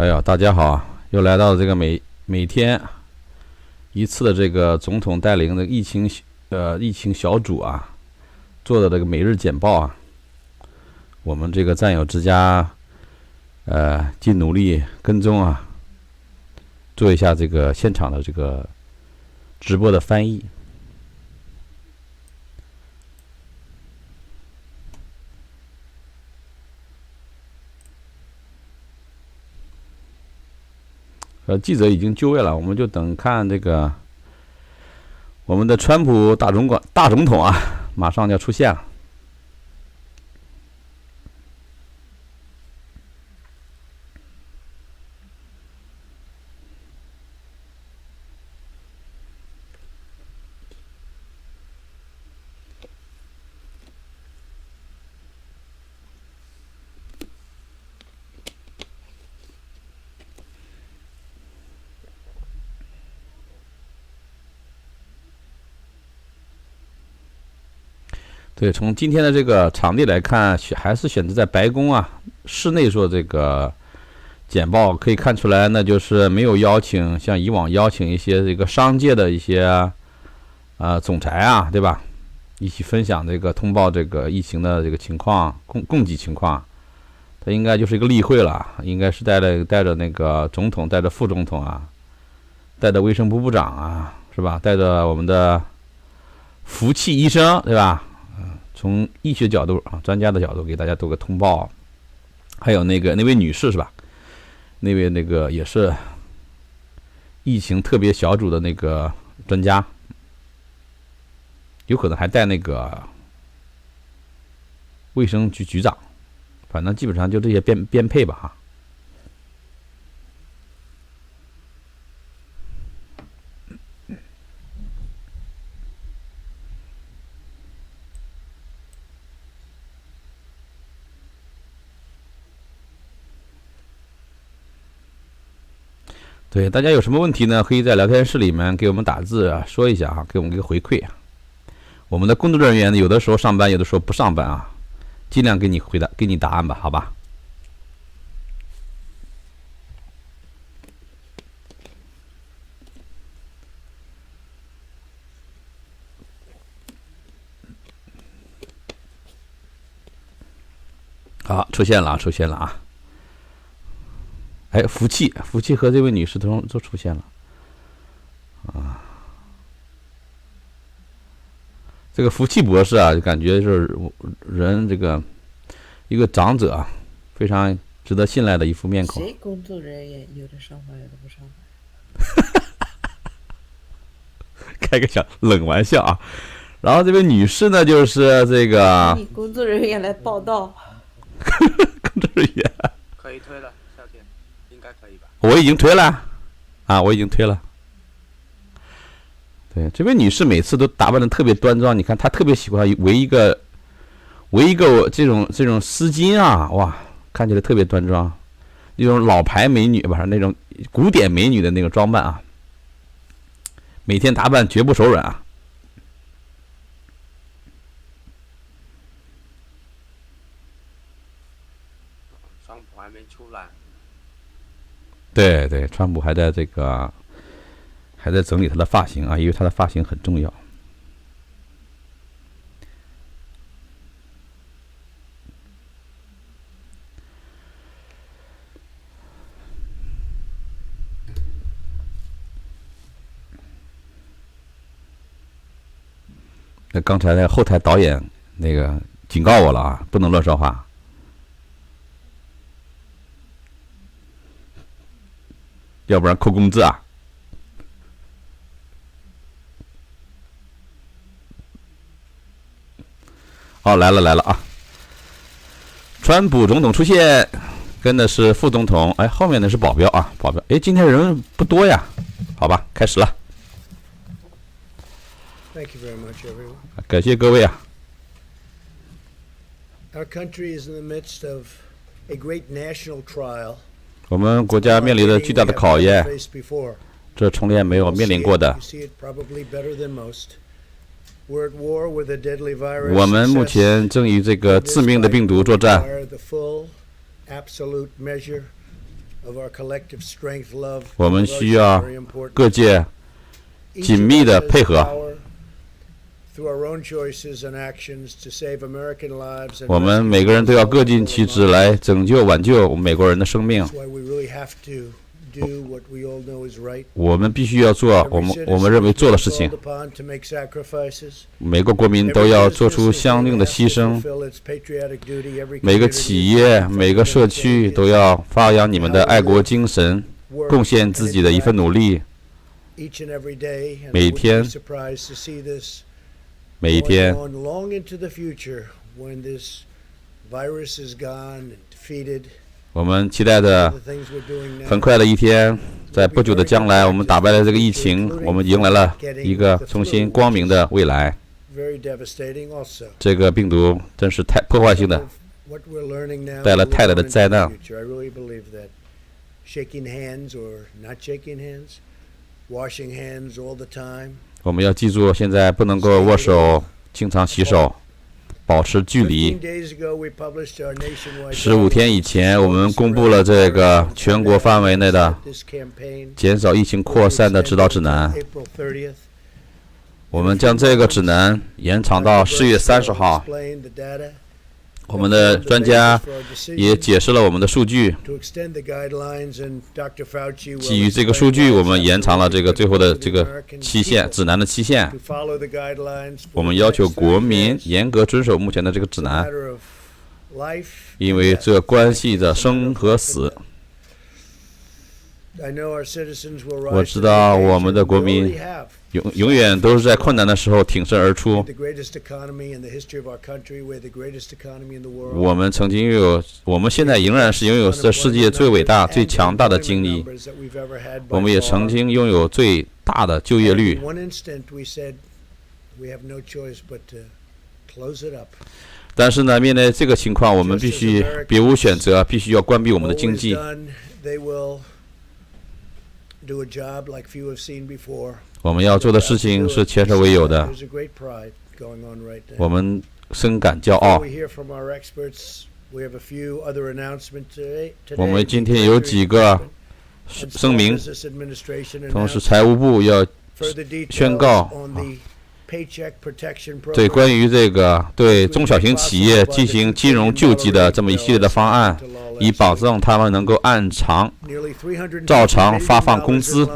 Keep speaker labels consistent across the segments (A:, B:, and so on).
A: 哎呀，大家好，又来到这个每天一次的这个总统带领的疫情小组啊做的这个每日简报啊，我们这个战友之家尽努力跟踪啊，做一下这个现场的这个直播的翻译。记者已经就位了，我们就等看这个我们的川普大总统啊，马上就要出现了。对，从今天的这个场地来看，还是选择在白宫啊室内做这个简报，可以看出来，那就是没有邀请像以往邀请一些这个商界的一些总裁啊，对吧？一起分享这个通报这个疫情的这个情况、供给情况。他应该就是一个例会了，应该是带着那个总统，带着副总统啊，带着卫生部部长啊，是吧？带着我们的福气医生，对吧？从医学角度啊，专家的角度给大家做个通报，还有那位女士是吧？那位也是疫情特别小组的那个专家，有可能还带那个卫生局局长，反正基本上就这些编配吧哈。对，大家有什么问题呢？可以在聊天室里面给我们打字啊，说一下哈，给我们一个回馈啊。我们的工作人员有的时候上班，有的时候不上班啊，尽量给你给你答案吧，好吧？好，出现了啊！哎，福气和这位女士都出现了啊！这个福气博士啊，就感觉是人这个一个长者啊，非常值得信赖的一副面孔。
B: 谁工作人员有的上班，有的不上班？
A: 开个小冷玩笑啊！然后这位女士呢，就是这个
B: 你工作人员来报道。
A: 工作人员
C: 可以推了，夏天应该可以吧？
A: 我已经推了啊，我已经推了。对，这位女士每次都打扮的特别端庄，你看她特别喜欢围一个这种丝巾啊，哇，看起来特别端庄，那种老牌美女吧，那种古典美女的那个装扮啊，每天打扮绝不手软啊。
C: 川普还没出来。
A: 对，川普还在整理他的发型啊，因为他的发型很重要。那刚才后台导演警告我了啊，不能乱说话。要不然扣工资啊！哦，来了啊！川普总统出现，跟的是副总统，哎，后面的是保镖啊，保镖。哎，今天人不多呀，好吧，开始了。
D: Thank you very much, everyone.
A: 感谢各位啊！
D: Our country is in the midst of a great national trial.
A: 我们国家面临着巨大的考验，这从来没有面临过的。我们目前正与这个致命的病毒作战。我们需要各界紧密的配合。我们每个人都要各尽其职来挽救美国人的生命。我们必须要做我们认为做的事情。每个国民都要做出相应的牺牲。每个企业、每个社区都要发扬你们的爱国精神，贡献自己的一份努力。每一天，我们期待着很快的一天，在不久的将来，我们打败了这个疫情，我们迎来了一个重新光明的未来。这个病毒真是太破坏性的，带来太大的灾难。我们要记住，现在不能够握手，经常洗手，保持距离。15天以前，我们公布了这个全国范围内的减少疫情扩散的指导指南。我们将这个指南延长到4月30号。我们的专家也解释了我们的数据。基于这个数据，我们延长了这个最后的这个期限，指南的期限。我们要求国民严格遵守目前的这个指南，因为这关系着生和死。我知道我们的国民永远都是在困难的时候挺身而出。我们曾经我们现在仍然是拥有这世界最伟大、最强大的经济。我们也曾经拥有最大的就业率。但是呢，面对这个情况，我们必须别无选择，必须要关闭我们的经济。我们要做的事情是前所未有的，我们深感骄傲。我们今天有几个声明，同时财务部要宣告对关于这个对中小型企业进行金融救济的这么一系列的方案，以保证他们能够照常发放工资，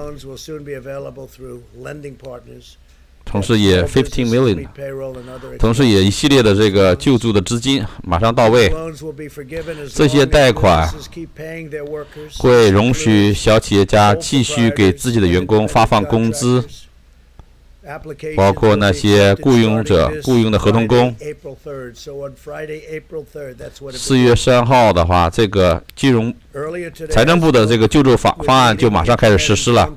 A: 同时也15 million， 同时也一系列的这个救助的资金马上到位。这些贷款会容许小企业家继续给自己的员工发放工资，包括那些雇佣的合同工。4月3号的话，这个财政部的这个救助方案就马上开始实施了。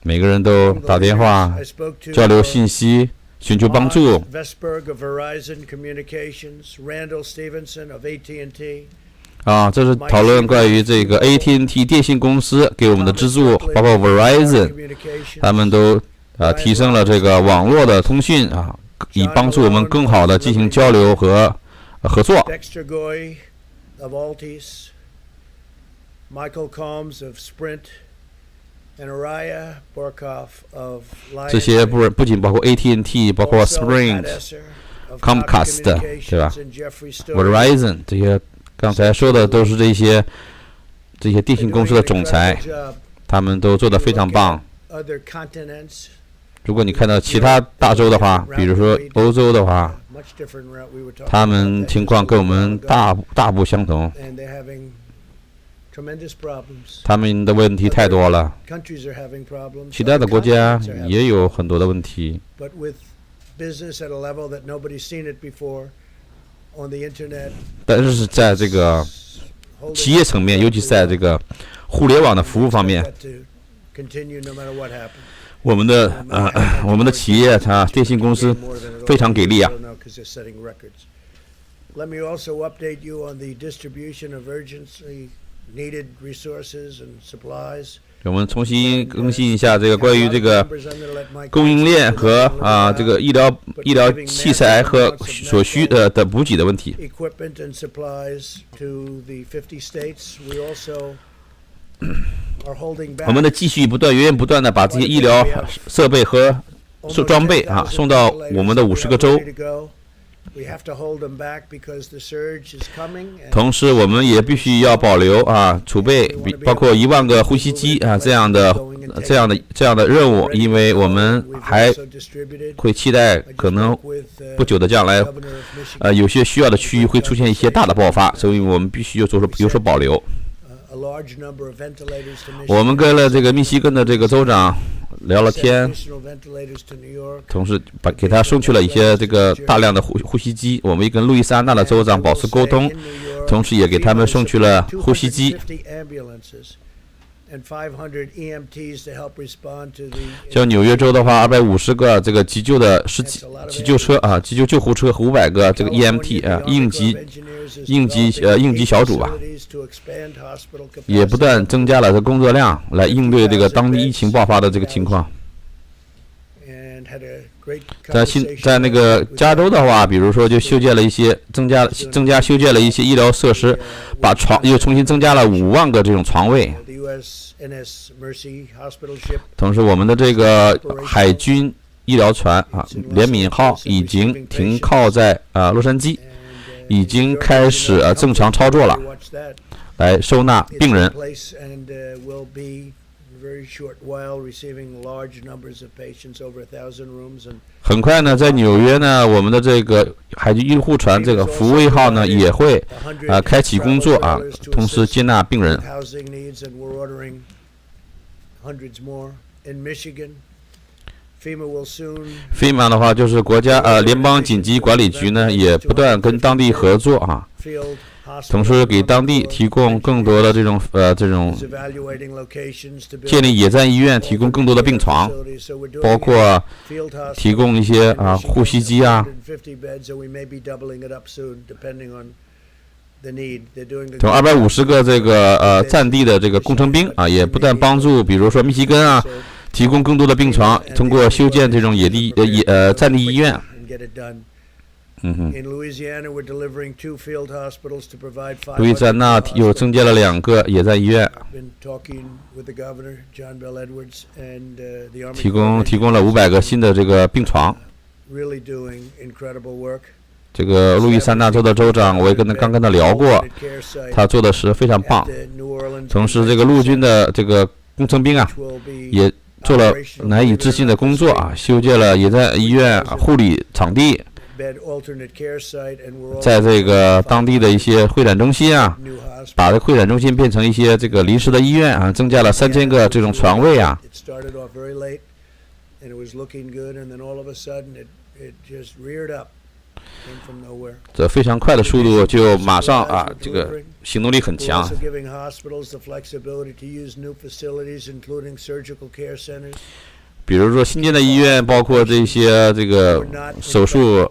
A: 每个人都打电话交流信息，寻求帮助。这是讨论关于这个 AT&T 电信公司给我们的资助，包括 Verizon， 他们都提升了这个网络的通讯以帮助我们更好的进行交流和合作。这些不仅包括 AT&T， 包括 Sprint、Comcast， 对吧 ？Verizon 这些刚才说的都是这些电信公司的总裁，他们都做得非常棒。如果你看到其他大洲的话，比如说欧洲的话，他们情况跟我们大不相同。他们的问题太多了，其他的国家也有很多的问题。但是在这个企业层面，尤其是在这个互联网的服务方面，我们的企业电信公司非常给力啊。
D: Let me also update you on the distribution of urgently needed resources and supplies.
A: 我们重新更新一下这个关于这个供应链和这个医疗器材和所需的补给的问题。
D: Equipment and supplies to the 50 states. We also are holding back.
A: 我们的继续源源不断的把这些医疗设备和装备送到我们的50个州。同时，我们也必须要保留储备，包括1万个呼吸机这样的任务，因为我们还会期待可能不久的将来，有些需要的区域会出现一些大的爆发，所以我们必须有所保留。我们跟了这个密西根的这个州长聊了天，同时给他送去了一些这个大量的呼吸机。我们也跟路易斯安那的州长保持沟通，同时也给他们送去了呼吸机。像纽约州的话，250个这个急救车急救救护车和500个这个 EMT 应急小组吧，也不断增加了这工作量来应对这个当地疫情爆发的这个情况。在那个加州的话，比如说就修建了一些增加修建了一些医疗设施，又重新增加了5万个这种床位。同时，我们的这个海军医疗船怜悯号已经停靠在洛杉矶，已经开始正常操作了，来收纳病人。很快呢，在纽约呢，我们的这个海军医护船这个福卫号呢也会开启工作同时接纳病人。FEMA 的话就是国家联邦紧急管理局呢，也不断跟当地合作同时给当地提供更多的这种建立野战医院，提供更多的病床，包括提供一些呼吸机从250个这个战地的这个工程兵也不断帮助，比如说密西根提供更多的病床，通过修建这种战地医院。路易斯安那又增加了2个野战医院，提供了500个新的这个病床。这个路易斯安那州的州长，我也刚跟他聊过，他做的是非常棒。同时，这个陆军的这个工程兵也做了难以置信的工作修建了野战医院护理场地。在这个当地的一些会展中心把这会展中心变成一些这个临时的医院增加了3000个这种床位这非常快的速度就马上这个行动力很强。比如说新建的医院，包括这些这个手术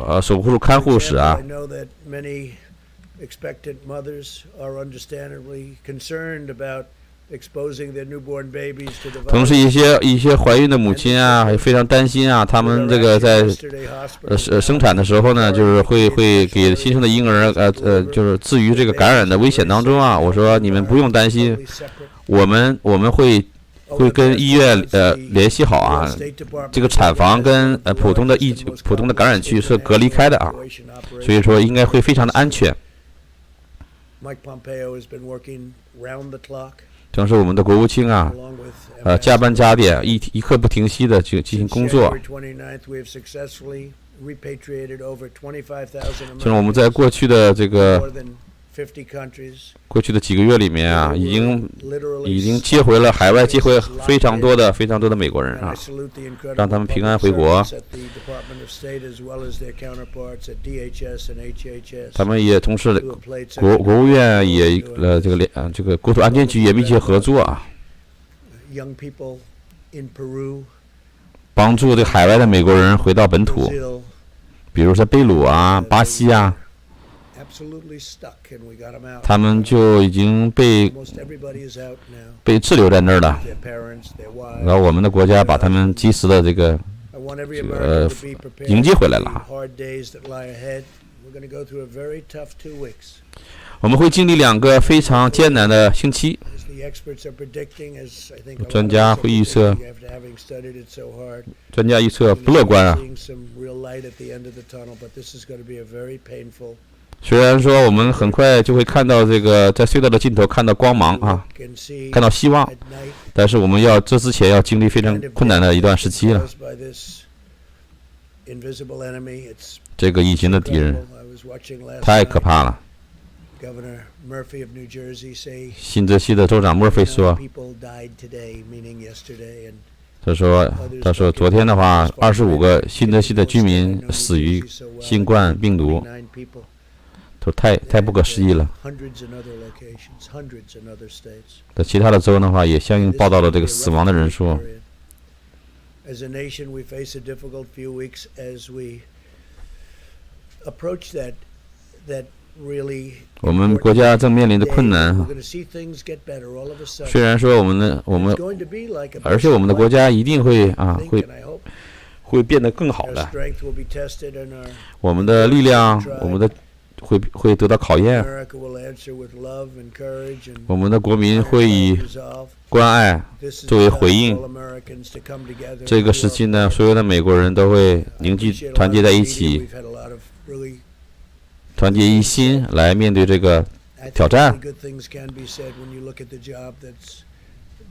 A: 看护室同时一些怀孕的母亲还非常担心他们这个在生产的时候呢，就是会给新生的婴儿就是置于这个感染的危险当中我说你们不用担心，我们会跟医院联系好这个产房跟普通的感染区是隔离开的所以说应该会非常的安全。正是我们的国务卿加班加点一刻不停息的去进行工作。像我们在过去的几个月里面已经海外接回非常多的美国人让他们平安回国。他们也同时国务院也这个国土安全局也密切合作帮助这海外的美国人回到本土，比如说贝鲁巴西
D: absolutely stuck, and we got them out.
A: 他们就已经被
D: Almost everybody is out now.
A: 被滞留在那儿了。
D: Their parents, their wives.
A: 然后我们的国家把他们及时的这个
D: I want every American to be prepared
A: 迎接回来
D: for
A: 了
D: the hard days that lie ahead. We're going to go through a very tough 2 weeks.
A: 我们会经历2个非常艰难的星期。
D: As the experts are predicting, as I think a lot of
A: 专家
D: us are
A: 会预测
D: predicting after having studied it so hard,
A: 专家预测不乐观啊。
D: seeing some real light at the end of the tunnel, but this is going to be a very painful
A: 虽然说我们很快就会看到这个在隧道的尽头看到光芒啊，
D: look and see
A: 看到希望，
D: at night.
A: 但是我们要这之前要经历非常困难的一段时期了。
D: Caused by this invisible enemy. It's
A: 这个隐形的敌
D: incredible.
A: 人
D: I was watching last
A: 太可
D: night
A: 怕了。
D: Governor Murphy of New Jersey say
A: 新泽西的州长墨菲
D: 9
A: 说，
D: people died today, meaning yesterday, and
A: 他说昨天的话，25个新泽西的居民死于新冠病毒，
D: 9 people.
A: 都太不可思议了。
D: Hundreds in other locations, hundreds in other states.
A: 在其他的州的话，也相应报道了这个死亡的人数。
D: As a nation, we face a difficult few weeks as we approach that really.
A: 我们国家正面临着困难
D: We're
A: 啊。
D: going to see things get better all of a sudden.
A: 虽然说我们，
D: It's going to be like a
A: 而且我们的国家一定会
D: I think,
A: 会
D: and I hope
A: 会变得更好
D: our
A: 的。
D: strength will be tested and our
A: 我们的力量，我们的会得到考验。
D: America will answer with love and courage and
A: 我们的国民会以
D: resolve.
A: 关爱
D: This is
A: 作为
D: the
A: 回
D: time
A: 应
D: for all Americans to come together.
A: 这个时期呢，所有的美国人都会凝聚、团结在一起，
D: We've had a lot of really
A: 团结一心来面对这个挑战。
D: good things can be said when you look at the job that's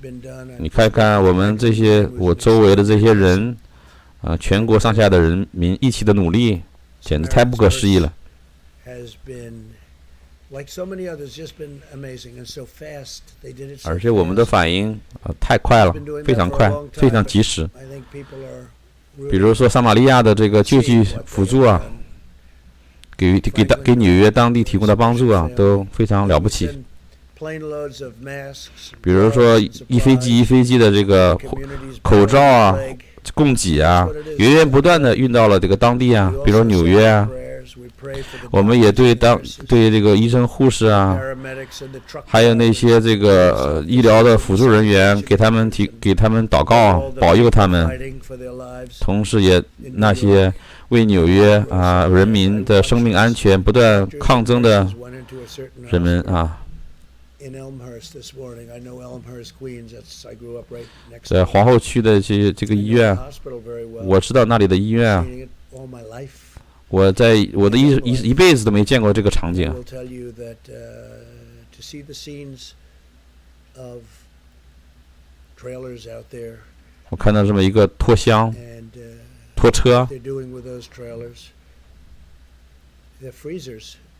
D: been done.
A: 你看看我们这些我周围的这些人，全国上下的人民一起的努力，简直太不可思议了。
D: Has been like so many others, just been amazing and so fast. They did it so
A: 而且我们的
D: fast.
A: 反应太快了，非常快，非常及时。
D: I think people are
A: 比如说撒玛利亚的这个救济辅助啊，给纽约当地提供的帮助啊，都非常了不起。
D: plane loads of masks.
A: 比如说一飞机的这个口罩啊、供给啊，源源不断的运到了这个当地啊，比如纽约啊。我们也对这个医生、护士啊，还有那些这个医疗的辅助人员，给他们祷告，保佑他们。同时也那些为纽约人民的生命安全不断抗争的人们啊。 在皇后区的这个医院，我知道那里的医院啊，我的一辈子都没见过这个场景。我看到这么一个拖车，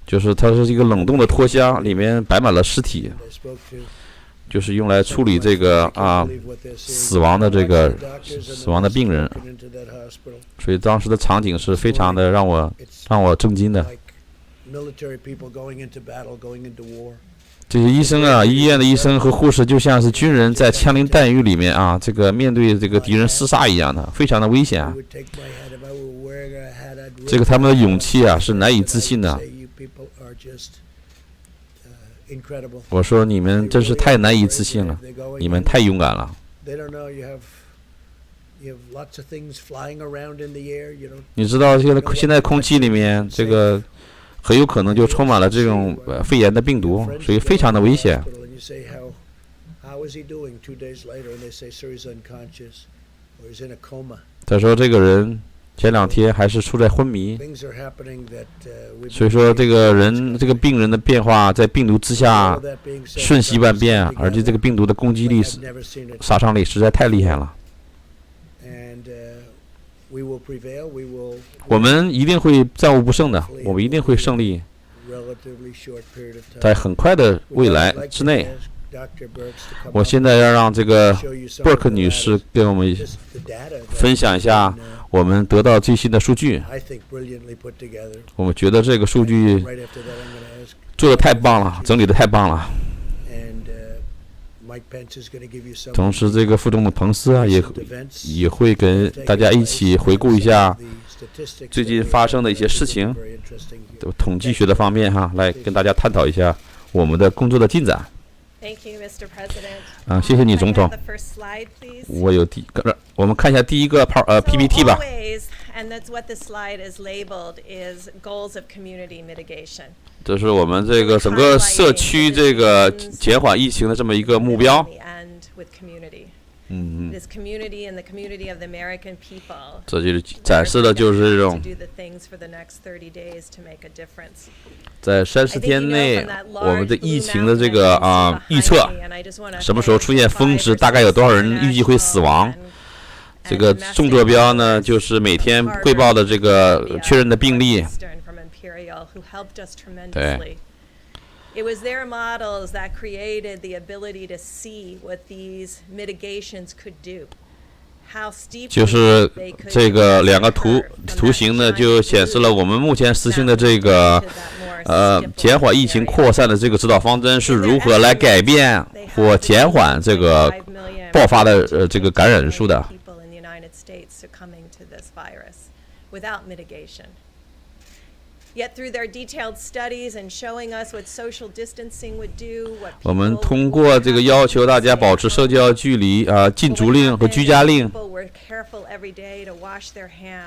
A: 就是它是一个冷冻的拖箱，里面摆满了尸体。 就是用来处理这个死亡的病人，所以当时的场景是非常的让我震惊的。这些医生啊，医院的医生和护士就像是军人在枪林弹雨里面啊，这个面对这个敌人厮杀一样的，非常的危险啊。这个他们的勇气啊是难以置信的。 我说你们真是太难以置信了，你们太勇敢了。你知道现在空气里面这个很有可能就充满了这种肺炎的病毒，所以非常的危险。他说这个人 前2天还是处在昏迷，所以说这个病人的变化在病毒之下瞬息万变，而且这个病毒的攻击力、杀伤力实在太厉害了。我们一定会战无不胜的，我们一定会胜利，在很快的未来之内。 我现在要让这个伯克女士跟我们分享一下我们得到最新的数据。我们觉得这个数据做得太棒了，整理得太棒了。同时，这个副总统彭斯啊也会跟大家一起回顾一下最近发生的一些事情，统计学的方面哈，来跟大家探讨一下我们的工作的进展。谢谢你，总统。我有我们看一下第一个PPT 吧。这是我们这个整个社区这个减缓疫情的这么一个目标。这就是展示的就是这种在30天内我们的疫情的这个预测，什么时候出现峰值，大概有多少人预计会死亡。这个纵坐标呢，就是每天汇报的这个确认的病例。对。
E: It was their models that created the ability to see what these mitigations could do.
A: 就是这个两个图形呢，就显示了我们目前实行的这个减缓疫情扩散的这个指导方针是如何来改变或减缓这个爆发的这个感染人数的。我们通过这个要求大家保持社交距离禁足令和居家令，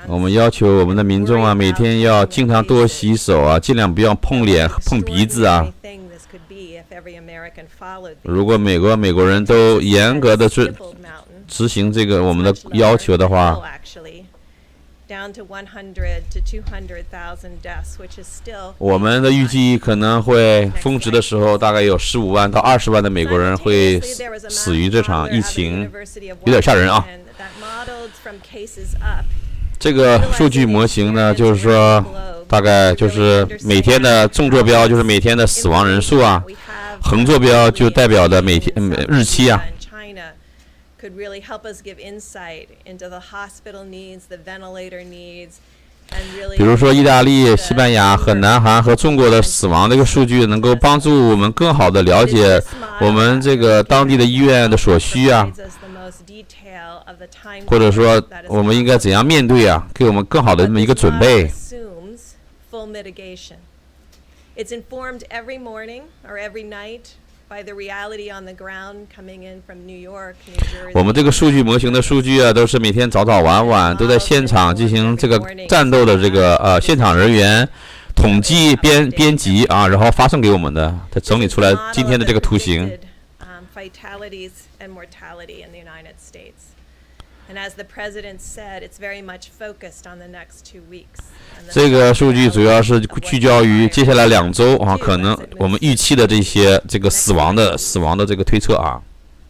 A: 我们要求我们的民众每天要经常多洗手尽量不要碰脸碰鼻子如果美国人都严格的执行这个我们的要求的话，我们的预计可能会峰值的时候，大概有15万到20万的美国人会死于这场疫情，有点吓人啊。这个数据模型呢，就是说大概就是每天的纵坐标就是每天的死亡人数横坐标就代表的每天日期
E: could really help us give insight into the hospital needs, the ventilator needs, and really
A: 比如说意大利、西班牙和南韩和中国的死亡这个数据能够帮助我们更好的了解我们这个当地的医院的所需或者说我们应该怎样面对给我们更好的这么一个准备。
E: It's informed every morning or every night by the reality on the ground coming in from New York, New Jersey.
A: 我们这个数据模型的数据都是每天早早晚晚都在现场进行这个战斗的这个现场人员统计编辑然后发送给我们的，再整理出来今天的这个图形。
E: Fatalities and mortality in the United States. And as the president said, it's very much focused on the next 2 weeks.
A: 这个数据主要是聚焦于接下来2周可能我们预期的这个死亡的这个推测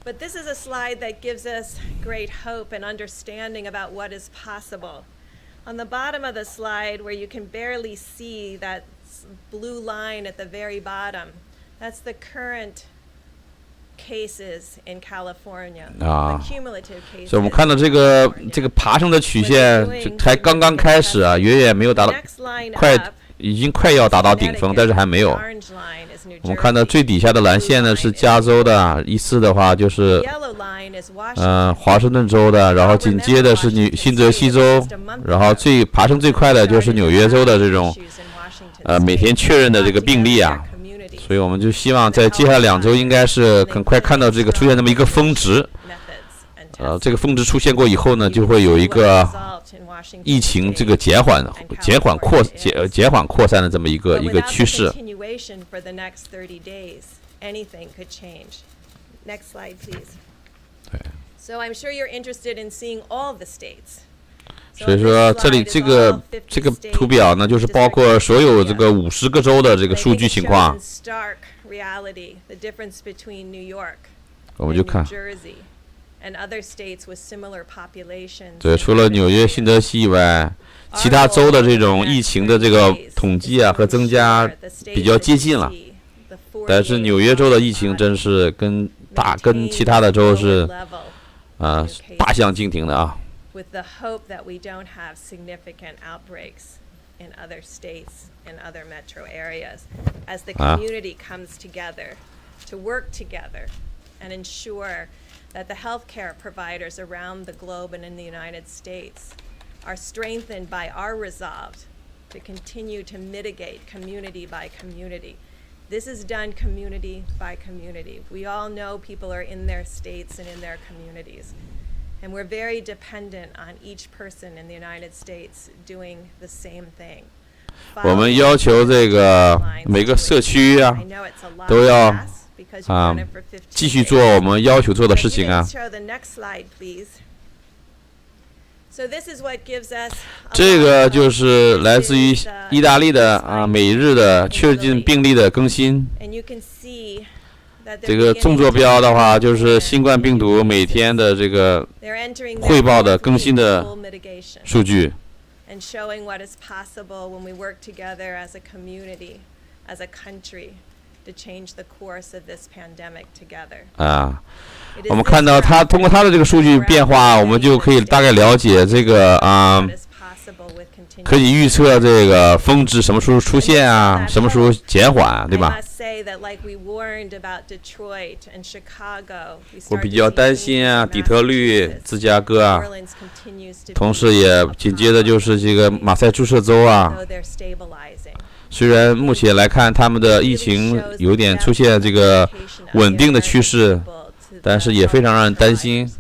E: But this is a slide that gives us great hope and understanding about what is possible. On the bottom of the slide, where you can barely see that blue line at the very bottom, that's the current cases in California, the cumulative cases.
A: 所以我们看到这个爬升的曲线才刚刚开始远远没有达到已经快要达到顶峰，但是还没有。我们看到最底下的蓝线呢是加州的，依次的话就是华盛顿州的，然后紧接着是新泽西州，然后爬升最快的就是纽约州的这种每天确认的这个病例所以我们就希望在接下来2周应该是很快看到这个出现这么一个峰值。这个峰值出现过以后呢，就会有一个疫情这个减缓扩散的这么一个趋势。对。所以说这里这个图表呢，就是包括所有这个50个州的这个数据情况。我们就看。对，除了纽约、新泽西以外，其他州的这种疫情的这个统计和增加比较接近了。但是纽约州的疫情真是跟其他的州是大相径庭的
E: With the hope that we don't have significant outbreaks in other states and other metro areas as the community comes together to work together and ensure that the healthcare providers around the globe and in the United States are strengthened by our resolve to continue to mitigate community by community. This is done community by community. We all know people are in their states and in their communities. And we're very dependent on each person in the United States doing the same thing.
A: 我们要求这个每个社区啊，都要继续做我们要求做的事情啊。这个就是来自于意大利的每日的确诊病例的更新。这个纵坐标的话，就是新冠病毒每天的这个汇报的更新的数据。
E: And showing what is possible when we work together as a community, as a country, to change the course of this pandemic together.
A: 我们看到通过它的这个数据变化，我们就可以大概了解这个可以预测这个峰值什么时候出现啊，什么时候减缓，对吧？我比较担心啊，底特律、芝加哥啊，同时也紧接着就是这个马赛诸塞州啊。虽然目前来看他们的疫情有点出现这个稳定的趋势，但是也非常让人担心。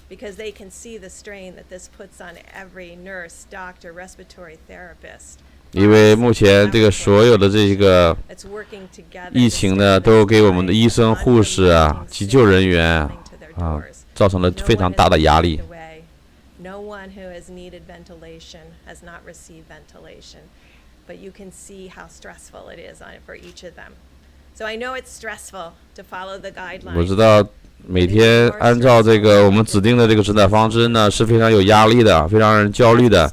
E: Because they can see the strain that this puts on every nurse, doctor, respiratory therapist.
A: 因为目前这个所有的这个疫情呢，都给我们的医生、护士啊、急救人员造成了非常大的压力。
E: No one who has needed ventilation has not received ventilation, but you can see how stressful it is for each of them. So I know it's stressful to follow the guidelines.
A: 我知道。每天按照这个我们指定的这个指导方针呢，是非常有压力的，非常让人焦虑的。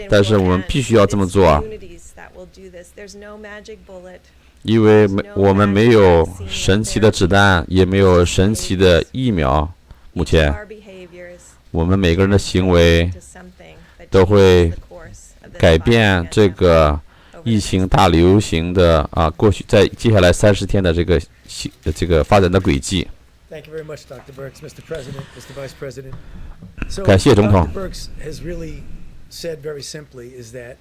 A: 但是我们必须要这么做，因为我们没有神奇的子弹，也没有神奇的疫苗。目前，我们每个人的行为都会改变这个疫情大流行的过去在接下来30天的这个发展的轨迹。
D: Thank you very much, Dr. Birx, Mr. President, Mr. Vice President.
A: 感谢总统。
D: Dr. Birx has really said very simply is that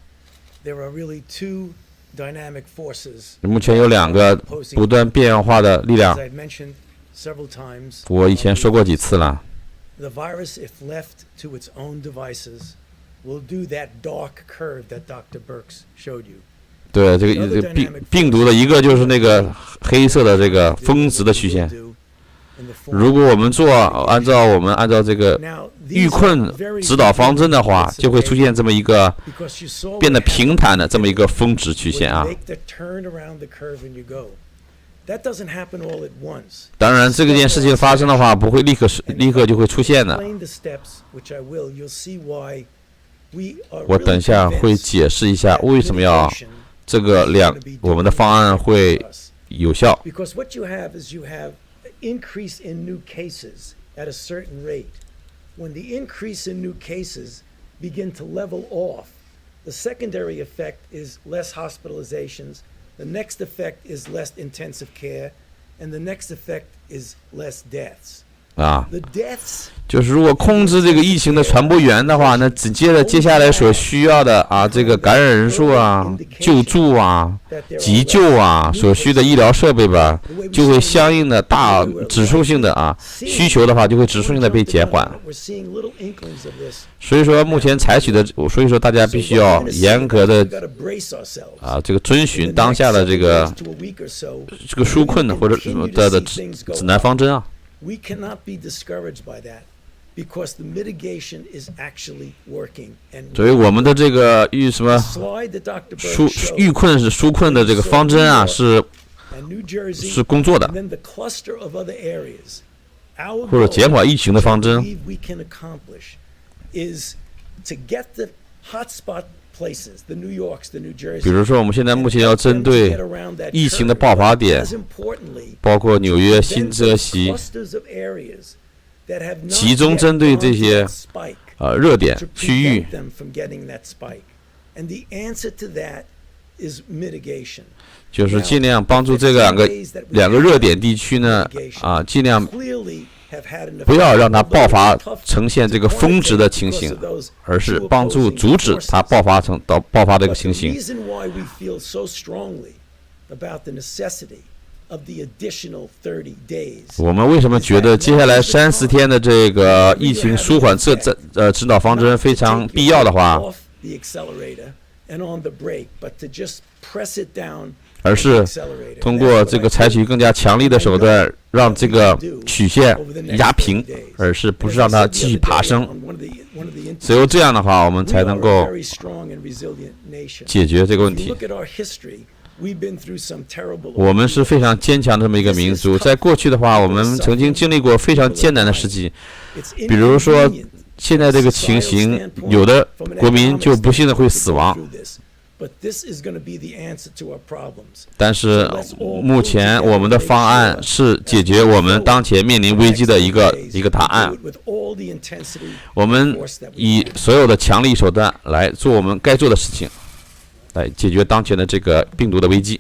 D: there are really two dynamic forces.
A: 目前有2个不断变化的力量。
D: As I've mentioned several times.
A: 我以前说过几次了。
D: The virus, if left to its own devices, will do that dark curve that Dr. Birx showed you.
A: 对，这个病毒的一个就是那个黑色的这个峰值的曲线。如果我们按照这个预困指导方针的话，就会出现这么一个变得平坦的这么一个峰值曲线啊。当然，这件事情发生的话，不会立刻就会出现的。我等一下会解释一下为什么要这个我们的方案会有效。
D: Increase in new cases at a certain rate. When the increase in new cases begin to level off, the secondary effect is less hospitalizations, the next effect is less intensive care, and the next effect is less deaths.
A: 就是如果控制这个疫情的传播源的话，那接下来所需要的这个感染人数救助急救所需的医疗设备吧，就会相应的指数性的需求的话，就会指数性的被减缓。所以说目前采取的，所以说大家必须要严格的这个遵循当下的这个纾困的或者什么的指南方针
D: We cannot be discouraged by that because the mitigation is actually working.
A: 所以我们的这个预困是纾困的这个方针是工作的，或者减缓疫情的方针。比如说，我们现在目前要针对疫情的爆发点，包括纽约、新泽西，集中针对这些热点区域，就是尽量帮助这两个热点地区呢，尽量不要让它爆发呈现这个峰值的情形，而是帮助阻止它爆发的一个情形。我们为什么觉得接下来30天的这个疫情舒缓指导方针非常必要的话，而是通过这个采取更加强力的手段，让这个曲线压平，而是不是让它继续爬升。只有这样的话，我们才能够解决这个问题。我们是非常坚强的这么一个民族，在过去的话，我们曾经经历过非常艰难的时期，比如说现在这个情形，有的国民就不幸的会死亡。但是目前我们的方案是解决我们当前面临危机的一个答案。我们以所有的强力手段来做我们该做的事情，来解决当前的这个病毒的危机。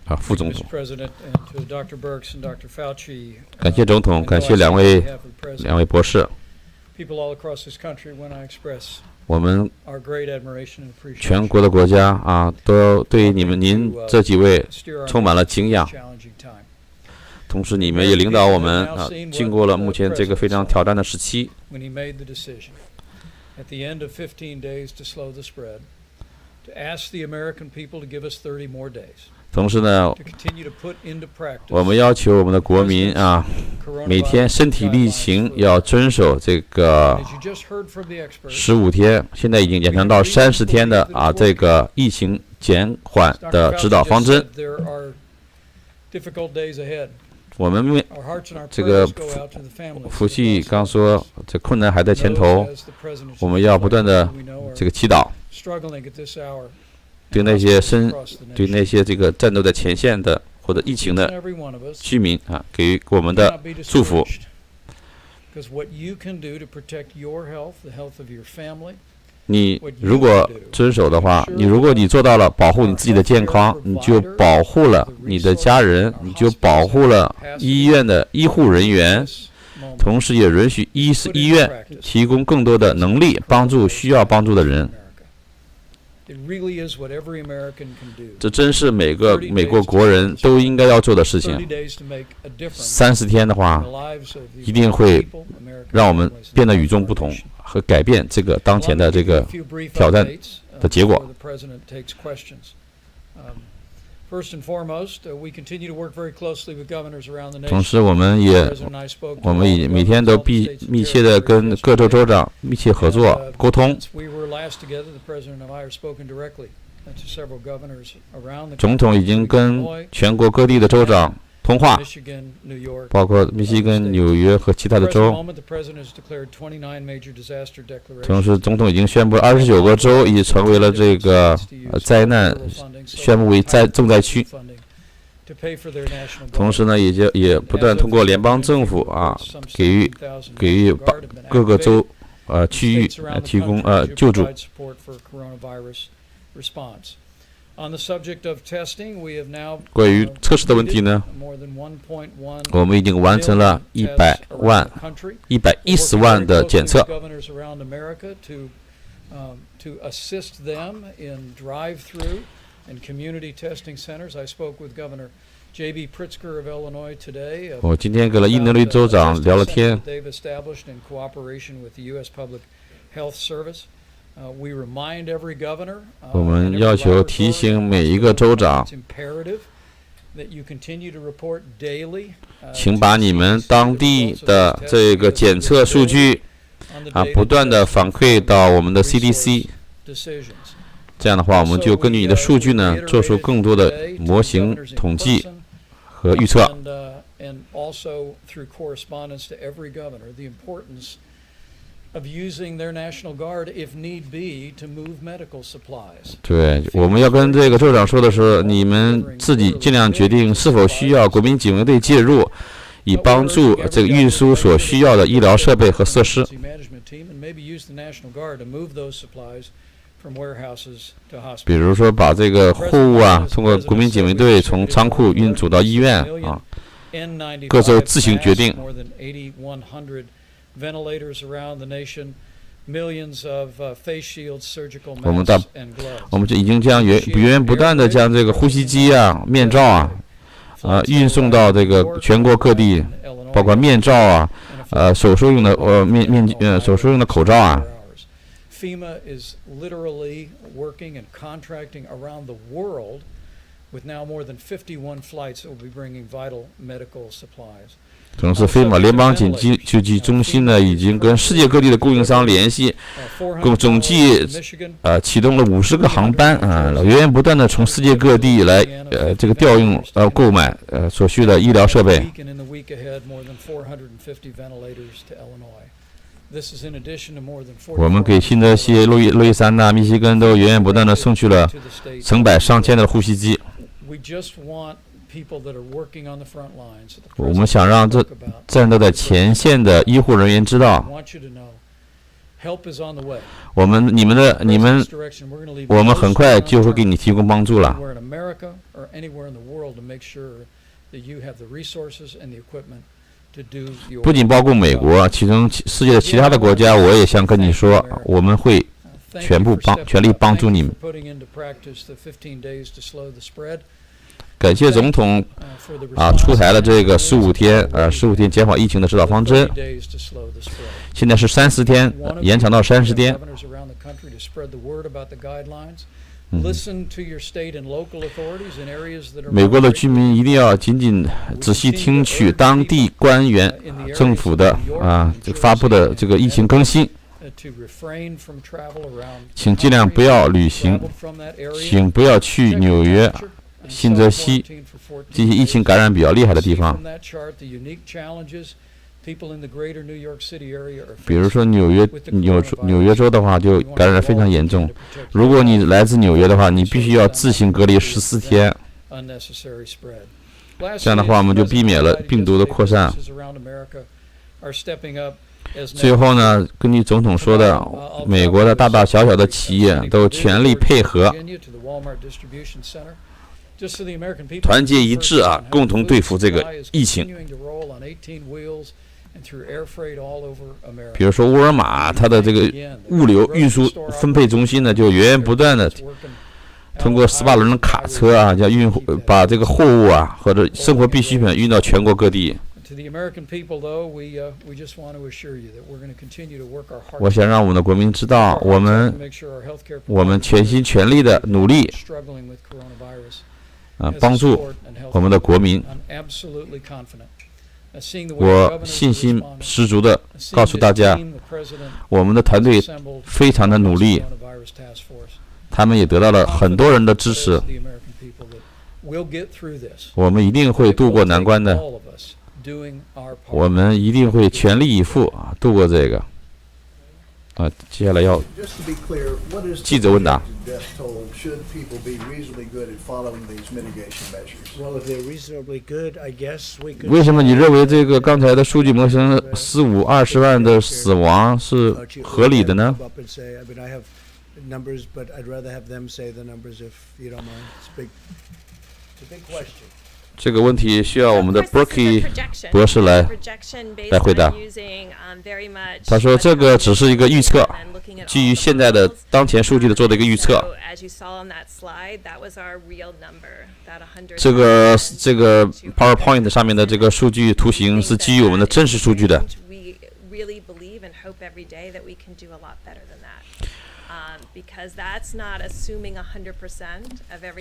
A: 好，副总统。感谢总统，感谢两位博士。我们全国的国家啊，都对您这几位充满了敬仰。同时，你们也领导我们啊，经过了目前这个非常挑战的时期。同时呢，我们要求我们的国民啊，每天身体力行要遵守这个15天，现在已经延长到30天的这个疫情减缓的指导方针。我们这个福气刚说，这困难还在前头，我们要不断的这个祈祷。对那些这个战斗在前线的或者疫情的居民啊，给予我们的祝福。你如果遵守的话，如果你做到了保护你自己的健康，你就保护了你的家人，你就保护了医院的医护人员，同时也允许医院提供更多的能力帮助需要帮助的人。这真是每个美国国人都应该要做的事情。30天的话，一定会让我们变得与众不同，和改变这个当前的这个挑战的结果。同时，我们也每天都密切的跟各州州长密切合作沟通。总统已经跟全国各地的州长通话，包括密西根、纽约和其他的州。同时，总统已经宣布29个州已成为了这个灾难，宣布为重灾区。同时呢，也不断通过联邦政府啊，给予各个州区域提供救助。关于测试的问题呢，我们已经完成了110万的检测。我今天跟了伊利诺伊州长聊了天。我们要求提醒每一个州长，请把你们当地的这个检测数据不断的反馈到我们的 CDC。这样的话，我们就根据你的数据呢，做出更多的模型统计和预测。对，我们要跟这个州长说的是，你们自己尽量决定是否需要国民警卫队介入，以帮助这个运输所需要的医疗设备和设施。比如说把这个货物啊，通过国民警卫队从仓库运走到医院啊，各州自行决定。我们就已经将源源不断的将这个呼吸机啊、面罩啊，运送到这个全国各地，包括面罩啊，手术用的手术用的口罩啊。
F: FEMA is literally working and contracting around the world with now more than 51 flights that will be bringing vital medical supplies.
A: 同时，飞马联邦紧急救济中心呢，已经跟世界各地的供应商联系，总计启动了50个航班啊，源源不断的从世界各地来这个调用购买所需的医疗设备。我们给新泽西、路易斯安那、密西根都源源不断的送去了成百上千的呼吸机。我们想让这战斗在前线的医护人员知道，我们很快就会给你提供帮助了。不仅包括美国，其中世界的其他的国家，我也想跟你说，我们会全力帮助你们。感谢总统出台了这个15天减缓疫情的指导方针，现在是30天，延长到30天。美国的居民一定要仔细听取当地官员、政府的发布的这个疫情更新，请尽量不要旅行，请不要去纽约、新泽西这些疫情感染比较厉害的地方。比如说纽约州的话，就感染非常严重。如果你来自纽约的话，你必须要自行隔离14天。这样的话，我们就避免了病毒的扩散。最后呢，根据总统说的，美国的大大小小的企业都全力配合，团结一致共同对付这个疫情。比如说沃尔玛，它的这个物流运输分配中心呢，就源源不断的通过18轮的卡车把这个货物或者生活必需品运到全国各地。我想让我们的国民知道，我们全心全力的努力帮助我们的国民。我信心十足的告诉大家，我们的团队非常的努力，他们也得到了很多人的支持，我们一定会渡过难关的，我们一定会全力以赴度过这个。接下来要记者问答。为什么你认为这个刚才的数据模型15-20万的死亡是合理的呢？这个问题需要我们的 Berkey 博士来回答。他说这个只是一个预测，基于现在的当前数据的做的一个预测。这个 PowerPoint 上面的这个数据图形是基于我们的真实数据的。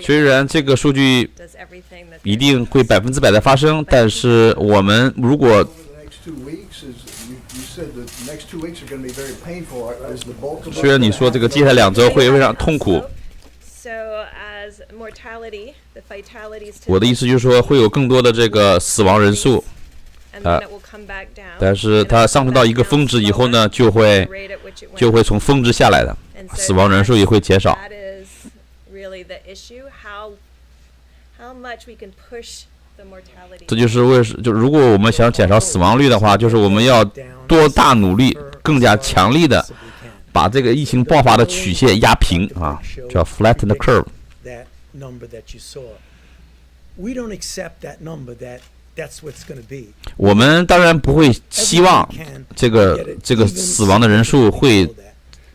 A: 虽然这个数据一定会100%的发生，但是我们如果虽然你说这个接下来2周会非常痛苦，我的意思就是说会有更多的这个死亡人数，但是它上升到一个峰值以后呢，就会从峰值下来的，死亡人数也会减少。这就是如果我们想减少死亡率的话，就是我们要多大努力，更加强力的把这个疫情爆发的曲线压平啊，叫 flatten the curve。
D: That number that you saw. We don't accept that number that's what's going to be.
A: 我们当然不会希望这个死亡的人数会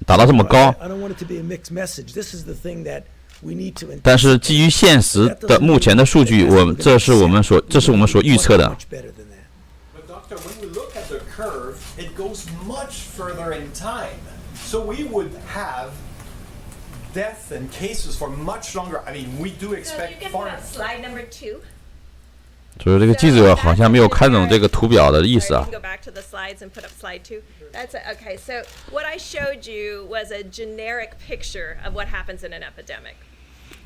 A: 达到这么高，
D: I don't want it to be a mixed message. This is the thing that we need to.
A: 但是基于现实的目前的数据，这是我们所预测的。
D: Much better than that.
G: But doctor, when we look at the curve, it goes much further in time. So we would have death and cases for much longer. I mean, we do expect far.
E: slide number 2.
A: 所以这个记者好像没有看懂这个图表的意思啊。
E: Go back to the slides and put up slide 2. That's it. Okay. So what I showed you was a generic picture of what happens in an epidemic.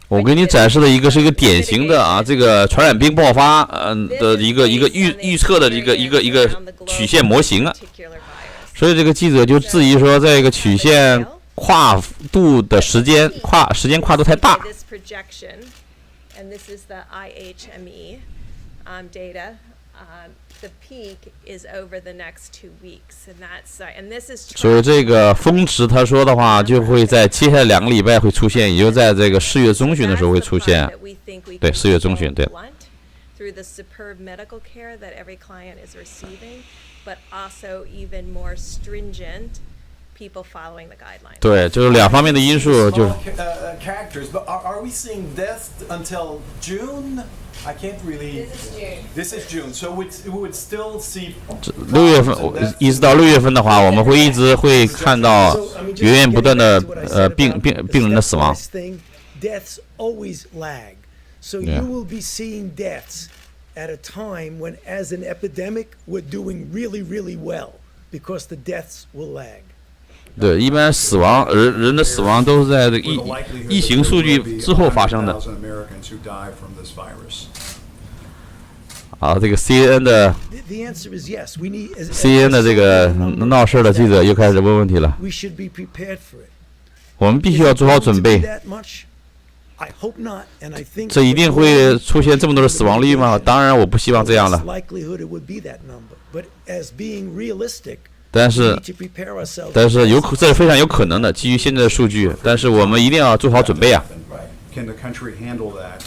A: 我给你展示的是一个典型的啊，这个传染病爆发的一个预测的一个曲线模型啊。所以这个记者就质疑说，这个曲线跨度的时间跨度太大。
E: This projection, and this is the IHME data. The peak is over the next 2 weeks, and this is.
A: 所以这个峰值，他说的话就会在接下来2个礼拜会出现，也就在这个4月中旬的时候会出现。对，4月中旬，对。
E: Through the superb medical care that every client is receiving, but also even more stringent people following the guidelines.
A: 对，就是2方面的因素，就是。
G: Characters, but are we seeing death until June? I can't really. This is June, so we would still see.
A: 6月份，一直到6月份的话，我们会一直会看到源源不断的病人的死亡。
D: Deaths always lag, so you will be seeing deaths at a time when, as an epidemic, we're doing really, really well because the deaths will lag.
A: 对，一般死亡人的死亡都是在这个疫情数据之后发生的。好，这个 CNN 的
D: The answer is yes. We need.
A: CNN 的这个闹事的记者又开始问问题了。
D: We should be prepared for it.
A: 我们必须要做好准备。
D: I hope not, and I think
A: 这一定会出现这么多的死亡率吗？当然，我不希望这样了。
D: likelihood it would be that number, but as being realistic.
A: 但是这是非常有可能的，基于现在的数据。但是我们一定要做好准备啊！
H: Can the country handle that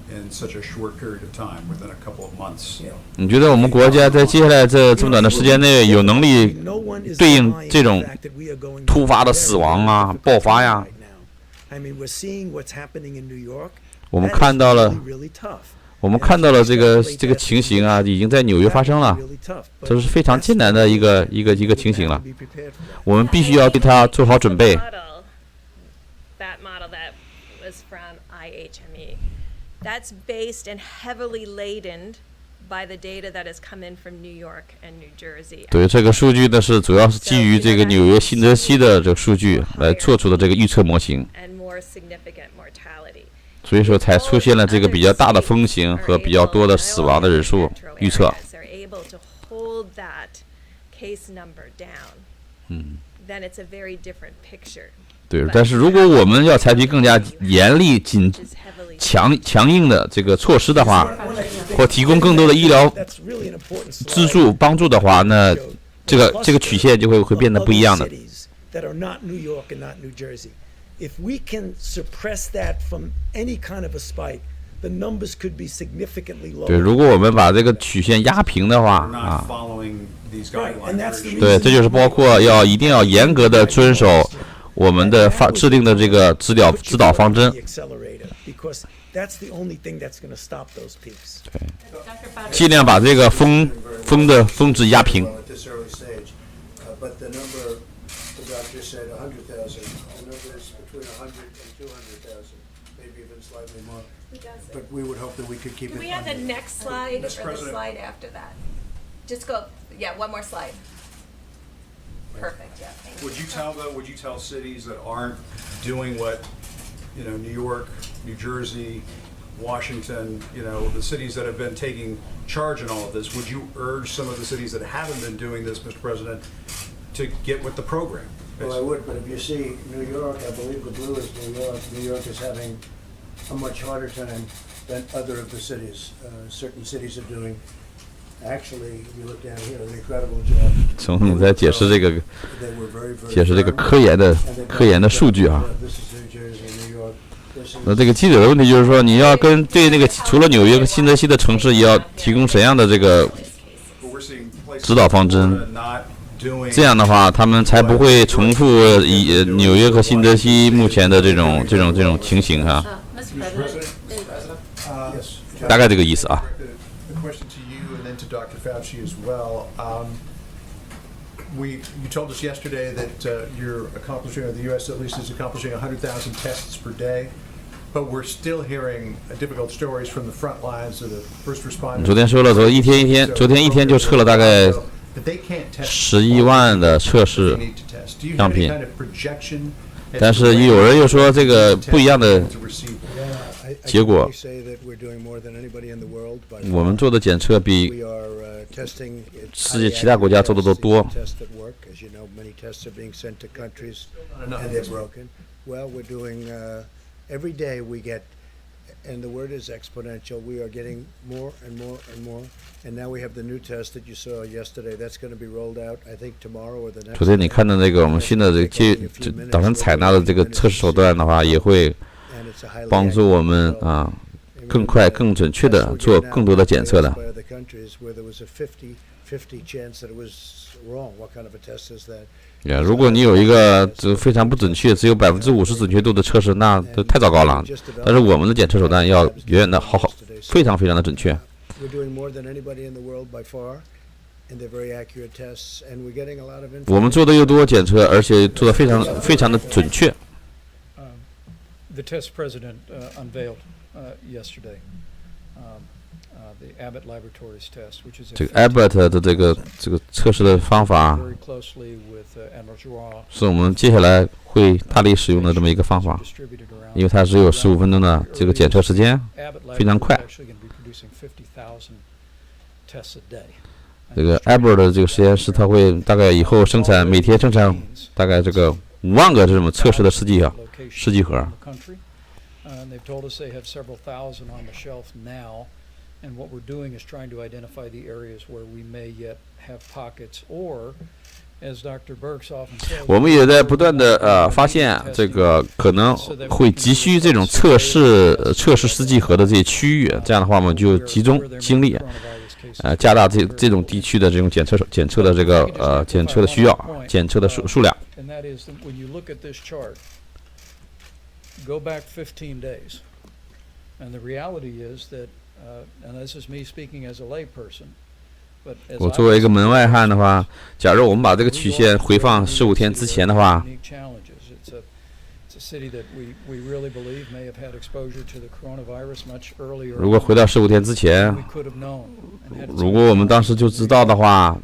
H: in such a short period of time, within a couple of months?
A: 你觉得我们国家在接下来这么短的时间内有能力对应这种突发的死亡啊、爆发呀？ 我们看到了这个情形啊，已经在纽约发生了，这是非常艰难的一个情形了。我们必须要对它做好准备。
E: That model that was from IHME, that's based and heavily laden by the data that has come in from New York and New Jersey.
A: 对，这个数据呢是主要是基于这个纽约、新泽西的这个数据来做出的这个预测模型。 所以说才出现了这个比较大的风险和比较多的死亡的人数预测。对，但是如果我们要采取更加严厉、强硬的这个措施的话，或提供更多的医疗资助帮助的话，那这个曲线就会变得不一样的。
D: If we can suppress that from any kind of a spike, the numbers could be significantly lower.
A: 对，如果我们把这个曲线压平的话啊，对，这就是包括一定要严格的遵守我们的制定的这个指导方针。对，尽量把这个峰值压平。
I: But we would hope that we could keep it.
E: Do we have the next slide or the slide after that? Just go, yeah, one more slide. Perfect, yeah. Thank you.
H: Would you tell cities that aren't doing what, New York, New Jersey, Washington, the cities that have been taking charge in all of this, would you urge some of the cities that haven't been doing this, Mr. President, to get with the program?
I: Well, I would, but if you see New York, I believe the blue is New York. New York is having a much harder time than other of the cities. Certain cities are doing actually, if you look down here, an incredible job.
A: 总统在解释这个
I: They were very, very
A: 解释这个
I: firm.
A: 科研的数据啊。
I: This is New Jersey, New York. This
A: 那
I: is
A: 这个记者的问题就是说，你要跟对那个除了纽约和新泽西的城市，也要提供怎样的这个
H: But we're seeing places
A: 指导方针
H: like Florida not doing
A: 这样的话，他们才不会重复以纽约和新泽西目前的这种情形啊。
J: Mr. President,
H: yes.
A: 大概这个意思啊。
H: The question to you and then to Dr. Fauci as well. You told us yesterday that you're accomplishing, or the U.S. at least is accomplishing 100,000 tests per day, but we're still hearing difficult stories from the front lines of the first responders.
A: 你昨天说了，昨天一天就测了大概
H: But they can't test
A: 11万的测试
H: they need to test. Do you
A: 样
H: have any
A: 品
H: kind of projection as
A: 但
H: to
A: 是
H: when
A: 有人又说这个
H: the
A: 不一样的
H: test to receive?
I: I
A: 结果
I: can say that we're doing more than anybody in the world by
A: 我们做的检测比
I: We are testing
A: 世界其他国家做的都多。
I: tests that work. As you know, many tests are being sent to countries and they're broken. Well, we're doing every day we get, and the word is exponential. We are getting more and more and more. And now we have the new test that you saw yesterday. That's going to be rolled out, I think, tomorrow or the next.
A: 昨天你看到那个我们新的这打算采纳的这个测试手段的话，也会
I: And it's a highly
A: 帮助我们
I: accurate
A: 啊更快、更准确的做更多的检测的。
I: by other countries where there was a 50-50 chance that it was wrong. What kind of a test is that?
A: 如果你有一个非常不准确，只有50%准确度的测试，那都太糟糕了。但是我们的检测手段要远远的好，非常的准确。
I: We're doing more than anybody in the world by far, and they're very accurate tests, and we're getting a lot of
A: 我们做的又多检测，而且做的非常的准确。
F: The test president unveiled yesterday, the Abbott Laboratories test, which is
A: 这个 Abbott 的这个测试的方法
F: very closely with Admiral Giroir,
A: 是我们接下来会大力使用的这么一个方法，
F: distributed around.
A: 因为它只有15分钟的这个检测时间，
F: Abbott
A: 非常
F: Laboratories
A: 快。
F: is actually going to be producing 50,000 tests a day.
A: 这个 Abbott 的这个实验室，它会大概以后每天生产大概这个5万个这种测试的试剂盒。
F: in the country. They've told us they have several thousand on the shelf now, and what we're doing is trying to identify the areas where we may yet have pockets, or, as Dr. Birx often says,
A: 我们也在不断的发现这个可能会急需这种测试试剂盒的这些区域，这样的话我们就集中精力，加大这种地区的这种检测的这个检测的需要，检测的数量。
F: And that is that when you look at this chart, go back 15 days, and the reality is that, and this is me speaking as a layperson, but as
A: 我作为一个门外汉的话，假如我们把这个曲线回放15天之前的话，
F: It's a city that we really believe may have had exposure to the coronavirus much earlier.
A: 如果回到15天之前，
F: we could have known.
A: 如果我们当时就知道的话，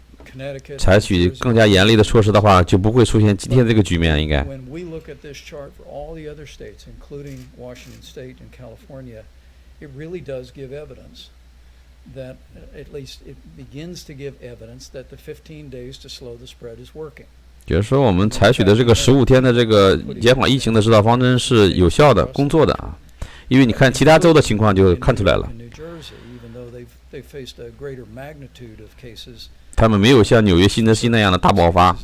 A: 采取更加严厉的措施的话，就不会出现今天这个局面。应该。
F: When we look at this chart for all the other states, including Washington State and California, it really does give evidence that, at least it begins to give evidence that the 15 days to slow the spread is working.
A: 就是说，我们采取的这个15天的这个减缓疫情的指导方针是有效的、工作的啊。因为你看其他州的情况就看出来了。
F: In New Jersey, even though they've faced a greater magnitude of cases.
A: 他们没有像纽约、新泽西那样的大爆发。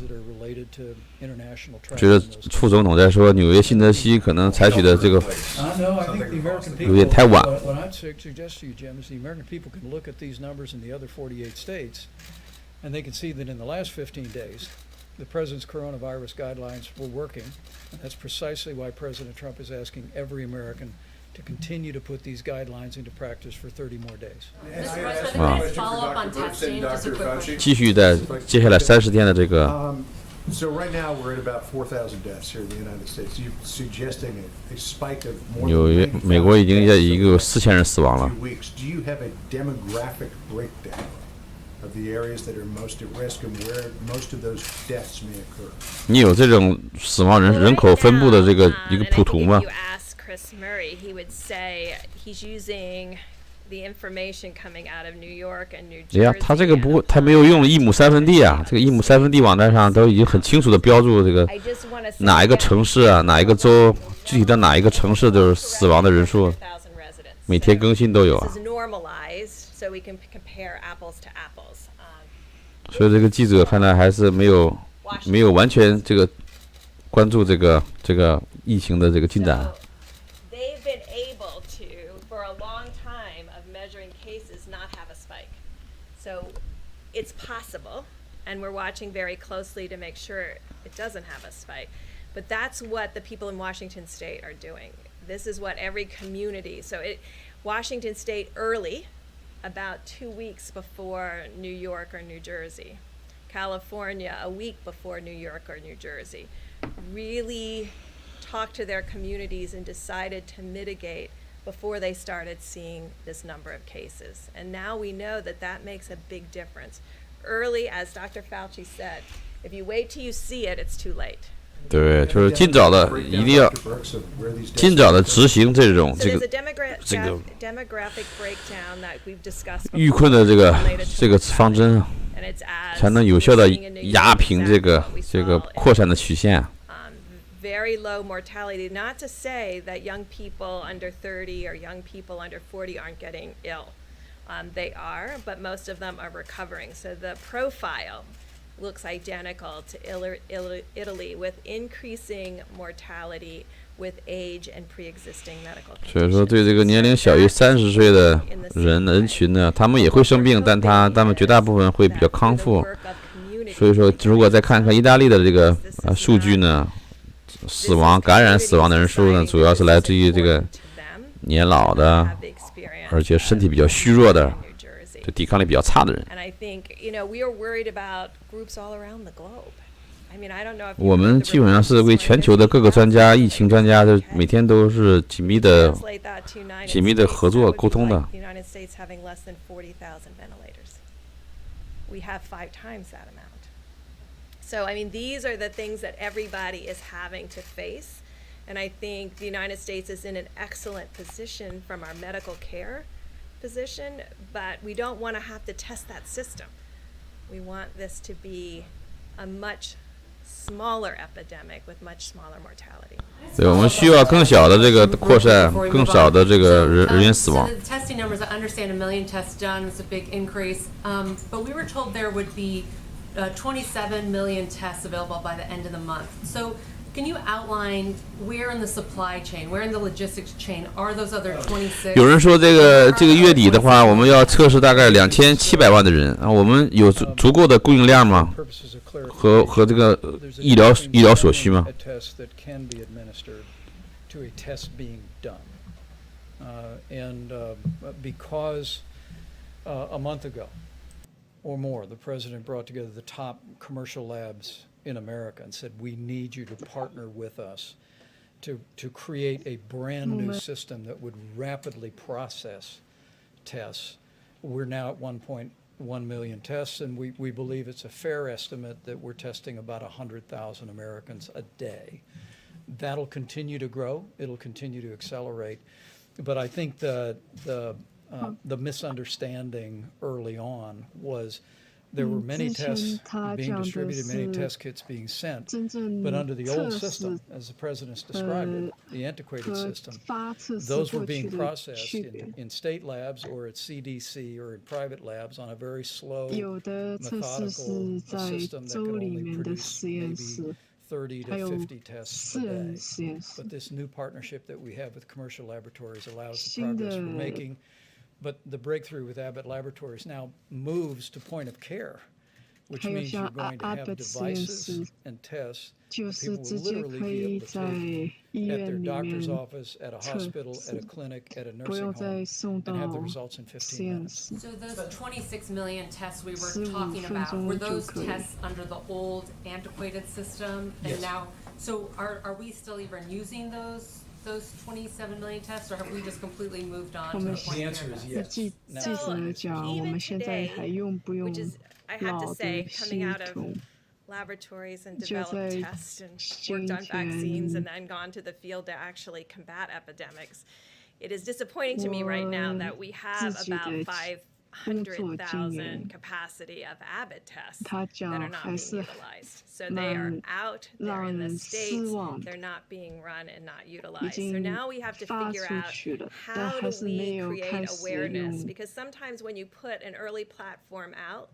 A: 觉得副总统在说纽约、新泽西可能采取的这个有点太晚。
F: What I'd suggest to you, Jim, is the American people can look at these numbers in the other 48 states, and they can see that in the last 15 days, the president's coronavirus guidelines were working, and that's precisely why President Trump is asking every American to continue to put these guidelines into practice for 30 more days.
J: Mr. President, can I follow up on testing? Just a quick question.
A: 继续在接下来30天的这个。
H: So right now we're at about 4,000 deaths here in the United States. You're suggesting a spike of more
A: 纽约、美国已经已经有4000人死亡了。
H: Do you have a demographic breakdown of the areas that are most at risk and where most of those deaths may occur?
A: 你有这种死亡人口分布的这个一个谱图吗？
E: Chris Murray, he would say he's using the information coming out of New York and New Jersey.
A: 对呀，他这个不会，他没有用1亩3分地啊，这个1亩3分地网站上都已经很清楚的标注这个哪一个城市啊，哪一个州，具体的哪一个城市就是死亡的人数。每天更新都有
E: This
A: 啊
E: is。normalized, so we can compare apples to apples.
A: 所以这个记者看来还是没有完全这个关注这个疫情的这个进展。
E: So they've been able to, for a long time, of measuring cases, not have a spike. So it's possible, and we're watching very closely to make sure it doesn't have a spike. But that's what the people in Washington State are doing. This is what every community, Washington State early, about 2 weeks before New York or New Jersey. California, a week before New York or New Jersey, really talked to their communities and decided to mitigate before they started seeing this number of cases. And now we know that that makes a big difference. Early, as Dr. Fauci said, if you wait till you see it, it's too late.
A: 对，就是尽早的，一定要尽早的执行这种
E: So
A: 这
E: there's
A: 个
E: a demographic breakdown that we've discussed
A: 遇困的
E: related to
A: 这个方针啊，
E: and it's as
A: 才能有效的
E: we're seeing in New York
A: 压平这
E: exactly
A: 个
E: what we
A: 这个
E: saw in
A: 扩散的曲线。
E: very low mortality. Not to say that young people under 30 or young people under 40 aren't getting ill. They are, but most of them are recovering. So the profile looks identical to Italy with increasing mortality with age and pre-existing medical
A: 所以说，
E: conditions.
A: 对这个年龄小于30岁的人群呢，他们也会生病，但他们绝大部分会比较康复。所以说，如果再看看意大利的这个数据呢，感染死亡的人数呢，主要是来自于这个年老的，而且身体比较虚弱的，就抵抗力比较差的人。
E: And I think, we are worried about groups all around the globe. I mean, I don't know if
A: 我们基本上是为全球的各个专家、疫情专家，每天都是紧密的合作沟通的。
E: The United States having less than 40,000 ventilators. We have 5 times that amount. So, I mean, these are the things that everybody is having to face. And I think the United States is in an excellent position from our medical care position, but we don't want to have to test that system. We want this to be a much smaller epidemic with much smaller mortality.
A: 对，我们需要更小的这个扩散，更少的这个人员死亡。
J: So the testing numbers, I understand 1 million tests done is a big increase, but we were told there would be 27 million tests available by the end of the month. So can you outline where in the supply chain, where in the logistics chain are those other 26?
A: 有人说这个月底的话，我们要测试大概2700万的人啊，我们有足够的供应量吗？和这个医疗所需吗？
F: A test that can be administered to a test being done. Because a month ago or more, the president brought together the top commercial labs in America and said, we need you to partner with us to create a brand new system that would rapidly process tests. We're now at 1.1 million tests, and we believe it's a fair estimate that we're testing about 100,000 Americans a day. That'll continue to grow. It'll continue to accelerate. But I think the misunderstanding early on was there were many tests being distributed, many test kits being sent, but under the old system, as the president's described it, the antiquated system, those were being processed in state labs or at CDC or in private labs on a very slow, methodical system that could only produce maybe 30 to 50 tests a day. But this new partnership that we have with commercial laboratories allows the progress we're making. But the breakthrough with Abbott Laboratories now moves to point of care, which means you're going to have devices and tests that people will literally be able to take at their doctor's office, at a hospital, at a clinic, at a nursing home, and have the results in 15 minutes.
J: So those 26 million tests we were talking about, were those tests under the old antiquated system? And
F: Yes.
J: now, so are we still even using those 27 million tests, or have we just completely moved on to the point
F: The
J: of
F: answer
J: care
F: is
J: tests?
F: yes.
E: Even today, which is, I have to say, coming out of laboratories and developed tests and worked on vaccines and then gone to the field to actually combat epidemics, it is disappointing to me right now that we have about 100,000 capacity of Abbott tests that are not being utilized. So they are out, they're in the States, they're not being run and not utilized. So now we have to figure out how do we create awareness? Because sometimes when you put an early platform out,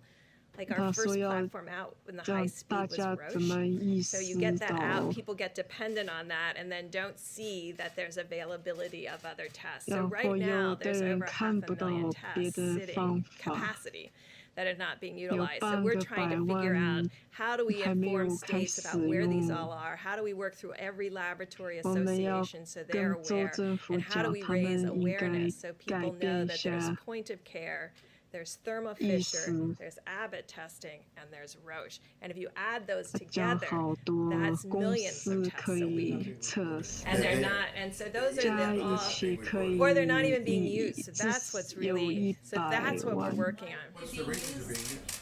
E: like our first platform out when the high speed was Roche. So you get that out, people get dependent on that and then don't see that there's availability of other tests. So right now there's over 500,000 tests sitting capacity that are not being utilized. So we're trying to figure out how do we inform states about where these all are, how do we work through every laboratory association so they're aware, and how do we raise awareness so people know that there's point of care, there's Thermo Fisher, there's Abbott testing, and there's Roche. And if you add those together, that's millions of tests a week. And they're not, and so those are the all, or they're not even being used. So that's what's really, so that's what we're working on.
H: What's the reason for being used?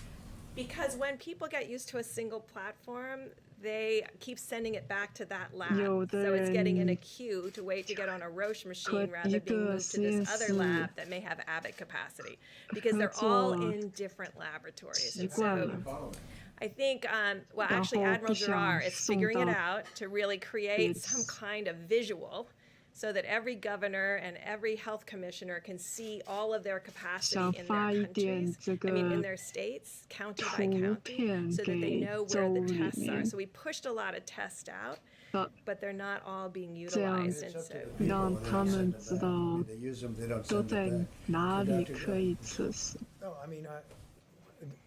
E: Because when people get used to a single platform, they keep sending it back to that lab. So it's getting in a queue to wait to get on a Roche machine rather than being moved to this other lab that may have Abbott capacity. Because they're all in different laboratories. And so I think, well, actually, Admiral Giroir is figuring it out to really create some kind of visual so that every governor and every health commissioner can see all of their capacity in their countries, I mean, in their states, county by county, so that they know where the tests are. So we pushed a lot of tests out, but they're not all being utilized. And so
I: 让他们知道都在哪里可以测试。
D: No, I mean,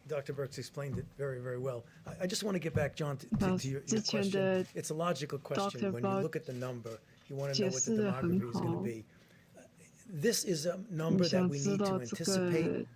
D: Dr. Burks explained it very, very well. I just want to get back, John, to your question. It's a logical question. When you look at the number, you want to know what the demography is going to be. This is a number that we need to anticipate,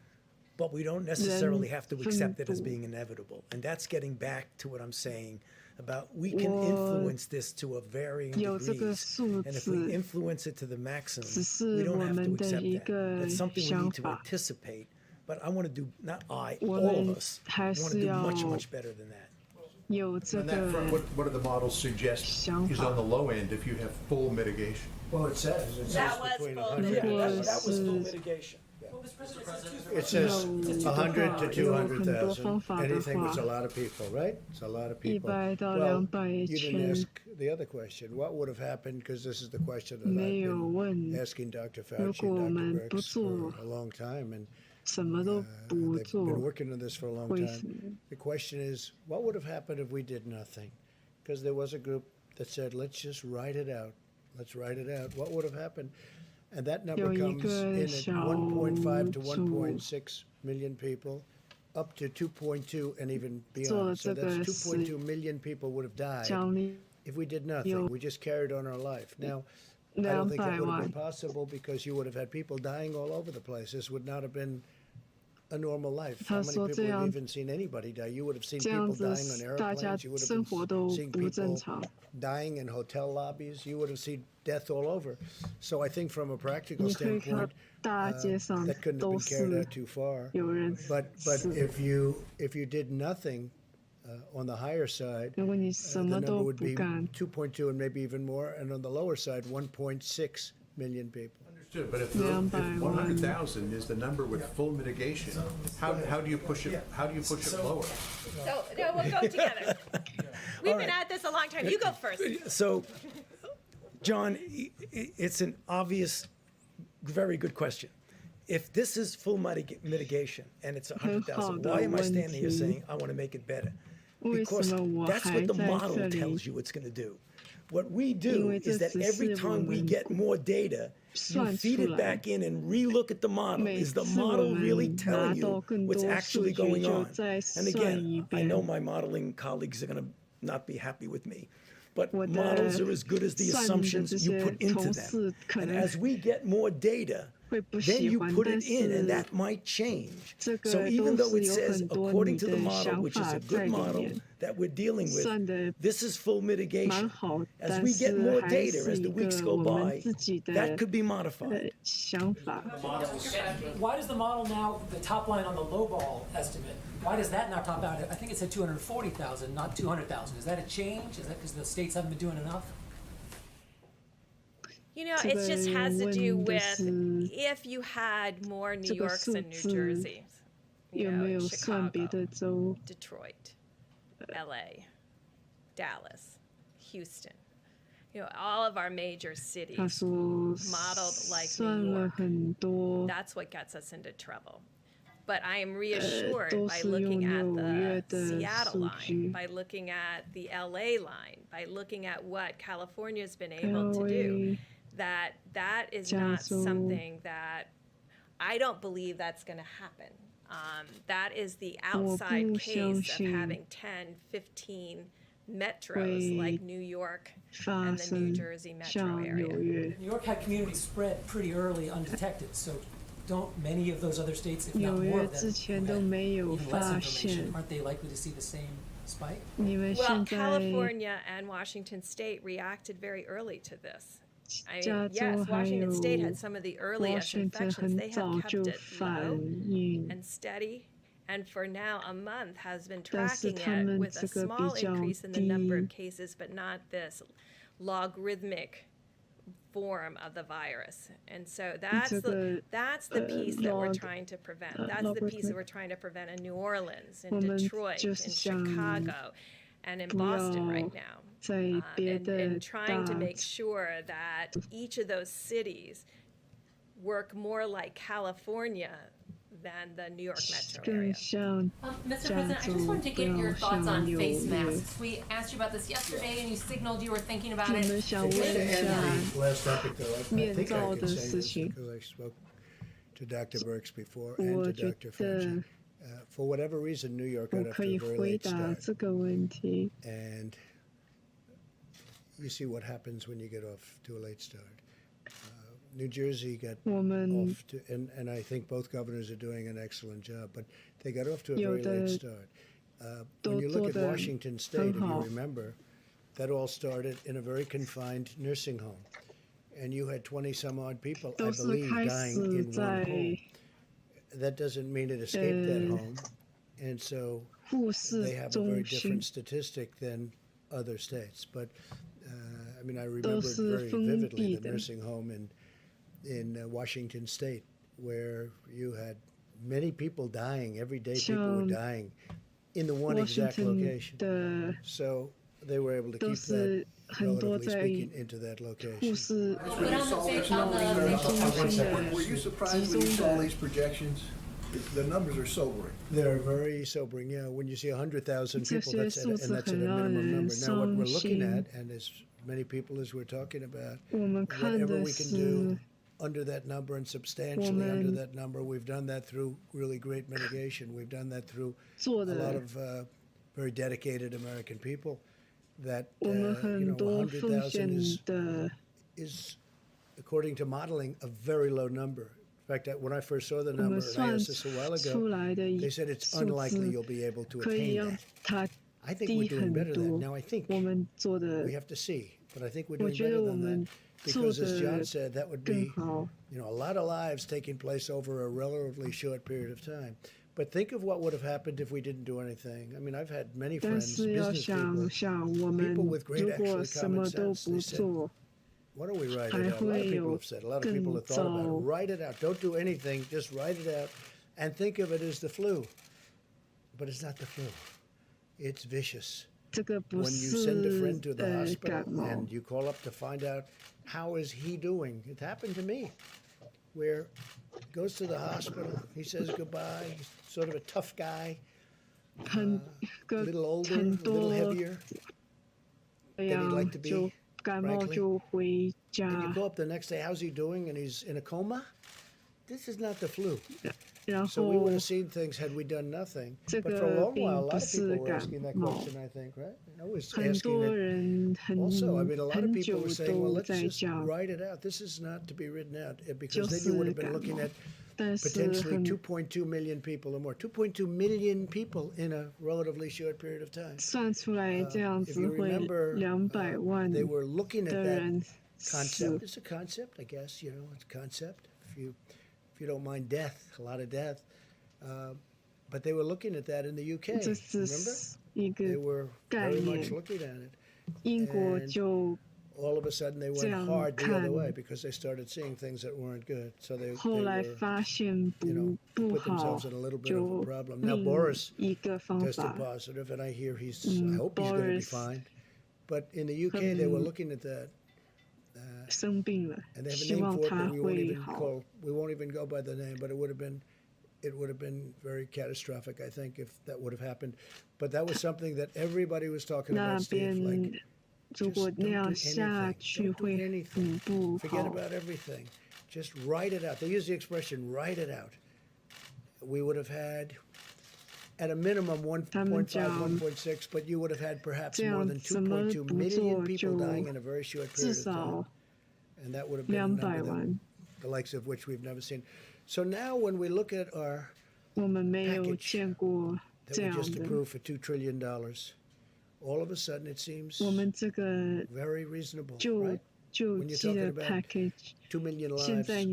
D: but we don't necessarily have to accept it as being inevitable. And that's getting back to what I'm saying about we can influence this to a varying degrees. And if we influence it to the maximum, we don't have to accept that. That's something we need to anticipate. But I want to do, not I, all of us, want to do much, much better than that.
H: On that front, what do the models suggest is on the low end if you have full mitigation?
I: Well, it says
E: that was
I: between
E: full
I: 100
E: mitigation.
D: That was full mitigation.
I: It says 100 to 200,000. Anything was a lot of people, right? It's a lot of people. Well, you didn't ask the other question. What would have happened? Because this is the question that I've been asking Dr. Fauci and Dr. Birx for a long time, and they've been working on this for a long time. The question is, what would have happened if we did nothing? Because there was a group that said, let's just write it out. Let's write it out. What would have happened? And that number comes in at 1.5 to 1.6 million people, up to 2.2 and even beyond. So that's 2.2 million people would have died if we did nothing. We just carried on our life. Now, I don't think that would have been possible because you would have had people dying all over the place. This would not have been a normal life. How many people would have even seen anybody die? You would have seen people dying on airplanes. You would have been seeing people dying in hotel lobbies. You would have seen death all over. So I think from a practical standpoint, that couldn't have been carried out too far. But if you did nothing on the higher side, the number would be 2.2 and maybe even more, and on the lower side, 1.6 million people.
H: Understood, but if 100,000 is the number with full mitigation, how do you push it? How do you push it lower?
E: So no, we'll go together. We've been at this a long time. You go first.
D: So, John, it's an obvious, very good question. If this is full mitigation and it's 100,000, why am I standing here saying I want to make it better? Because that's what the model tells you it's going to do. What we do is that every time we get more data, you feed it back in and relook at the model. Is the model really telling you what's actually going on? And again, I know my modeling colleagues are going to not be happy with me. But models are as good as the assumptions you put into them. And as we get more data, then you put it in, and that might change. So even though it says, according to the model, which is a good model that we're dealing with, this is full mitigation. As we get more data as the weeks go by, that could be modified.
K: Why does the model now, the top line on the lowball estimate, why does that not top out? I think it said 240,000, not 200,000. Is that a change? Is that because the states haven't been doing enough?
E: You know, it just has to do with if you had more New Yorks and New Jerseys, you know, Chicago, Detroit, LA, Dallas, Houston, you know, all of our major cities modeled like New York. That's what gets us into trouble. But I am reassured by looking at the Seattle line, by looking at the LA line, by looking at what California's been able to do, that that is not something that I don't believe that's going to happen. That is the outside case of having 10, 15 metros like New York and the New Jersey metro area.
K: New York had community spread pretty early undetected, so don't many of those other states, if not more of them, who had even less information, aren't they likely to see the same spike?
E: Well, California and Washington State reacted very early to this. I mean, yes, Washington State had some of the earliest infections. They have kept it low and steady, and for now a month has been tracking it with a small increase in the number of cases, but not this logarithmic form of the virus. And so that's the piece that we're trying to prevent. That's the piece that we're trying to prevent in New Orleans, in Detroit, in Chicago, and in Boston right now. And trying to make sure that each of those cities work more like California than the New York metro area.
J: Mr. President, I just wanted to get your thoughts on face masks. We asked you about this yesterday, and you signaled you were thinking about it.
I: Last topic, though, I think I can say this because I spoke to Dr. Birx before and to Dr. French. For whatever reason, New York got off to a very late start. And you see what happens when you get off to a late start. New Jersey got off to, and I think both governors are doing an excellent job, but they got off to a very late start. When you look at Washington State, if you remember, that all started in a very confined nursing home. And you had 20-some-odd people, I believe, dying in one home. That doesn't mean it escaped that home. And so they have a very different statistic than other states. But, I mean, I remember very vividly the nursing home in Washington State, where you had many people dying. Every day people were dying in the one exact location. So they were able to keep that, relatively speaking, into that location.
L: Were you surprised when you saw these projections? The numbers are sobering.
I: They're very sobering, yeah. When you see 100,000 people, that's at a minimum number. Now, what we're looking at, and as many people as we're talking about, whatever we can do under that number and substantially under that number, we've done that through really great mitigation. We've done that through a lot of very dedicated American people. That 100,000 is, according to modeling, a very low number. In fact, when I first saw the number, and I asked this a while ago, they said it's unlikely you'll be able to attain that. I think we're doing better than that. Now, I think we have to see, but I think we're doing better than that. Because, as John said, that would be a lot of lives taking place over a relatively short period of time. But think of what would have happened if we didn't do anything. I mean, I've had many friends, business people with great actually common sense. They said, why don't we write it out? A lot of people have said, a lot of people have thought about it. Write it out. Don't do anything. Just write it out and think of it as the flu. But it's not the flu. It's vicious. When you send a friend to the hospital and you call up to find out how is he doing, it happened to me, where he goes to the hospital, he says goodbye, he's sort of a tough guy, a little older, a little heavier than he'd like to be, frankly. And you go up the next day, how's he doing? And he's in a coma? This is not the flu. So we would have seen things had we done nothing. But for a long while, a lot of people were asking that question, I think, right? I was asking it also. I mean, a lot of people were saying, well, let's just write it out. This is not to be written out, because then you would have been looking at potentially 2.2 million people or more. 2.2 million people in a relatively short period of time. If you remember, they were looking at that concept. It's a concept, I guess, it's a concept. If you don't mind death, a lot of death. But they were looking at that in the UK, remember? They were very much looking at it. And all of a sudden they went hard the other way because they started seeing things that weren't good. So they were, put themselves in a little bit of a problem. Now Boris tested positive, and I hear I hope he's going to be fine. But in the UK, they were looking at that. And they have a name for it, but we won't even go by the name. But it would have been very catastrophic, I think, if that would have happened. But that was something that everybody was talking about, Steve. Like, just don't do anything. Forget about everything. Just write it out. They use the expression, write it out. We would have had, at a minimum, 1.5, 1.6, but you would have had perhaps more than 2.2 million people dying in a very short period of time. And that would have been a number the likes of which we've never seen. So now when we look at our package that we just approved for $2 trillion, all of a sudden it seems very reasonable, right? When you're talking about 2 million lives,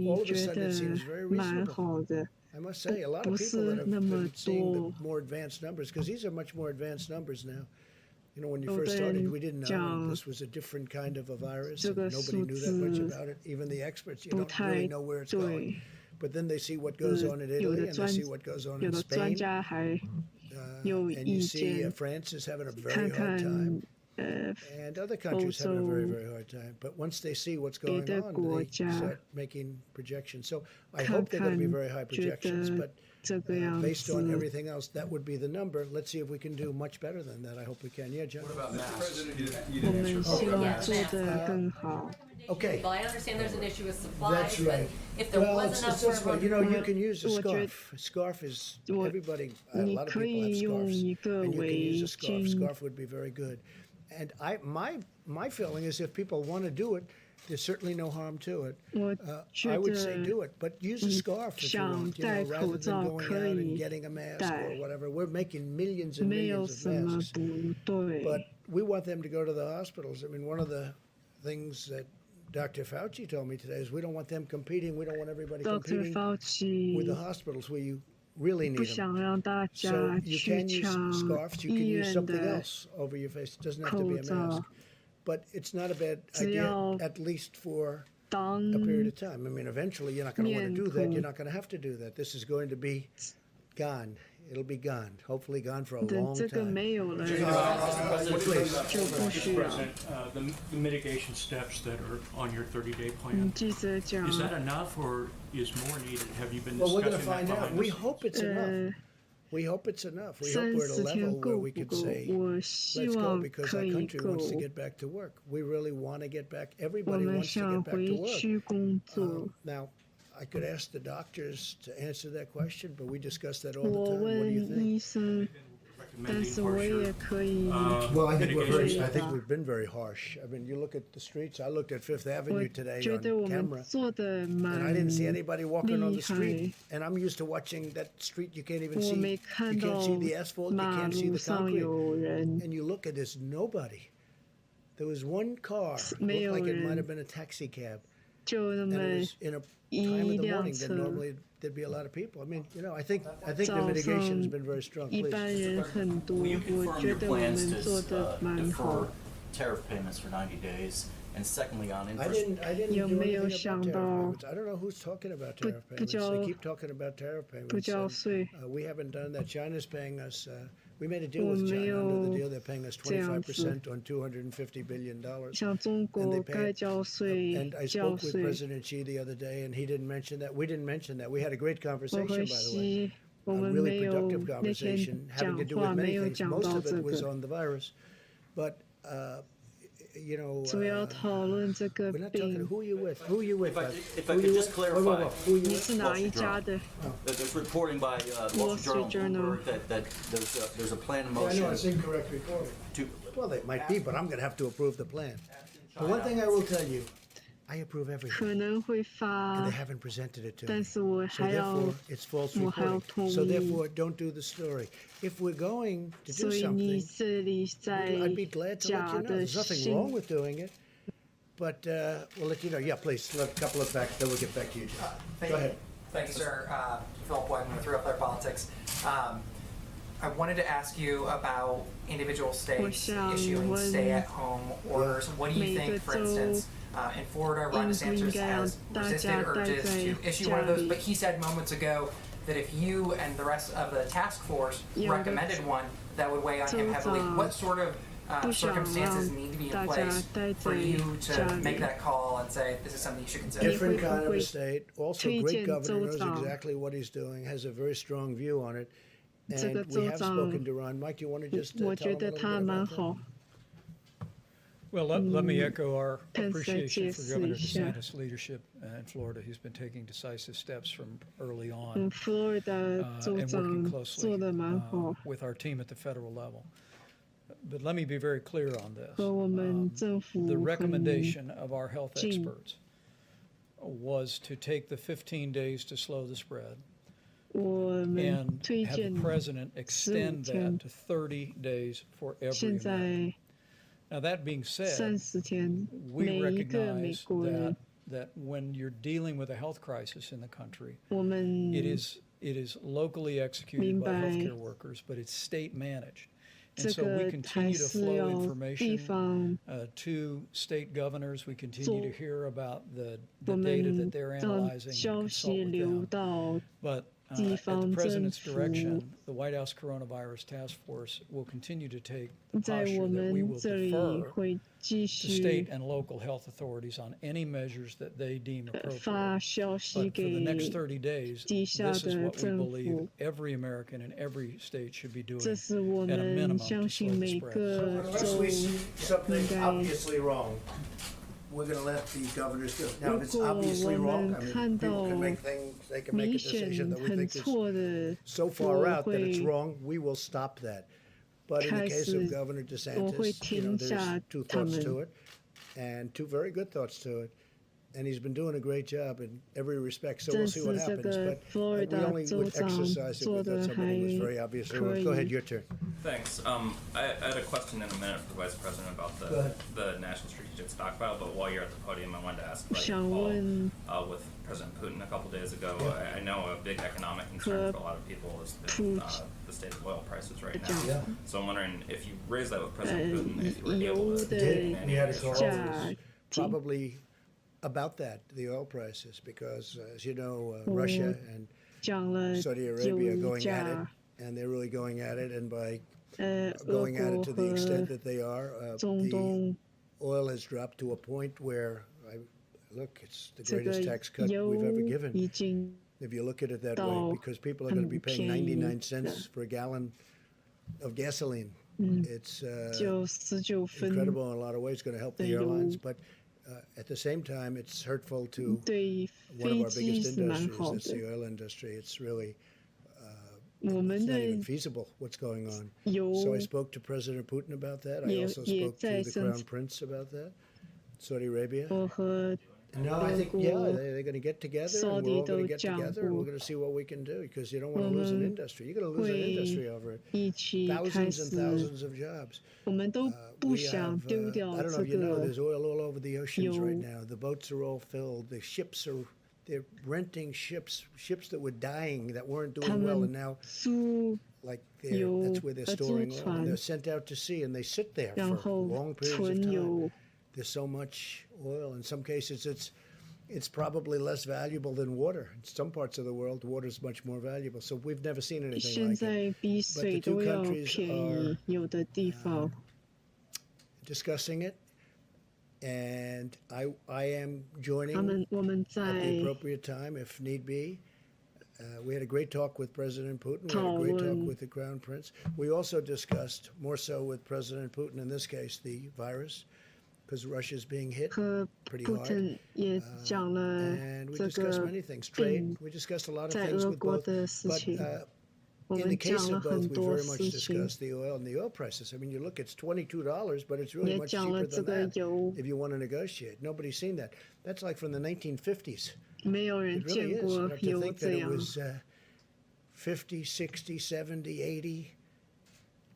I: all of a sudden it seems very reasonable. I must say, a lot of people that have been seeing the more advanced numbers, because these are much more advanced numbers now. You know, when you first started, we didn't know this was a different kind of a virus. And nobody knew that much about it. Even the experts, you don't really know where it's going. But then they see what goes on in Italy, and they see what goes on in Spain. And you see France is having a very hard time. And other countries having a very, very hard time. But once they see what's going on, they start making projections. So I hope they're going to be very high projections, but based on everything else, that would be the number. Let's see if we can do much better than that. I hope we can. Yeah, John?
H: What about masks? You didn't answer.
I: Okay.
J: Well, I understand there's an issue with supplies.
I: That's right.
J: But if there was enough for everyone,
I: you know, you can use a scarf. A scarf is everybody. A lot of people have scarves, and you can use a scarf. Scarf would be very good. And my feeling is if people want to do it, there's certainly no harm to it. I would say do it, but use a scarf if you want, rather than going out and getting a mask or whatever. We're making millions and millions of masks, but we want them to go to the hospitals. I mean, one of the things that Dr. Fauci told me today is we don't want them competing. We don't want everybody competing with the hospitals where you really need them. So you can use scarves. You can use something else over your face. It doesn't have to be a mask. But it's not a bad idea, at least for a period of time. I mean, eventually you're not going to want to do that. You're not going to have to do that. This is going to be gone. It'll be gone. Hopefully gone for a long time.
M: Mr. President, the mitigation steps that are on your 30-day plan, is that enough or is more needed? Have you been discussing that?
I: Well, we're going to find out. We hope it's enough. We hope it's enough. We hope we're at a level where we could say, let's go, because our country wants to get back to work. We really want to get back. Everybody wants to get back to work. Now, I could ask the doctors to answer that question, but we discuss that all the time. What do you think? Well, I think we've been very harsh. I mean, you look at the streets. I looked at Fifth Avenue today on camera, and I didn't see anybody walking on the street. And I'm used to watching that street. You can't even see. You can't see the asphalt. You can't see the concrete. And you look at this, nobody. There was one car. Looked like it might have been a taxi cab. And it was in a time of the morning that normally there'd be a lot of people. I mean, you know, I think the mitigation's been very strong. Please.
N: Will you confirm your plans to defer tariff payments for 90 days? And secondly, on interest...
I: I didn't do anything about tariff payments. I don't know who's talking about tariff payments. They keep talking about tariff payments. We haven't done that. China's paying us... we made a deal with China. Under the deal, they're paying us 25% on $250 billion. And they pay. And I spoke with President Xi the other day, and he didn't mention that. We didn't mention that. We had a great conversation, by the way. A really productive conversation, having to do with many things. Most of it was on the virus. But... you know, we're not talking. Who are you with? Who are you with?
N: If I could just clarify, there's reporting by Wall Street Journal and Bloomberg that there's a plan in motion.
I: I know it's incorrect reporting. Well, it might be, but I'm going to have to approve the plan. But one thing I will tell you, I approve everything. And they haven't presented it to me. So therefore, it's false reporting. So therefore, don't do the story. If we're going to do something, I'd be glad to let you know. There's nothing wrong with doing it. But we'll let you know. Yeah, please, let a couple of facts, then we'll get back to you, John. Go ahead.
O: Thank you, sir. Philip Whiteman with Real Clear Politics. I wanted to ask you about individual states
P: 我想
O: issuing
P: 问
O: stay-at-home orders. What do you
P: 每个
O: think, for
P: 州
O: instance, in Florida, Ron
P: 应不
O: DeSantis
P: 应该让
O: has
P: 大
O: resisted
P: 家待
O: urges
P: 在
O: to issue
P: 家
O: one of those,
P: 里
O: but he said moments ago that if you and the rest of the task force
P: 有的
O: recommended one, that would weigh on him
P: 州
O: heavily.
P: 长
O: What sort of
P: 不想
O: circumstances
P: 让
O: need to be in
P: 大家
O: place
P: 待
O: for
P: 在
O: you
P: 家
O: to
P: 里
O: make that call and say this is something you should consider?
I: Different
P: 你会不
I: kind of
P: 会
I: a state. Also,
P: 推
I: great
P: 荐
I: governor
P: 州
I: knows
P: 长
I: exactly what he's doing, has a very strong view on it.
P: 这
I: And
P: 个
I: we
P: 州
I: have
P: 长
I: spoken to Ron. Mike, do you want to just
P: 我
I: tell
P: 觉
I: him a
P: 得
I: little
P: 他
I: bit
P: 蛮
I: about that?
P: 好。
F: Well, let me echo our
P: 跟再
F: appreciation
P: 解
F: for
P: 释
F: Governor
P: 一下，
F: DeSantis' leadership in Florida. He's been taking decisive steps from early on
P: 佛罗里达州
F: and working
P: 长
F: closely
P: 做的蛮好，
F: with our team at the federal level. But let me be very clear on this.
P: 和我们政府
F: The
P: 很
F: recommendation of our health
P: 近。
F: experts was to take the 15 days to slow the spread
P: 我们
F: and
P: 推
F: have
P: 荐
F: the president extend
P: 15天
F: that to 30 days for every
P: 现
F: American.
P: 在
F: Now that being said,
P: 30天，
F: we
P: 每一个美
F: recognize
P: 国人
F: that when you're dealing with a health crisis in the country,
P: 我们
F: it is locally executed
P: 明
F: by
P: 白
F: healthcare workers, but it's state managed. And
P: 这
F: so we
P: 个还
F: continue to
P: 是
F: flow
P: 要地
F: information
P: 方
F: to state governors. We continue
P: 做
F: to hear about the
P: 我
F: data
P: 们
F: that they're
P: 让
F: analyzing and
P: 消
F: consult
P: 息
F: with
P: 流
F: them.
P: 到
F: But
P: 地
F: at the
P: 方政
F: president's
P: 府，
F: direction, the White House Coronavirus Task Force will continue to take the
P: 在
F: posture
P: 我
F: that we
P: 们
F: will
P: 这里
F: defer
P: 会继
F: to
P: 续
F: state and local health authorities on any measures that they deem appropriate.
P: 发消息
F: But for the
P: 给
F: next 30 days,
P: 底
F: this
P: 下
F: is
P: 的
F: what we
P: 政
F: believe
P: 府。
F: every American in every state should be doing
P: 这是我
F: at a
P: 们
F: minimum
P: 相
F: to
P: 信
F: slow the
P: 每
F: spread.
P: 个
I: Unless
P: 州
I: we see something
P: 应该。
I: obviously wrong, we're going to let the governors do it. Now, if it's
P: 如果
I: obviously
P: 我
I: wrong,
P: 们
I: I mean,
P: 看
I: people
P: 到
I: can make things, they can make
P: 明
I: a decision
P: 显
I: that we
P: 很
I: think is
P: 错的，
I: so far
P: 我
I: out that it's
P: 会
I: wrong, we will stop that. But in the
P: 开
I: case
P: 始
I: of Governor
P: 我会
I: DeSantis, you
P: 停
I: know, there's
P: 下
I: two
P: 他
I: thoughts to
P: 们。
I: it, and two very good thoughts to it. And he's been doing a great job in every respect, so
P: 这
I: we'll see
P: 是
I: what
P: 这
I: happens.
P: 个
I: But
P: 佛罗里
I: we
P: 达
I: only
P: 州
I: would
P: 长
I: exercise it
P: 做
I: with
P: 的
I: somebody
P: 还
I: who's very obviously
P: 可
I: wrong. Go ahead,
P: 以。
I: your turn.
Q: Thanks. I had a question in a minute for the Vice President about
I: Go ahead.
Q: the National Strategic Stockpile, but while you're at the podium, I wanted to ask about your
P: 想
Q: call
P: 问
Q: with President Putin a couple days ago.
I: Yeah.
Q: I know a big economic concern for a lot of people is the state of oil prices right now.
I: Yeah.
Q: So I'm wondering if you raised that with President Putin, if you were able to
P: did.
Q: take any
I: We had a
Q: additional
I: call
P: Yeah.
I: probably about that, the oil prices, because as you know, Russia and
P: 讲了
I: Saudi
P: 油
I: Arabia are going at
P: 价
I: it, and they're really going at it, and by
P: 俄
I: going at
P: 国
I: it to the
P: 和
I: extent that they are,
P: 中
I: the
P: 东
I: oil has dropped to a point where, look, it's the
P: 这
I: greatest
P: 个
I: tax cut we've
P: 油
I: ever
P: 已
I: given.
P: 经
I: If you look at it that
P: 到
I: way, because people are going to be
P: 很
I: paying
P: 便宜
I: 99 cents for a gallon of gasoline. It's
P: 就19分
I: incredible in a lot of ways, going to help the
P: 的油
I: airlines, but at the same time, it's hurtful to
P: 对
I: one of
P: 飞
I: our
P: 机
I: biggest
P: 是蛮
I: industries.
P: 好
I: That's
P: 的。
I: the oil industry. It's really
P: 我们
I: it's not
P: 的
I: even feasible what's going on.
P: 油
I: So I spoke to President Putin about that. I
P: 也
I: also
P: 也
I: spoke
P: 在
I: to the
P: 生
I: Crown Prince about that, Saudi Arabia.
P: 我和
I: No, I think, yeah, they're going to get together, and we're all
P: Saudi
I: going to get
P: 都讲
I: together, and
P: 过
I: we're going to see what we can do, because you don't want to
P: 我
I: lose an
P: 们
I: industry. You're going to lose an
P: 会
I: industry over it.
P: 一起开
I: Thousands and
P: 始，
I: thousands of jobs.
P: 我们都不
I: We
P: 想
I: have,
P: 丢掉
I: I don't know
P: 这
I: if you know,
P: 个
I: there's oil all over the oceans
P: 油
I: right now. The boats are all filled. The ships are, they're renting ships that were dying, that weren't
P: 他
I: doing well,
P: 们
I: and now,
P: 租
I: like,
P: 油
I: that's where they're
P: 租
I: storing oil.
P: 船
I: And they're sent out to sea, and they sit there
P: 然
I: for
P: 后
I: long periods of
P: 存
I: time.
P: 油，
I: There's so much oil. In some cases, it's probably less valuable than water. In some parts of the world, water is much more valuable. So we've never seen anything
P: 现
I: like it.
P: 在比
I: But
P: 水
I: the two
P: 都要
I: countries
P: 便
I: are
P: 宜，有的地方。
I: discussing it, and I am joining
P: 他们我们
I: at the
P: 在
I: appropriate time if need be. We had a great talk with President Putin. We had a
P: 讨
I: great talk
P: 论
I: with the Crown Prince. We also discussed, more so with President Putin in this case, the virus, because Russia's being hit
P: 和
I: pretty
P: 普
I: hard.
P: 京也讲了
I: And we
P: 这
I: discussed
P: 个
I: many things.
P: 病
I: Trade. We discussed a lot of
P: 在
I: things
P: 俄
I: with
P: 国
I: both.
P: 的事
I: But
P: 情，我
I: in the
P: 们
I: case
P: 讲了
I: of both,
P: 很
I: we
P: 多
I: very much
P: 事情，
I: discussed the oil and the oil prices. I mean, you look, it's $22, but it's really
P: 也
I: much
P: 讲了
I: cheaper
P: 这
I: than
P: 个
I: that
P: 油，
I: if you want to negotiate. Nobody's seen that. That's like from the 1950s.
P: 没有人
I: It really
P: 见
I: is.
P: 过
I: You have to
P: 油
I: think
P: 这
I: that it
P: 样。
I: was 50, 60, 70, 80,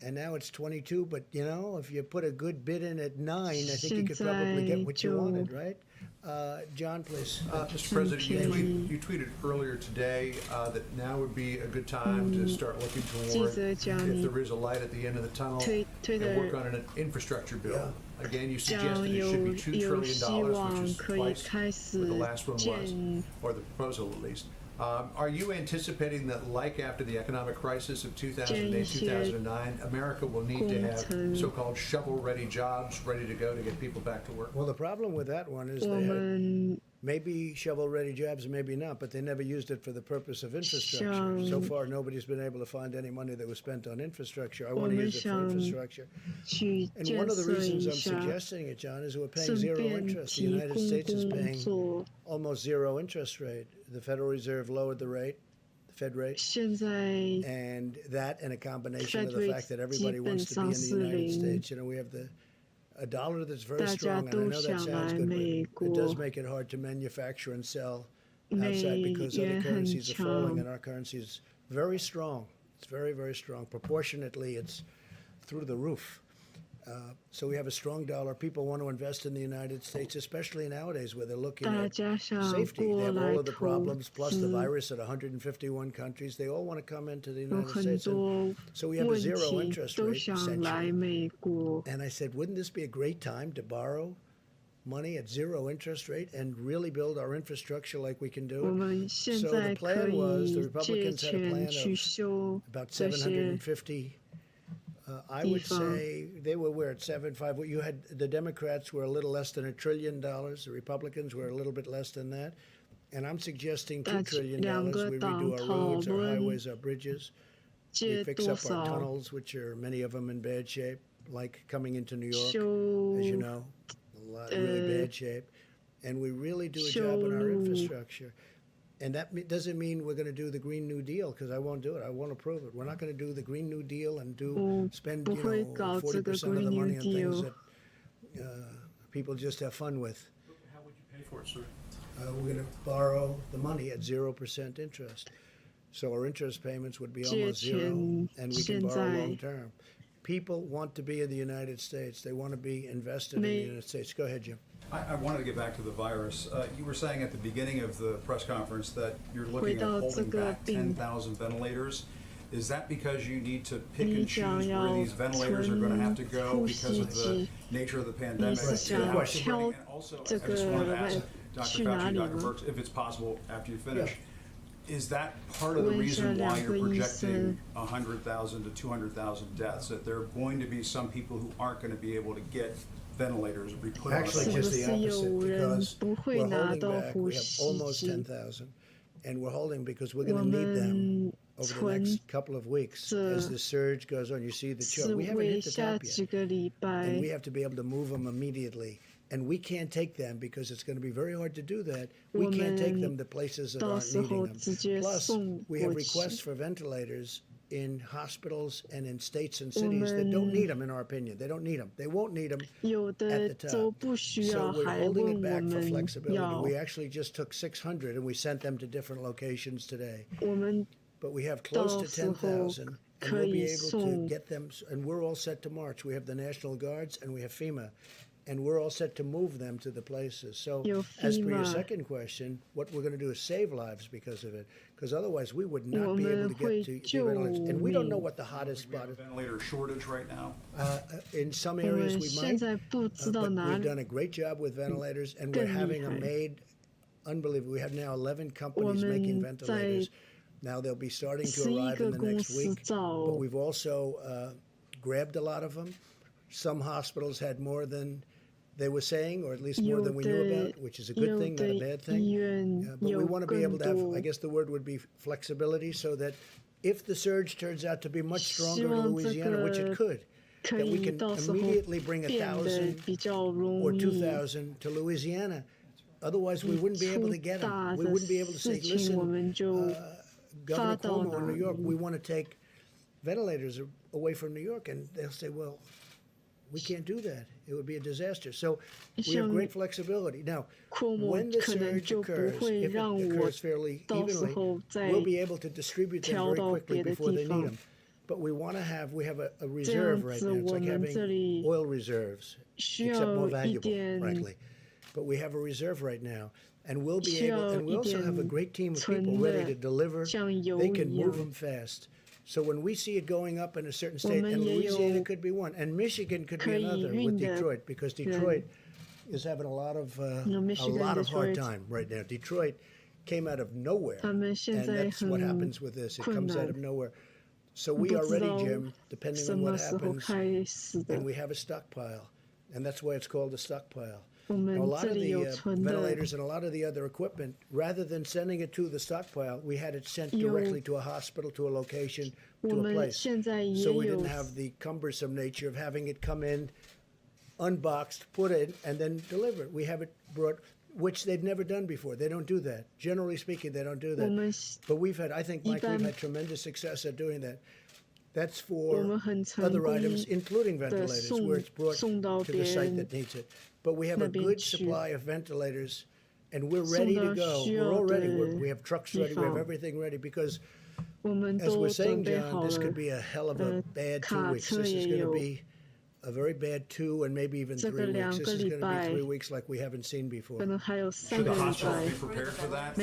I: and now it's 22. But, you know, if you put a good bid in at 9, I think you could probably get what you wanted, right? John, please.
H: Mr. President, you tweeted earlier today that now would be a good time to start looking toward if there is a light at the end of the tunnel and work on an infrastructure bill. Again, you suggested it should be $2 trillion, which is twice what the last one was, or the proposal at least. Are you anticipating that, like after the economic crisis of 2008, 2009, America will need to have so-called shovel-ready jobs ready to go to get people back to work?
I: Well, the problem with that one is they had maybe shovel-ready jobs, maybe not, but they never used it for the purpose of infrastructure. So far, nobody's been able to find any money that was spent on infrastructure. I want to use it for infrastructure. And one of the reasons I'm suggesting it, John, is we're paying zero interest. The United States is paying almost zero interest rate. The Federal Reserve lowered the rate, the Fed rate, and that and a combination of the fact that everybody wants to be in the United States. You know, we have a dollar that's very strong, and I know that sounds good, but it does make it hard to manufacture and sell outside because other currencies are falling, and our currency is very strong. It's very, very strong. Proportionately, it's through the roof. So we have a strong dollar. People want to invest in the United States, especially nowadays where they're looking at safety. They have all of the problems, plus the virus at 151 countries. They all want to come into the United States. And so we have a zero interest rate, essentially. And I said, wouldn't this be a great time to borrow money at zero interest rate and really build our infrastructure like we can do it? So the plan was, the Republicans had a plan of about 750. I would say they were at 7.5. You had the Democrats were a little less than $1 trillion. The Republicans were a little bit less than that. And I'm suggesting $2 trillion. We redo our roads, our highways, our bridges. We fix up our tunnels, which are many of them in bad shape, like coming into New York, as you know, a lot really bad shape. And we really do a job on our infrastructure. And that doesn't mean we're going to do the Green New Deal, because I won't do it. I won't approve it. We're not going to do the Green New Deal and spend 40% of the money on things that people just have fun with.
M: How would you pay for it, sir?
I: We're going to borrow the money at 0% interest. So our interest payments would be almost zero, and we can borrow long term. People want to be in the United States. They want to be invested in the United States. Go ahead, Jim.
H: I wanted to get back to the virus. You were saying at the beginning of the press conference that you're looking at holding back 10,000 ventilators. Is that because you need to pick and choose where these ventilators are going to have to go because of the nature of the pandemic? And also, I just wanted to ask Dr. Fauci and Dr. Birx, if it's possible after you finish, is that part of the reason why you're projecting 100,000 to 200,000 deaths, that there are going to be some people who aren't going to be able to get ventilators or be put on?
I: Actually, just the opposite, because we're holding back. We have almost 10,000, and we're holding because we're going to need them over the next couple of weeks as the surge goes on. You see the chart. We haven't hit the top yet, and we have to be able to move them immediately. And we can't take them because it's going to be very hard to do that. We can't take them to places that aren't needing them. Plus, we have requests for ventilators in hospitals and in states and cities that don't need them, in our opinion. They don't need them. They won't need them at the top. So we're holding it back for flexibility. We actually just took 600 and we sent them to different locations today. But we have close to 10,000, and we'll be able to get them. And we're all set to march. We have the National Guards and we have FEMA. And we're all set to move them to the places. So, as per your second question, what we're going to do is save lives because of it. Because otherwise, we would not be able to get to the ventilators. And we don't know what the hottest spot is.
H: Ventilator shortage right now?
I: In some areas, we might. But we've done a great job with ventilators, and we're having them made unbelievable. We have now 11 companies making ventilators. Now they'll be starting to arrive in the next week. But we've also grabbed a lot of them. Some hospitals had more than they were saying, or at least more than we knew about, which is a good thing, not a bad thing. But we want to be able to have, I guess the word would be flexibility, so that if the surge turns out to be much stronger in Louisiana, which it could, that we can immediately bring 1,000 or 2,000 to Louisiana. Otherwise, we wouldn't be able to get them. We wouldn't be able to say, listen, Governor Cuomo in New York, we want to take ventilators away from New York. And they'll say, well, we can't do that. It would be a disaster. So we have great flexibility. Now, when the surge occurs, if it occurs fairly evenly, we'll be able to distribute them very quickly before they need them. But we want to have, we have a reserve right now. It's like having oil reserves, except more valuable, frankly. but we have a reserve right now. And we'll be able, and we also have a great team of people ready to deliver. They can move them fast. So when we see it going up in a certain state, and Louisiana could be one, and Michigan could be another with Detroit, because Detroit is having a lot of hard time right now. Detroit came out of nowhere, and that's what happens with this. It comes out of nowhere. So we are ready, Jim, depending on what happens, and we have a stockpile, and that's why it's called a stockpile. Now, a lot of the ventilators and a lot of the other equipment, rather than sending it to the stockpile, we had it sent directly to a hospital, to a location, to a place. So we didn't have the cumbersome nature of having it come in, unboxed, put in, and then deliver it. We have it brought, which they've never done before. They don't do that. Generally speaking, they don't do that. But we've had, I think, Mike, we've had tremendous success at doing that. That's for other items, including ventilators, where it's brought to the site that needs it. But we have a good supply of ventilators, and we're ready to go. We're all ready. We have trucks ready. We have everything ready, because, as we're saying, John, this could be a hell of a bad 2 weeks. This is going to be a very bad 2 and maybe even 3 weeks. This is going to be 3 weeks like we haven't seen before.
H: Should the hospitals be prepared for that?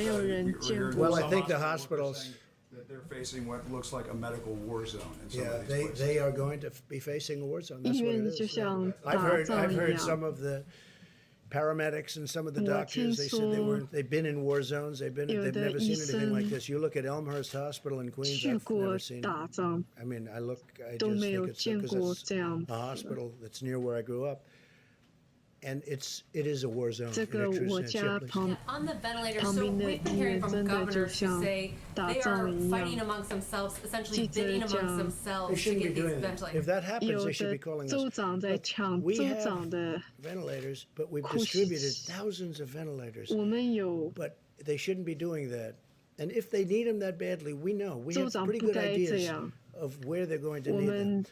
I: Well, I think the hospitals...
H: that they're facing what looks like a medical war zone in some of these places.
I: They are going to be facing a war zone. That's what it is. I've heard some of the paramedics and some of the doctors. They said they've been in war zones. They've never seen anything like this. You look at Elmhurst Hospital in Queens. I've never seen. I mean, I just think it's because it's a hospital that's near where I grew up. And it is a war zone. In a true sense.
J: On the ventilators, so we've been hearing from governors who say they are fighting amongst themselves, essentially bidding amongst themselves to get these ventilators.
I: If that happens, they should be calling us. We have ventilators, but we've distributed thousands of ventilators. But they shouldn't be doing that. And if they need them that badly, we know. We have pretty good ideas of where they're going to need them.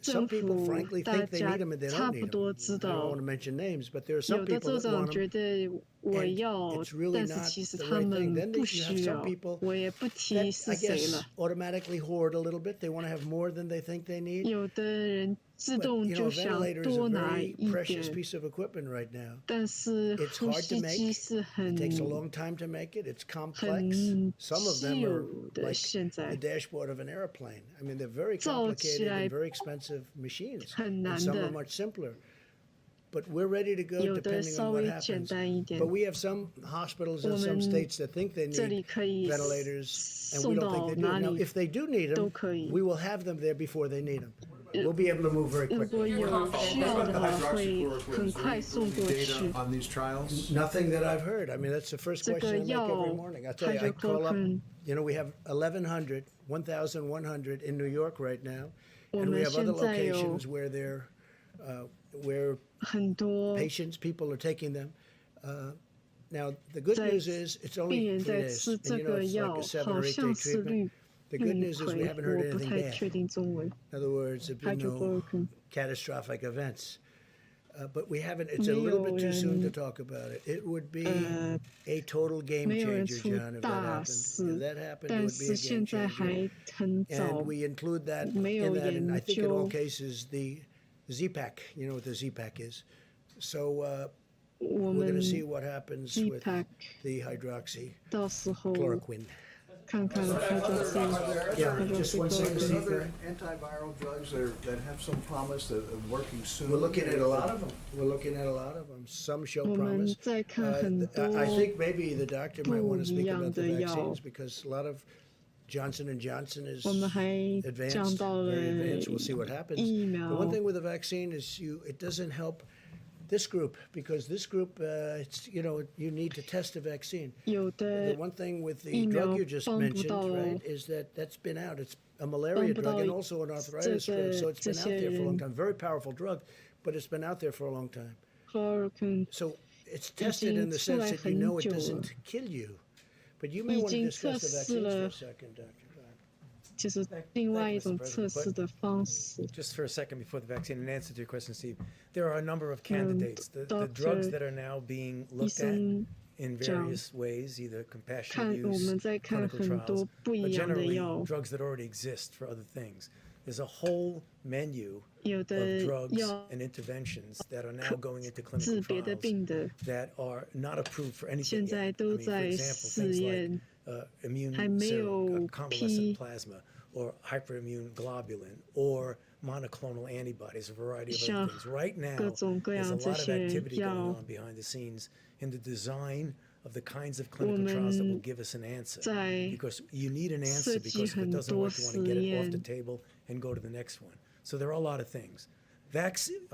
I: Some people, frankly, think they need them and they don't need them. I don't want to mention names, but there are some people that want them, and it's really not the right thing. Then you have some people that, I guess, automatically hoard a little bit. They want to have more than they think they need. But, a ventilator is a very precious piece of equipment right now. It's hard to make. It takes a long time to make it. It's complex. Some of them are like the dashboard of an airplane. I mean, they're very complicated and very expensive machines. And some are much simpler. But we're ready to go depending on what happens. But we have some hospitals in some states that think they need ventilators, and we don't think they do. Now, if they do need them, we will have them there before they need them. We'll be able to move very quickly.
L: Data on these trials?
I: Nothing that I've heard. I mean, that's the first question I make every morning. I tell you, I call up, we have 1,100 in New York right now, and we have other locations where they're where people are taking them. Now, the good news is it's only 3 days, and it's like a 7 or 8 day treatment. The good news is we haven't heard anything bad. In other words, there have been no catastrophic events. But we haven't, it's a little bit too soon to talk about it. It would be a total game changer, John, if that happened. If that happened, it would be a game changer. And we include that in that, and I think in all cases, the Z-Pack, you know what the Z-Pack is. So we're going to see what happens with the hydroxychloroquine.
L: Yeah, just one second. Other antiviral drugs that have some promise of working soon.
I: We're looking at a lot of them. Some show promise. I think maybe the doctor might want to speak about the vaccines, because a lot of Johnson & Johnson is advanced, very advanced. We'll see what happens. The one thing with the vaccine is it doesn't help this group, because this group, you need to test a vaccine. The one thing with the drug you just mentioned, right, is that's been out. It's a malaria drug and also an arthritis drug, so it's been out there for a long time. Very powerful drug, but it's been out there for a long time. So it's tested in the sense that it doesn't kill you. But you may want to discuss the vaccines for a second, Dr.
P: Just
R: for a second before the vaccine, in answer to your question, Steve, there are a number of candidates. The drugs that are now being looked at in various ways, either compassionate use, clinical trials, but generally drugs that already exist for other things. There's a whole menu
P: 有的
D: drugs
P: 药
D: and interventions that are now going into clinical
P: 治别的
D: trials
P: 病的，
D: that are not approved for anything
P: 现
D: yet.
P: 在
D: I
P: 都
D: mean, for
P: 在
D: example,
P: 试
D: things
P: 验，
D: like immune
P: 还没
D: serum,
P: 有
D: convalescent
P: 批
D: plasma, or hyperimmune globulin, or monoclonal antibodies, a variety of
P: 像
D: other things. Right now,
P: 各种各
D: there's a
P: 样这
D: lot of
P: 些
D: activity going
P: 药，
D: on behind the scenes in the design of the kinds of
P: 我
D: clinical trials that will
P: 们
D: give us an answer.
P: 在
D: Because you need an answer
P: 设计
D: because if it
P: 很
D: doesn't
P: 多
D: work, you want to
P: 实
D: get it off
P: 验
D: the table and go to the next one. So there are a lot of things. Vaccine.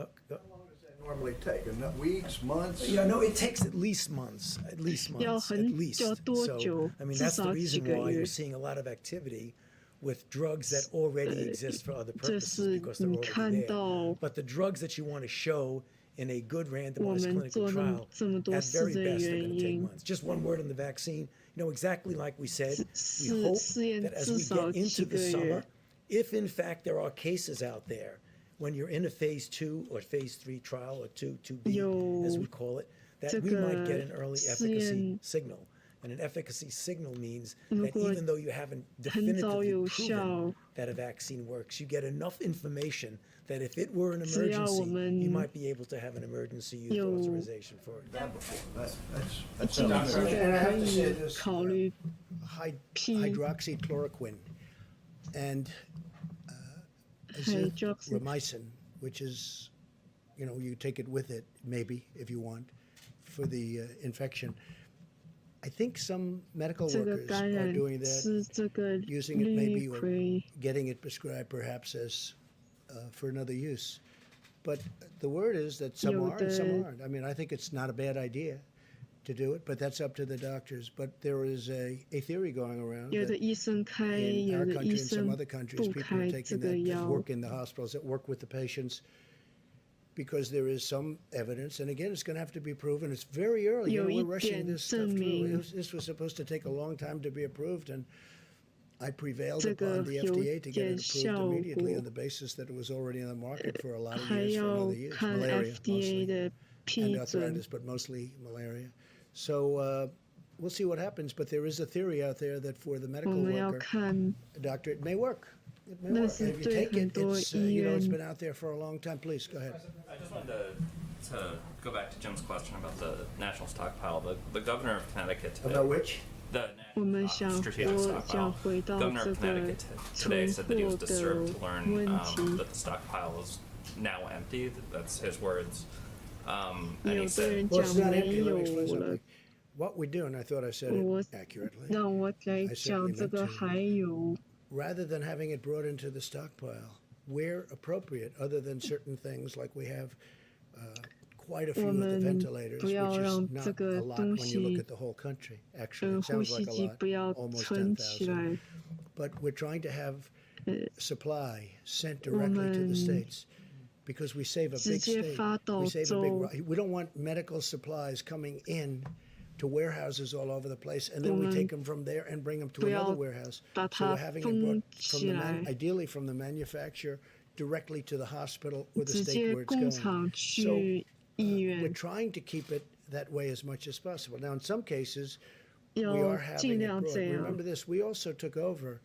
L: Normally take, weeks, months?
D: Yeah, no, it takes at least months. At least
P: 要
D: months. At
P: 很
D: least.
P: 要多
D: So,
P: 久？
D: I mean,
P: 至
D: that's the
P: 少几
D: reason
P: 个
D: why
P: 月
D: you're。seeing a lot of activity with drugs that already exist for other
P: 这
D: purposes
P: 是
D: because they're
P: 你
D: already
P: 看
D: there.
P: 到
D: But the drugs that you want to show in a good
P: 我
D: randomized
P: 们
D: clinical
P: 做那么
D: trial,
P: 这么多
D: at
P: 事
D: very
P: 的
D: best, they're
P: 原
D: going to take
P: 因，
D: months. Just one word on the vaccine. You know, exactly like we said, we
P: 试
D: hope
P: 试验
D: that as
P: 至
D: we
P: 少
D: get
P: 几
D: into
P: 个
D: the
P: 月
D: summer,。if in fact there are cases out there when you're in a phase 2 or phase 3 trial or 2B, as we call it, that we might get an early efficacy signal. And an efficacy signal means that even though you haven't definitively proven that a vaccine works, you get enough information that if it were an emergency, you might be able to have an emergency use authorization for it.
L: That's
P: 紧急
I: And I
P: 的
I: have
P: 可
I: to say
P: 以
I: this,
P: 考虑
I: hydroxychloroquine and azithromycin, which is, you know, you take it with it, maybe, if you want, for the infection. I think some medical
P: 这个
I: workers
P: 感
I: are
P: 染
I: doing
P: 是
I: that,
P: 这个
I: using it maybe
P: 氯
I: or
P: 喹
I: getting it prescribed perhaps as for another use. But the word is that some are and some aren't. I mean, I think it's not a bad idea to do it, but that's up to the doctors. But there is a theory going around
P: 有的
I: that
P: 医生开，
I: in
P: 有
I: our
P: 的
I: country
P: 医
I: and some
P: 生
I: other countries,
P: 不
I: people are
P: 开
I: taking
P: 这个
I: that
P: 药。
I: work in the hospitals, that work with the patients, because there is some evidence, and again, it's going to have to be proven. It's very early. You know, we're rushing this stuff through. This was supposed to take a long time to be approved, and I prevailed upon the FDA to get it approved immediately on the basis that it was already on the market for a lot of years, for another years. Malaria, mostly, and arthritis, but mostly malaria. So we'll see what happens, but there is a theory out there that for the medical
P: 我们要
I: worker,
P: 看
I: doctor, it may work. It may
P: 那
I: work.
P: 是
I: And if you
P: 对
I: take
P: 很
I: it,
P: 多
I: it's
P: 医
I: you know, it's
P: 院
I: been out there for a long time. Please go ahead.
Q: I just wanted to go back to Jim's question about the national stockpile. The governor of Connecticut today.
I: About which?
Q: The
P: 我们想
Q: strategic
P: 我
Q: stockpile.
P: 想回到
Q: Governor
P: 这
Q: of
P: 个
Q: Connecticut today
P: 存
Q: said that he was
P: 货的
Q: disturbed to learn
P: 问题。
Q: that the stockpile is now empty. That's his words. And
P: 有
Q: he
P: 的人
Q: said,
I: Well, it's
P: 讲
I: not
P: 没
I: empty. Let
P: 有
I: me explain
P: 了
I: something.。What we do, and I thought I said
P: 我
I: it accurately,
P: 让我来
I: I
P: 讲
I: certainly
P: 这
I: meant
P: 个
I: to.
P: 还有
I: Rather than having it brought into the stockpile, where appropriate, other than certain things like we have quite a few of the
P: 我们
I: ventilators,
P: 不
I: which
P: 要
I: is
P: 让
I: not
P: 这
I: a
P: 个
I: lot
P: 东
I: when you look
P: 西
I: at the whole country. Actually, it
P: 呼
I: sounds
P: 吸
I: like a
P: 机
I: lot,
P: 不要
I: almost
P: 存起
I: 10,000.
P: 来。
I: But we're trying to have supply sent
P: 我
I: directly to the
P: 们
I: states because we save a
P: 直
I: big
P: 接
I: state.
P: 发到
I: We save a
P: 州。
I: big. We don't want medical supplies coming in to warehouses all over the place, and then we
P: 我们
I: take them from there and bring them to
P: 不要
I: another warehouse.
P: 把
I: So
P: 它
I: we're having it
P: 封
I: brought from
P: 起
I: the
P: 来，
I: ideally from the manufacturer directly to the hospital or the
P: 直
I: state
P: 接
I: where it's
P: 工
I: going.
P: 厂
I: So
P: 去医
I: we're
P: 院，
I: trying to keep it that way as much as possible. Now, in some cases, we
P: 要
I: are
P: 尽
I: having it
P: 量
I: brought.
P: 这样
I: Remember。this, we also took over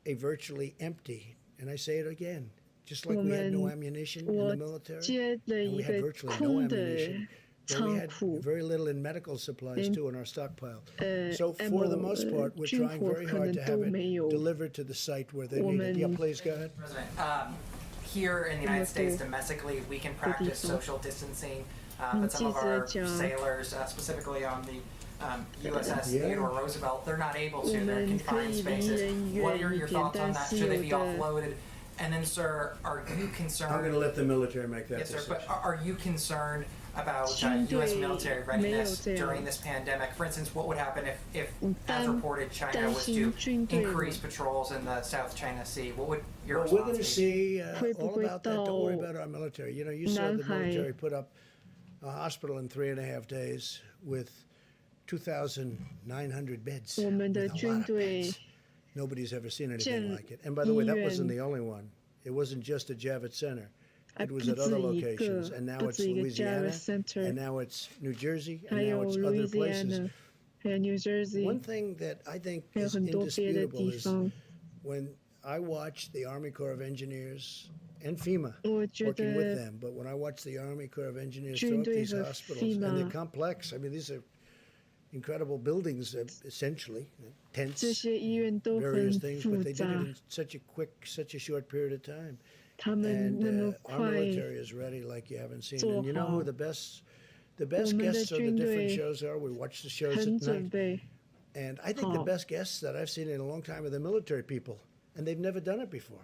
I: a virtually empty, and I say it again, just like
P: 我
I: we had no
P: 们
I: ammunition in
P: 我
I: the military,
P: 接了
I: and
P: 一
I: we had
P: 个
I: virtually no
P: 空的
I: ammunition. Well, we
P: 仓
I: had
P: 库，
I: very little in medical supplies too in our stockpile.
P: 呃
I: So for the
P: ，ammo
I: most part, we're
P: 军
I: trying
P: 火
I: very
P: 可
I: hard
P: 能
I: to
P: 都
I: have
P: 没
I: it
P: 有。
I: delivered to the site where they
P: 我
I: need it. Yeah,
P: 们
I: please go ahead.
O: President, here in the United States domestically, we can practice social distancing, but some of our sailors, specifically on the USS Theodore Roosevelt, they're not able to. They're in confined spaces. What are your thoughts on that? Should they be offloaded? And then, sir, are you concerned?
I: I'm going to let the military make that
O: Yes, sir.
I: decision.
O: But are you concerned about U.S. military readiness during this pandemic? For instance, what would happen if as reported, China was to increase patrols in the South China Sea? What would your
I: Well, we're going
O: response
I: to
O: be?
I: see all about that. Don't worry about our military. You know, you saw the military put up a hospital in 3.5 days with 2,900 beds.
P: 我们的
I: with a lot
P: 军
I: of
P: 队
I: beds. Nobody's ever seen anything
P: 建
I: like it. And by the way, that
P: 医院
I: wasn't the only one. It wasn't just at Javits Center.
P: 还
I: It
P: 不
I: was
P: 止
I: at other
P: 一
I: locations.
P: 个，
I: And now
P: 不
I: it's
P: 止一个
I: Louisiana.
P: Javits Center，
I: And now it's New Jersey.
P: 还
I: And now
P: 有
I: it's other places.
P: Louisiana，还有 New Jersey，
I: One thing that I think
P: 还有
I: is
P: 很多别的
I: indisputable
P: 地
I: is
P: 方。
I: when I watch the Army Corps of Engineers and FEMA
P: 我觉
I: working with
P: 得
I: them. But when I watch the Army Corps of Engineers
P: 军
I: throw up
P: 队
I: these
P: 和
I: hospitals, and they're
P: FEMA
I: complex. I mean, these are incredible buildings, essentially,
P: 这
I: tents,
P: 些医院都
I: various
P: 很
I: things,
P: 复
I: but they did it
P: 杂
I: in， such a short period of time.
P: 他们
I: And
P: 那么
I: our
P: 快
I: military is ready like you haven't seen.
P: 做
I: And you know
P: 好
I: who the best
P: 我们的
I: guests of the
P: 军
I: different
P: 队
I: shows are? We watch the shows
P: 很
I: at
P: 准
I: night.
P: 备
I: And I think the
P: 好。
I: best guests that I've seen in a long time are the military people. And they've never done it before.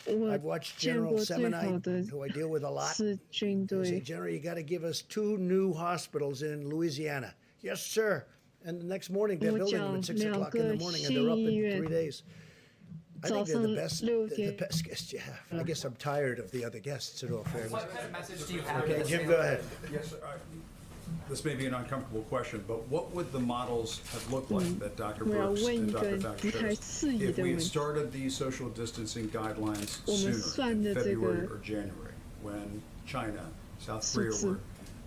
P: 我
I: I've watched
P: 见
I: General
P: 过最好
I: Semonite,
P: 的
I: who I deal with a lot.
P: 是军
I: They say,
P: 队，
I: General, you got to give us 2 new hospitals in Louisiana. Yes, sir. And the next morning they're
P: 我
I: building them
P: 讲
I: at 6
P: 2
I: o'clock in the
P: 个
I: morning, and
P: 新
I: they're up
P: 医
I: in
P: 院
I: 3 days. I
P: 早
I: think they're
P: 上
I: the best,
P: 6
I: the
P: 点
I: best guests you have. I guess I'm tired of the other guests, in all fairness.
O: What kind of message do you have?
I: Okay,
O: for the
I: Jim,
O: sailors?
I: go ahead.
H: Yes, sir. This may be an uncomfortable question, but what would the models have looked like that Dr.
P: 我要
H: Brooks
P: 问
H: and
P: 一
H: Dr.
P: 个
H: Fauci
P: 不太
H: showed us?
P: 适宜
H: If
P: 的
H: we
P: 问
H: had
P: 题。
H: started these social distancing guidelines
P: 我们
H: sooner,
P: 算
H: in
P: 的这
H: February
P: 个
H: or January, when China, South Korea
P: 数字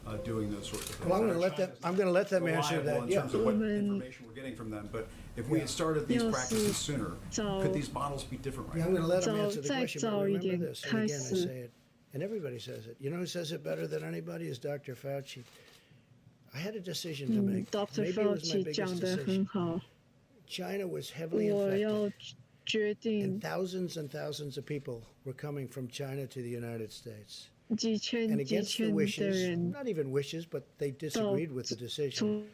H: were doing those sorts of things.
I: Well, I'm
H: Now,
I: going to let them
H: China's
I: answer
H: reliable
I: that.
H: in
I: Yeah.
H: terms of what
P: 我们
H: information we're getting from them, but if we had started these
P: 要是
H: practices sooner,
P: 早
H: could these models be different right
I: Yeah, I'm
H: now?
I: going to let them
P: 早
I: answer the
P: 再
I: question, but
P: 早一
I: remember
P: 点
I: this, and
P: 开
I: again, I
P: 始
I: say it, and everybody says it. You know who says it better than anybody is Dr. Fauci. I had a decision to
P: 嗯
I: make.
P: ，Dr.
I: Maybe it was my
P: Fauci
I: biggest
P: 讲的很
I: decision.
P: 好，
I: China was heavily
P: 我
I: infected,
P: 要决
I: and
P: 定
I: thousands and thousands of people were coming from China to the United States.
P: 几
I: And
P: 千几
I: against the
P: 千的
I: wishes,
P: 人
I: not even wishes, but they disagreed with the decision.
P: 从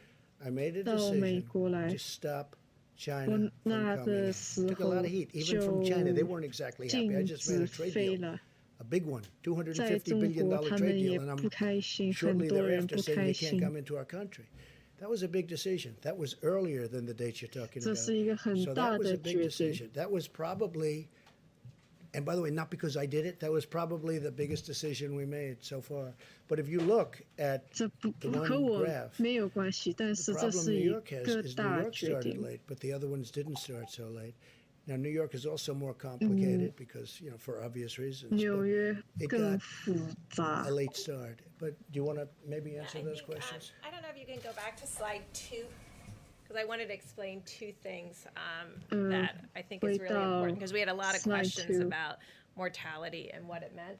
I: I made a
P: 到美
I: decision
P: 国来
I: to，stop China
P: 我
I: from
P: 那
I: coming
P: 的
I: in.
P: 时
I: Took a
P: 候
I: lot of heat, even
P: 就
I: from China. They weren't exactly happy. I
P: 禁
I: just made
P: 止
I: a trade
P: 飞
I: deal,
P: 了。
I: a big one,
P: 在
I: $250
P: 中
I: billion
P: 国，他
I: trade
P: 们也
I: deal, and
P: 不开心，
I: shortly
P: 很多人
I: thereafter
P: 不
I: saying
P: 开
I: they can't
P: 心。
I: come into our country. That was a big decision. That was earlier than the dates you're talking
P: 这
I: about.
P: 是一个很
I: So
P: 大
I: that was
P: 的
I: a big
P: 决定。
I: decision. That was probably, and by the way, not because I did it, that was probably the biggest decision we made so far. But if you look at
P: 这不
I: the
P: 和
I: one
P: 我
I: graph,
P: 没有关系，但
I: the
P: 是这
I: problem
P: 是
I: New
P: 一
I: York has
P: 个
I: is New
P: 大
I: York
P: 决
I: started
P: 定。
I: late, but the other ones didn't start so late. Now New York is also more complicated because, for obvious reasons.
P: 纽
I: But
P: 约
I: it
P: 更
I: got
P: 复杂
I: a。late start. But do you want to maybe answer those questions?
E: I don't know if you can go back to slide 2, because I wanted to explain 2 things that I think is really important, because we had a lot of
P: slide
E: questions
P: 2.
E: about mortality and what it meant.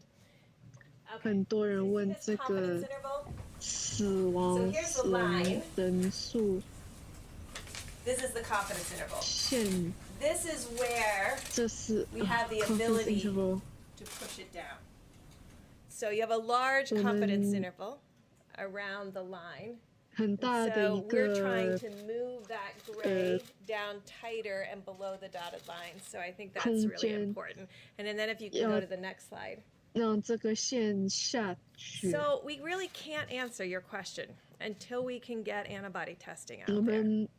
P: 很多人问这
E: Confidence
P: 个
E: interval.
P: 死亡
E: So here's the
P: 死亡
E: line.
P: 人数
E: This is the confidence interval.
P: 线，
E: This is where
P: 这是
E: we have the
P: confidence
E: ability
P: interval。
E: to push it down. So you have a large
P: 我们
E: confidence interval around the line.
P: 很大的
E: So
P: 一
E: we're trying
P: 个
E: to move that gray down tighter and below the dotted line. So I think that's really
P: 空间
E: important. And then if you can go to the next slide.
P: 让这个线下去。
E: So we really can't answer your question until we can get antibody testing
P: 我
E: out there.
P: 们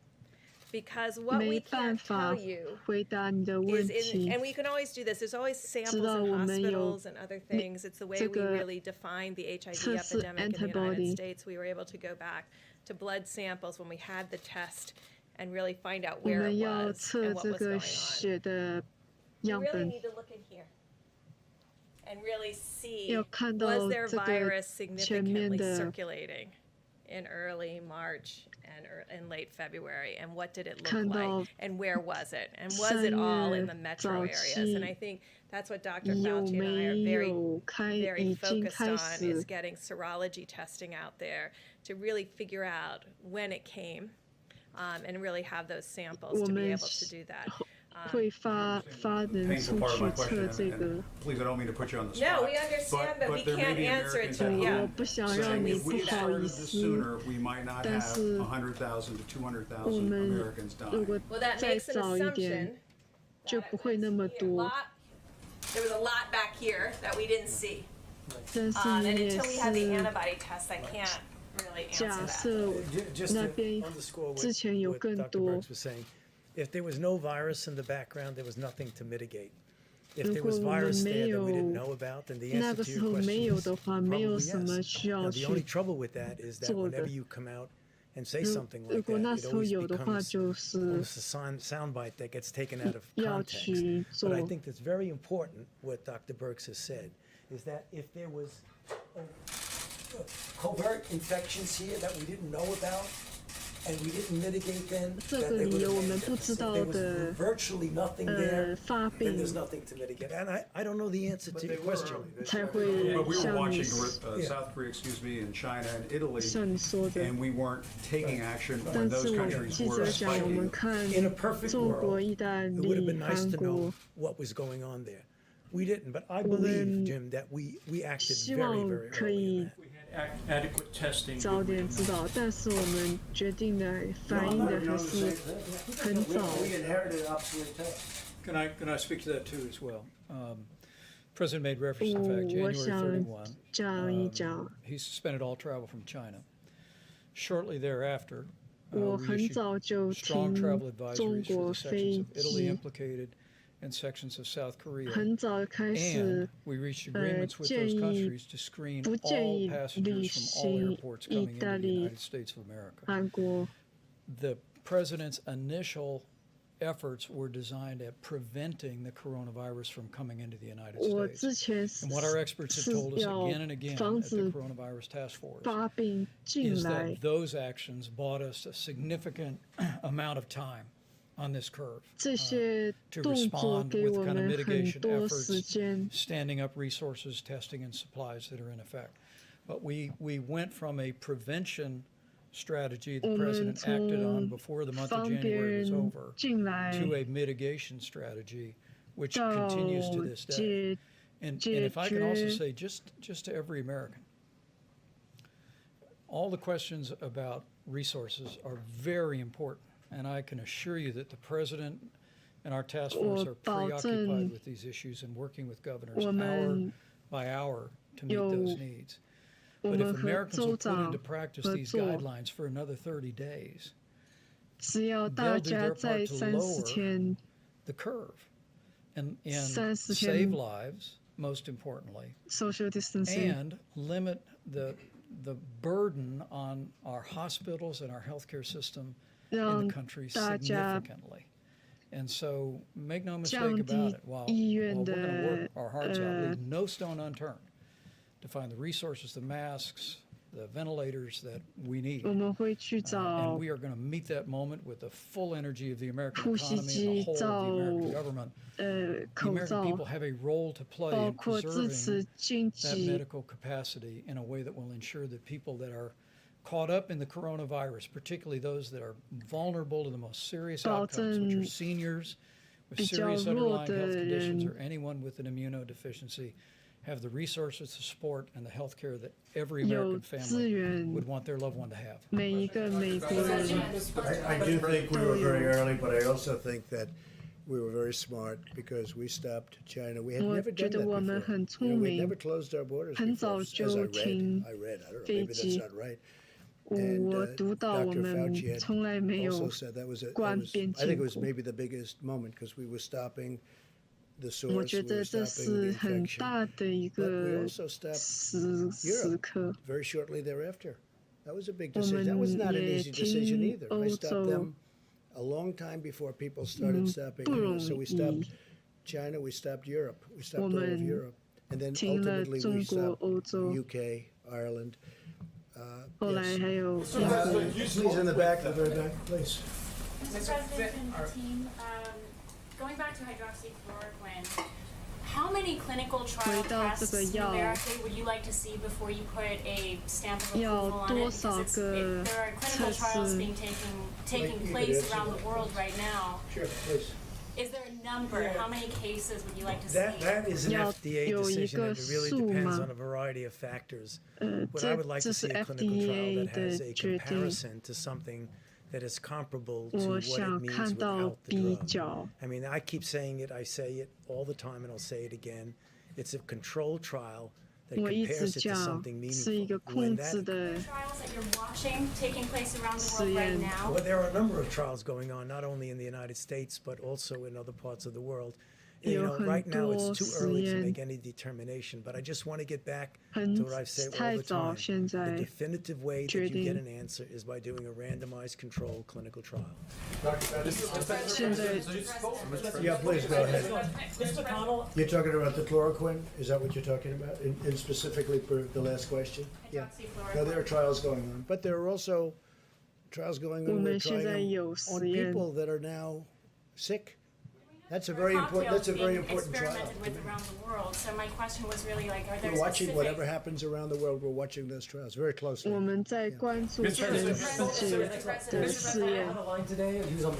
E: Because what
P: 没
E: we
P: 办
E: can't
P: 法
E: tell you
P: 回答你的问
E: is in,
P: 题
E: and。we can always do this. There's always samples
P: 知道
E: in
P: 我们有
E: hospitals and other things. It's the way
P: 这
E: we
P: 个
E: really define the HIV
P: 测试
E: epidemic in the United
P: antibody
E: States. We were able to go back to blood samples when we had the test and really find out
P: 我
E: where
P: 们
E: it
P: 要
E: was
P: 测
E: and what
P: 这
E: was
P: 个
E: going on.
P: 血的
E: You
P: 样
E: really
P: 本，
E: need to look in here and really see,
P: 要看到
E: was there
P: 这个
E: virus
P: 前面
E: significantly
P: 的
E: circulating in early March and in late February, and what did it look
P: 看到
E: like, and where was it, and was it all in the metro
P: 3月
E: areas? And I think that's what Dr.
P: 有
E: Fauci and I are
P: 没
E: very,
P: 有开
E: very
P: 已经
E: focused
P: 开
E: on, is
P: 始
E: getting serology testing out there to really figure out when it came, and really have those samples
P: 我
E: to be
P: 们
E: able to do that.
P: 会发人
H: Painful
P: 出
H: part of
P: 去
H: my
P: 测
H: question,
P: 这
H: and
P: 个。
H: please, I don't mean to put you on the
E: No,
H: spot.
E: we understand, but we
H: there may
E: can't
H: be
E: answer it
H: Americans
E: till-
H: at home
E: yeah.
P: 我不想让
H: saying
P: 你
H: if
P: 不
H: we
P: 好
H: started
P: 意
H: this
P: 思，
H: sooner, we might not
P: 但
H: have
P: 是
H: 100,000 to
P: 我
H: 200,000
P: 们
H: Americans
P: 如
H: die.
P: 果
E: Well, that
P: 再
E: makes an
P: 早一
E: assumption
P: 点，就
E: that
P: 不
E: it
P: 会
E: was
P: 那么
E: here.
P: 多。
E: There was a lot back here that we didn't see.
P: 但是
E: And
P: 你也
E: until we have the
P: 是
E: antibody test, I can't really answer
P: 假
E: that.
P: 设
R: Just
P: 那
R: to
P: 边
R: underscore
P: 之
R: what,
P: 前有
R: what
P: 更
R: Dr.
P: 多
R: Burks was saying, if there was no virus in the background, there was nothing to mitigate. If
P: 如
R: there
P: 果
R: was
P: 我们
R: virus
P: 没
R: there that
P: 有
R: we didn't know about, then the
P: 那
R: answer
P: 个
R: to
P: 时
R: your
P: 候
R: question
P: 没有
R: is
P: 的话，没有
R: probably
P: 什么
R: yes.
P: 需要
R: Now, the only
P: 去
R: trouble with that is that
P: 做的
R: whenever you come out and say
P: 如
R: something
P: 如
R: like
P: 果
R: that,
P: 那
R: it
P: 时候
R: always
P: 有的话，
R: becomes
P: 就是
R: almost a soundbite that gets taken out of
P: 要
R: context.
P: 去
R: But I
P: 做。
R: think that's very important, what Dr. Burks has said, is that if there was covert infections here that we didn't know about,
D: and we didn't mitigate then,
P: 这
D: then
P: 个
D: they
P: 理
D: would
P: 由
D: have
P: 我
D: made
P: 们
D: a
P: 不知
D: difference. If
P: 道
D: there was
P: 的
D: virtually nothing there,
P: 发
D: then
P: 病
D: there's nothing to mitigate. And I don't know the answer to your question.
P: 才会
H: But we were
P: 像你
H: watching South Korea, and China and Italy,
P: 像你说的，
H: and we weren't taking action
P: 但
H: when
P: 是
H: those
P: 我
H: countries
P: 记
H: were
P: 者讲，我们
H: spiking.
P: 看
D: In a perfect
P: 中国、
D: world,
P: 意大
D: it would have
P: 利、
D: been nice
P: 韩
D: to
P: 国
D: know，what was going on there. We didn't, but I
P: 我
D: believe,
P: 们
D: Jim, that we acted
P: 希
D: very,
P: 望
D: very
P: 可
D: early
P: 以
D: in that.
M: We had adequate testing.
P: 早点知道，但是我们决定的反应的还是很早。
L: We inherited obsolete tests.
F: Can I speak to that too as well? President made reference to the fact
P: 我
F: January
P: 想
F: 31,
P: 讲一讲，
F: he suspended all travel from China. Shortly thereafter,
P: 我
F: we
P: 很
F: issued
P: 早就
F: strong
P: 听
F: travel
P: 中
F: advisories for
P: 国
F: the
P: 飞
F: sections of Italy
P: 机，
F: implicated and sections of South Korea.
P: 很早开
F: And
P: 始
F: we reached agreements with
P: 建
F: those
P: 议
F: countries to screen
P: 不建
F: all
P: 议
F: passengers
P: 旅
F: from all
P: 行
F: airports
P: 意
F: coming
P: 大
F: into the
P: 利、
F: United States of America.
P: 韩国。
F: The president's initial efforts were designed at preventing the coronavirus from coming into the United
P: 我
F: States.
P: 之前
F: And what our experts have
P: 是
F: told us
P: 要
F: again and again
P: 防
F: at the
P: 止
F: Coronavirus Task Force
P: 发病进
F: is
P: 来
F: that，those actions bought us a significant amount of time on this curve
P: 这些
F: to
P: 动作
F: respond
P: 给
F: with
P: 我
F: kind of
P: 们很
F: mitigation
P: 多时
F: efforts,
P: 间。
F: standing up resources, testing, and supplies that are in effect. But we went from a prevention strategy the
P: 我们
F: president acted on
P: 从
F: before the month of
P: 方别
F: January was
P: 人
F: over
P: 进来
F: to a mitigation strategy, which
P: 到
F: continues to this day.
P: 解
F: And
P: 解
F: if I can also
P: 决
F: say, just to every American, all the questions about resources are very important. And I can assure you that the president and our task force are
P: 我保证
F: preoccupied with these issues and working with governors
P: 我
F: hour
P: 们
F: by hour to meet
P: 有
F: those needs.
P: 我
F: But
P: 们
F: if
P: 和
F: Americans
P: 州
F: will put
P: 长
F: into practice
P: 合
F: these
P: 作，
F: guidelines for another 30 days,
P: 只要大
F: they'll do
P: 家
F: their
P: 在
F: part to
P: 30
F: lower
P: 天
F: the curve and
P: 30
F: save
P: 天
F: lives, most importantly,
P: social distancing，
F: and limit the burden on our hospitals and our healthcare system in
P: 让
F: the country
P: 大家
F: significantly. And so make no
P: 降
F: mistake
P: 低
F: about it. While
P: 医
F: we're
P: 院
F: going to
P: 的
F: work our hearts out, leave no stone unturned to find the resources, the masks, the ventilators that we need.
P: 我们会去
F: And
P: 找
F: we are going to meet that moment with the full energy of the American
P: 呼吸
F: economy and
P: 机
F: the whole of
P: 找
F: the American government. The
P: 口
F: American
P: 罩，
F: people have a role to play
P: 包
F: in
P: 括支
F: preserving
P: 持经
F: that
P: 济，
F: medical capacity in a way that will ensure that people that are caught up in the coronavirus, particularly those that are vulnerable to the most serious
P: 保
F: outcomes, which are
P: 证
F: seniors with
P: 比较
F: serious
P: 弱
F: underlying
P: 的
F: health conditions
P: 人
F: or anyone with an immunodeficiency, have the resources to support and the health care that every
P: 有
F: American
P: 资
F: family
P: 源
F: would want their loved one to have.
P: 每一个美国人。
I: I do think we were very early, but I also think that we were very smart because we stopped China. We had
P: 我
I: never
P: 觉
I: done
P: 得
I: that
P: 我们
I: before.
P: 很
I: You
P: 聪
I: know, we
P: 明
I: never，closed our borders
P: 很
I: before,
P: 早
I: as
P: 就
I: I
P: 停
I: read. I don't know,
P: 飞
I: maybe
P: 机
I: that's。not right. And
P: 我读到我
I: Dr.
P: 们
I: Fauci had
P: 从来没有
I: also said that was
P: 关边
I: I think
P: 境
I: it was
P: 过。
I: maybe the biggest moment because we were stopping the
P: 我
I: source,
P: 觉
I: we
P: 得
I: were
P: 这
I: stopping
P: 是
I: the
P: 很
I: infection.
P: 大的一
I: But we
P: 个
I: also stopped
P: 时刻。
I: very shortly thereafter. That was a big
P: 我
I: decision. That was
P: 们
I: not an
P: 也
I: easy decision
P: 听
I: either. I
P: 欧
I: stopped
P: 洲
I: them a long time before people started stopping.
P: 不
I: You know,
P: 容
I: so we
P: 易
I: stopped China, we stopped Europe, we stopped
P: 我
I: all of
P: 们
I: Europe, and then
P: 停了
I: ultimately
P: 中
I: we
P: 国、
I: stopped
P: 欧洲，
I: UK, Ireland.
P: 后来
I: Yes.
P: 还有英国。
I: Please in the back, the very back, please.
S: Mr. President and team, going back to hydroxychloroquine, how many clinical trial
P: 回到这
S: tests
P: 个药
S: numerically would you like to see before you put a stamp of
P: 要
S: approval on
P: 多
S: it?
P: 少
S: Because
P: 个
S: there are clinical
P: 测
S: trials
P: 试
S: being taking place around the world right now.
I: Sure, please.
S: Is there a number? How many cases would you like to see?
D: That is an
P: 要
D: FDA
P: 有一
D: decision,
P: 个
D: and it really
P: 数
D: depends
P: 吗
D: on a variety of factors.
P: 这
D: What I would like
P: 这
D: to
P: 是
D: see a clinical trial
P: FDA
D: that has a
P: 的决定。
D: comparison to something that is comparable to
P: 我
D: what it
P: 想
D: means
P: 看到
D: without the
P: 比
D: drug.
P: 较。
D: I mean, I keep saying it, I say it all the time, and I'll say it again. It's a controlled trial that
P: 我一直
D: compares it to
P: 讲
D: something
P: 是一个
D: meaningful.
P: 控
D: When
P: 制
D: that,
P: 的
S: Trials that you're watching taking place around the
P: 实
S: world right
P: 验。
S: now.
D: well, there are a number of trials going on, not only in the United States, but also in other parts of the world. You
P: 有
D: know,
P: 很
D: right now
P: 多
D: it's too
P: 实
D: early to
P: 验
D: make any determination, but I just want to get back
P: 很
D: to what I've said all
P: 太
D: the
P: 早
D: time.
P: 现
D: The
P: 在
D: definitive way that
P: 决
D: you get
P: 定
D: an answer is by doing a randomized controlled clinical trial.
P: 现在
I: Yeah, please go ahead.
K: Mr. Connell,
I: You're talking about the chloroquine? Is that what you're talking about? And specifically for the last question? Yeah. No, there are trials going on. But there are also trials going
P: 我
I: on. We're
P: 们现在
I: trying
P: 有
I: them on
P: 实验。
I: people that are now sick. That's a very important. That's a very important trial.
S: Experimented with around the world. So my question was really like, are there
I: We're watching
S: specific?
I: whatever happens around the world. We're watching those trials very closely.
P: 我们在关注全世界的试验。
K: on the line today. He was on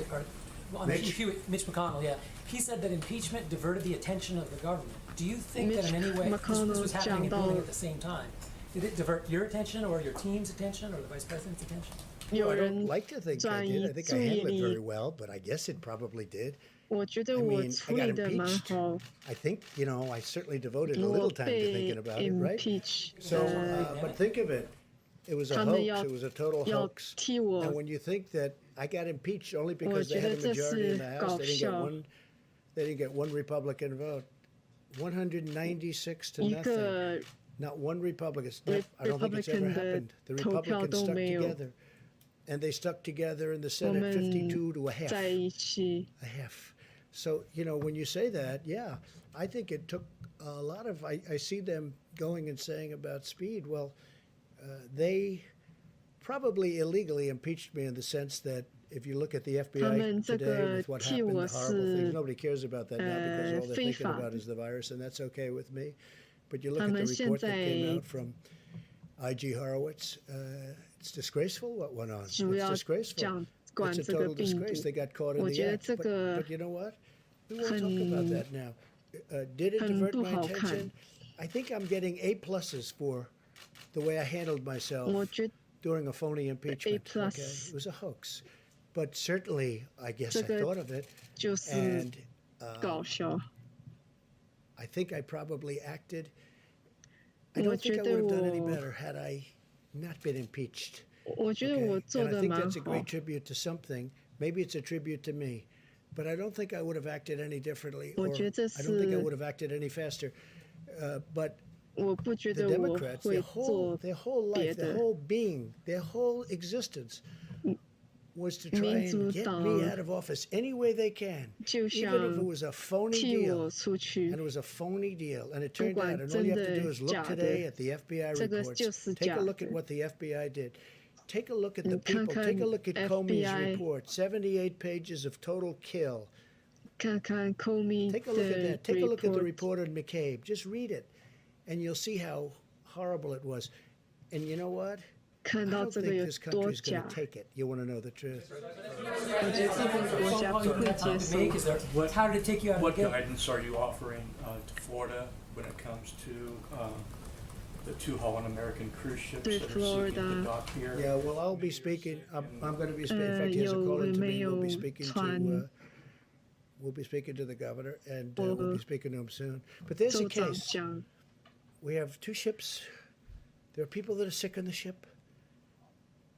K: Mitch McConnell. Yeah, he said that impeachment diverted the attention of the government. Do you think that in any way this was happening and building at the same time? Did it divert your attention or your team's attention or the vice president's attention?
I: I don't like to think I did. I think I handled it very well, but I guess it probably did.
P: 我觉得我处理的蛮好。
I: I think, I certainly devoted a little time to thinking about it, right? So, but think of it. It was a hoax. It was a total hoax. And when you think that I got impeached only because they had a majority in the House, they didn't get one Republican vote. 196 to nothing. Not one Republican. I don't think it's ever happened. The Republicans stuck together. And they stuck together in the Senate 52 to a half. A half. So, when you say that, yeah, I think it took a lot of, I see them going and saying about speed. Well, they probably illegally impeached me in the sense that if you look at the FBI today with what happened, the horrible things, nobody cares about that now because all they're thinking about is the virus, and that's okay with me. But you look at the report that came out from I.G. Horowitz, it's disgraceful what went on. It's disgraceful. It's a total disgrace. They got caught in the act. But you know what? We won't talk about that now. Did it divert my attention? I think I'm getting A+ for the way I handled myself during a phony impeachment. Okay? It was a hoax. But certainly, I guess I thought of it. And I think I probably acted. I don't think I would have done any better had I not been impeached. Okay? And I think that's a great tribute to something. Maybe it's a tribute to me. But I don't think I would have acted any differently. Or I don't think I would have acted any faster. But the Democrats, their whole life, their whole being, their whole existence was to try and get me out of office any way they can, even if it was a phony deal. And it was a phony deal. And it turned out, and all you have to do is look today at the FBI reports. Take a look at what the FBI did. Take a look at the people. Take a look at Comey's report. 78 pages of total kill. Take a look at that. Take a look at the report on McCabe. Just read it. And you'll see how horrible it was. And you know what? I don't think this country's going to take it. You want to know the truth?
K: How did it take you out of
M: What guidance are you offering to Florida when it comes to the 2 Holland American cruise ships that are seeking to dock here?
I: Yeah, well, I'll be speaking. I'm going to be speaking. In fact, he has a call in to me. We'll be speaking to the governor, and we'll be speaking to him soon. But there's a case. We have 2 ships. There are people that are sick on the ship.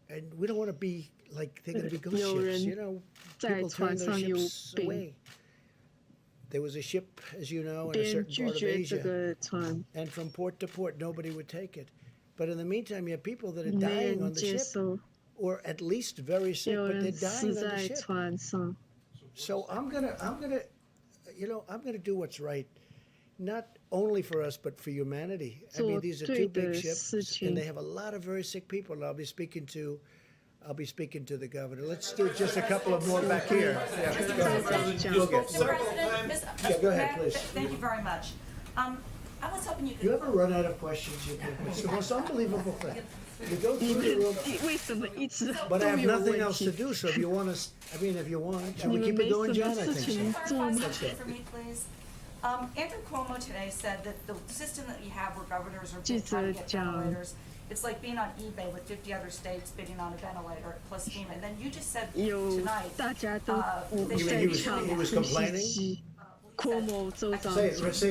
I: And we don't want to be like they're going to be ghost ships. People turn those ships away. There was a ship, as you know, in a certain part of Asia. And from port to port, nobody would take it. But in the meantime, you have people that are dying on the ship. Or at least very sick, but they're dying on the ship. So I'm gonna do what's right. Not only for us, but for humanity. I mean, these are 2 big ships, and they have a lot of very sick people. And I'll be speaking to the governor. Let's do just a couple of more back here. Yeah, go ahead. Go ahead, please.
T: Thank you very much. I was hoping you could.
I: You ever run out of questions? It's the most unbelievable thing. You go through the room. But I have nothing else to do, so if you want to, shall we keep it going, John? I think so.
T: For me, please. Andrew Cuomo today said that the system that we have where governors are trying to get ventilators, it's like being on eBay with 50 other states bidding on a ventilator plus FEMA. And then you just said tonight,
I: he was complaining? Say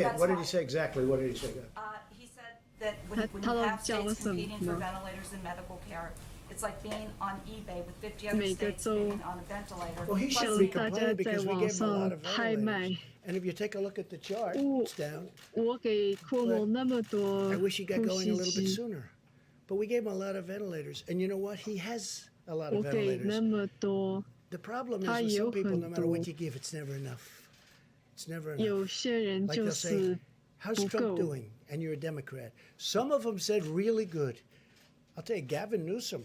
I: it. What did he say exactly? What did he say?
T: He said that when you have states competing for ventilators in medical care, it's like being on eBay with 50 other states bidding on a ventilator.
I: Well, he shouldn't be complaining because we gave him a lot of ventilators. And if you take a look at the chart, it's down. I wish he got going a little bit sooner. But we gave him a lot of ventilators. And you know what? He has a lot of ventilators. The problem is with some people, no matter what you give, it's never enough. It's never enough. Like they'll say, how's Trump doing? And you're a Democrat. Some of them said really good. I'll tell you, Gavin Newsom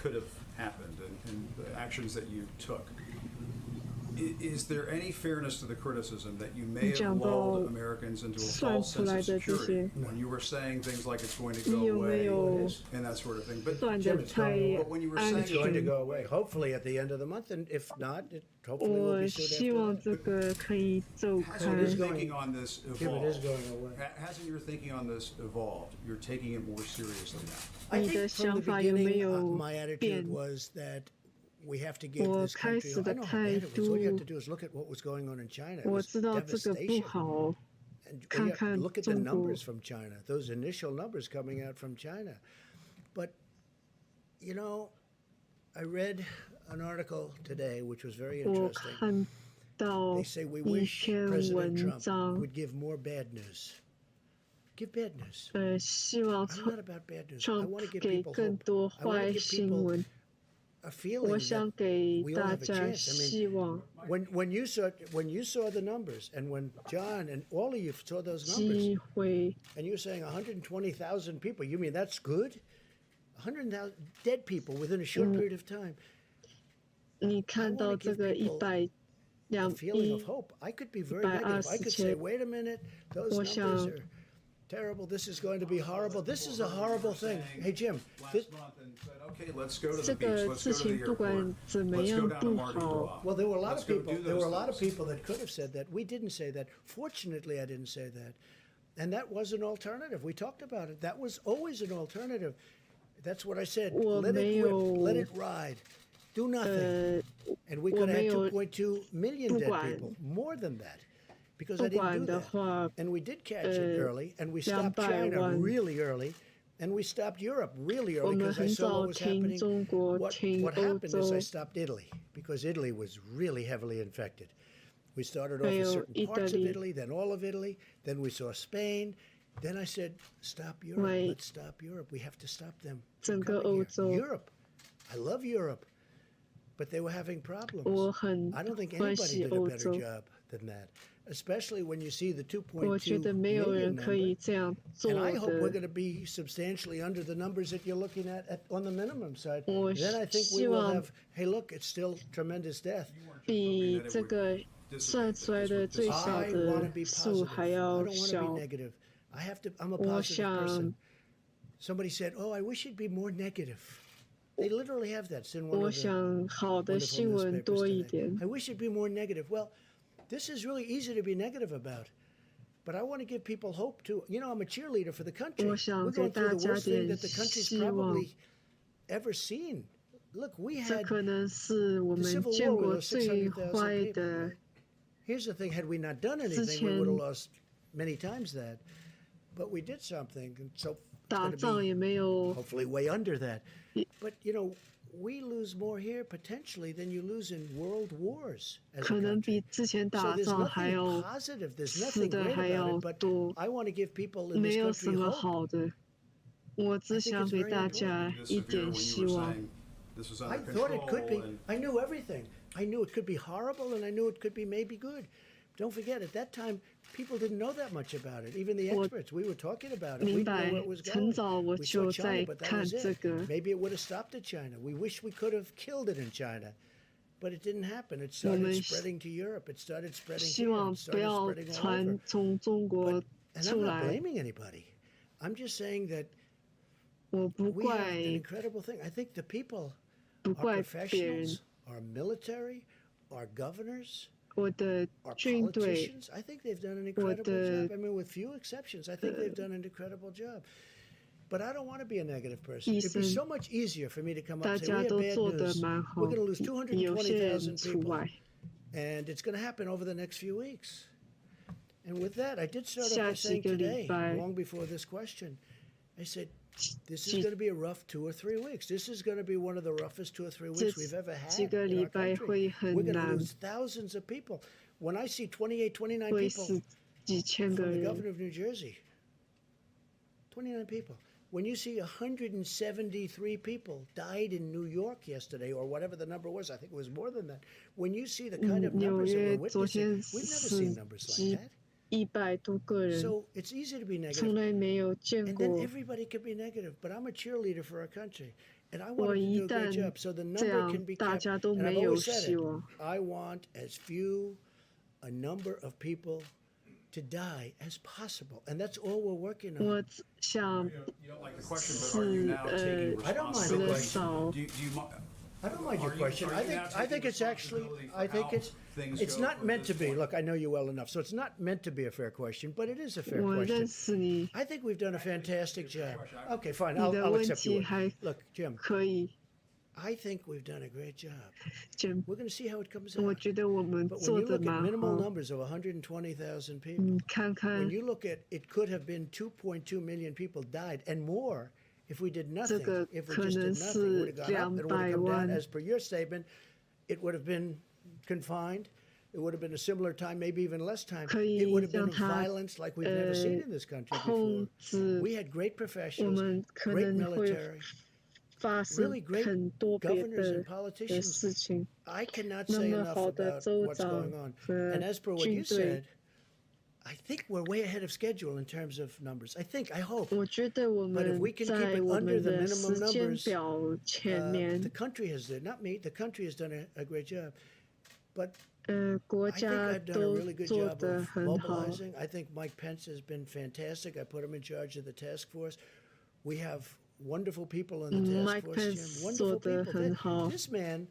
H: could have happened and the actions that you took. Is there any fairness to the criticism that you may have lulled Americans into a false sense of security when you were saying things like it's going to go away and that sort of thing? But
I: Jim,
H: but when you were saying
I: it's going to go away, hopefully at the end of the month, and if not, it hopefully will be soon after that.
H: Hasn't your thinking on this evolved?
I: Jim, it is going away.
H: Hasn't your thinking on this evolved? You're taking it more seriously now.
I: I think from the beginning, my attitude was that we have to give this country. I know how bad it was. All you have to do is look at what was going on in China. It was devastation. And look at the numbers from China. Those initial numbers coming out from China. But you know, I read an article today which was very interesting. They say we wish President Trump would give more bad news. Give bad news. I'm not about bad news. I want to give people hope. I want to give people a feeling that we all have a chance. I mean, when you saw the numbers, and when John and all of you saw those numbers, and you're saying 120,000 people, you mean that's good? 100,000 dead people within a short period of time.
P: 你看到这个100
I: a feeling of hope. I could be very negative. I could say, wait a minute, those numbers are terrible. This is going to be horrible. This is a horrible thing. Hey, Jim.
H: Last month and said, okay, let's go to the beach. Let's go to the airport. Let's go down to Mardi Gras.
I: Well, there were a lot of people. There were a lot of people that could have said that. We didn't say that. Fortunately, I didn't say that, and that was an alternative. We talked about it. That was always an alternative. That's what I said. Let it rip. Let it ride. Do nothing. And we could have had 2.2 million dead people. More than that. Because I didn't do that. And we did catch it early, and we stopped China really early, and we stopped Europe really early because I saw what was happening. What happened is I stopped Italy, because Italy was really heavily infected. We started off with certain parts of Italy, then all of Italy, then we saw Spain. Then I said, stop Europe, let's stop Europe. We have to stop them from coming here. Europe, I love Europe, but they were having problems. I don't think anybody did a better job than that. Especially when you see the 2.2 million number. And I hope we're going to be substantially under the numbers that you're looking at on the minimum side. Then I think we will have, hey, look, it's still tremendous death.
P: 比这个算出来的最小的数还要小。
I: I'm a positive person. Somebody said, oh, I wish it'd be more negative. They literally have that. In one
P: 我
I: of the
P: 想好的新闻多一点。
I: I wish it'd be more negative. Well, this is really easy to be negative about. But I want to give people hope too. You know, I'm a cheerleader for the country.
P: 我想
I: We're
P: 给
I: going
P: 大
I: through the
P: 家
I: worst thing
P: 点
I: that the country's
P: 希望。
I: probably ever seen. Look, we
P: 这
I: had
P: 可能是我
I: the
P: 们
I: Civil
P: 见
I: War. We
P: 过
I: lost
P: 最
I: 600,000
P: 坏
I: people.
P: 的。
I: Here's the thing: had we not done anything, we would have lost many times that. But we did something, and so it's going to be hopefully way under that. But you know, we lose more here potentially than you lose in world wars as a
P: 可能
I: country.
P: 比之前
I: So
P: 打
I: there's
P: 仗还
I: nothing
P: 要
I: positive. There's
P: 死
I: nothing
P: 的
I: great
P: 还要
I: about it.
P: 多，
I: But I want to give people in
P: 没
I: this
P: 有什
I: country
P: 么
I: hope.
P: 好的。我只
I: I think
P: 想
I: it's
P: 给
I: very
P: 大家
I: important.
P: 一点希望。
H: This was
I: I
H: under
I: thought it could be.
H: control.
I: I knew everything. I knew it could be horrible, and I knew it could be maybe good. Don't forget, at that time, people didn't know that much about it. Even the experts, we were talking about it. We
P: 明
I: didn't
P: 白
I: know where it was
P: 很
I: going.
P: 早我
I: We saw
P: 就
I: China,
P: 在
I: but that
P: 看
I: was
P: 这
I: it.
P: 个。
I: Maybe it would have stopped at China. We wish we could have killed it in China, but it didn't happen. It
P: 我
I: started
P: 们
I: spreading to Europe. It started spreading
P: 希
I: here.
P: 望
I: It
P: 不
I: started
P: 要
I: spreading all
P: 传
I: over.
P: 从中国
I: And
P: 出
I: I'm not
P: 来。
I: blaming anybody. I'm just saying that
P: 我不
I: we have
P: 怪
I: an incredible thing. I think the people,
P: 不
I: our
P: 怪别人
I: professionals, our military, our governors,
P: 我的
I: our
P: 军队
I: politicians, I think they've done an incredible job. I mean, with few exceptions, I think they've done an incredible job. But I don't want to be a negative person. It'd be so much easier for me to come up
P: 大
I: and say,
P: 家
I: we
P: 都
I: have bad
P: 做得
I: news.
P: 蛮好
I: We're，going to lose
P: 有些人
I: 220,000
P: 除
I: people.
P: 外。
I: And it's going to happen over the next few weeks. And with that, I did start off
P: 下
I: by
P: 几
I: saying
P: 个礼
I: today,
P: 拜
I: long before this question, I said, this is going to be a rough 2 or 3 weeks. This is going to be one of the roughest 2 or 3 weeks we've ever had
P: 几个
I: in
P: 礼
I: our
P: 拜
I: country.
P: 会很
I: We're going to
P: 难，
I: lose thousands of people. When I see 28, 29
P: 会
I: people
P: 死几千
I: from
P: 个
I: the
P: 人。
I: governor of New Jersey, 29 people. When you see 173 people died in New York yesterday, or whatever the number was, I think it was more than that. When you see the kind of numbers that we're
P: 纽约昨
I: witnessing,
P: 天
I: we've never
P: 死
I: seen numbers like
P: 几
I: that.
P: 100多个人，
I: So it's easy to be
P: 从
I: negative.
P: 来没有见
I: And then
P: 过。
I: everybody could be negative. But I'm a cheerleader for our country. And I
P: 我
I: want to
P: 一
I: do a great
P: 旦
I: job. So the
P: 这
I: number
P: 样
I: can be
P: 大
I: kept.
P: 家都
I: And I've
P: 没有
I: always said
P: 希
I: it.
P: 望。
I: I want as few a number of people to die as possible. And that's all we're working on.
P: 我想
H: You don't like the question, but are you now taking
I: I don't mind the
H: responsibility?
I: question.
H: Do you mind?
I: I don't mind your
H: Are you-
I: question.
H: are
I: I
H: you
I: think
H: now
I: I think
H: taking
I: it's actually
H: responsibility for
I: I think
H: how things
I: it's
H: go
I: not
H: from
I: meant to
H: this
I: be.
H: point?
I: Look, I know you well enough, so it's not meant to be a fair question, but it is a fair
P: 我认
I: question.
P: 识你，
I: I think we've done a fantastic job. Okay, fine.
P: 你
I: I'll
P: 的
I: I'll
P: 问
I: accept
P: 题
I: your
P: 还
I: word. Look, Jim,
P: 可以。
I: I think we've done a great job.
P: Jim，
I: We're going to see how it comes
P: 我
I: out.
P: 觉得我们
I: But when
P: 做
I: you
P: 的
I: look at
P: 蛮
I: minimal
P: 好。
I: numbers of 120,000 people,
P: 你看
I: when
P: 看
I: you look at it, could have been 2.2 million people died and more if we did
P: 这
I: nothing.
P: 个
I: If we
P: 可
I: just
P: 能
I: did nothing, it
P: 是
I: would have gone up. It would have
P: 200
I: come down.
P: 万。
I: As per your statement, it would have been confined. It would have been a similar time, maybe even less time.
P: 可以
I: It would have been
P: 让它
I: violence like we've never seen in this country
P: 控
I: before.
P: 制
I: We had great
P: 我
I: professionals,
P: 们可
I: great
P: 能会
I: military,
P: 发生
I: really great
P: 很多别
I: governors
P: 的
I: and politicians.
P: 事情。
I: I cannot
P: 那
I: say
P: 么
I: enough
P: 好的
I: about
P: 州
I: what's
P: 长
I: going on.
P: 和
I: And as per what
P: 军
I: you
P: 队
I: said, I think we're way ahead of schedule in terms of numbers. I hope.
P: 我觉得我
I: But if
P: 们
I: we can keep
P: 在
I: it
P: 我
I: under
P: 们
I: the
P: 的
I: minimum
P: 时间
I: numbers,
P: 表前面
I: the country has done, not me, the country has done a great job. But
P: 国
I: I think
P: 家
I: I've done a
P: 都
I: really good
P: 做
I: job
P: 得
I: of
P: 很好。
I: mobilizing. I think Mike Pence has been fantastic. I put him in charge of the task force. We have wonderful people in the task
P: Mike
I: force,
P: Pence
I: Jim. Wonderful
P: 做得
I: people.
P: 很好。
I: This man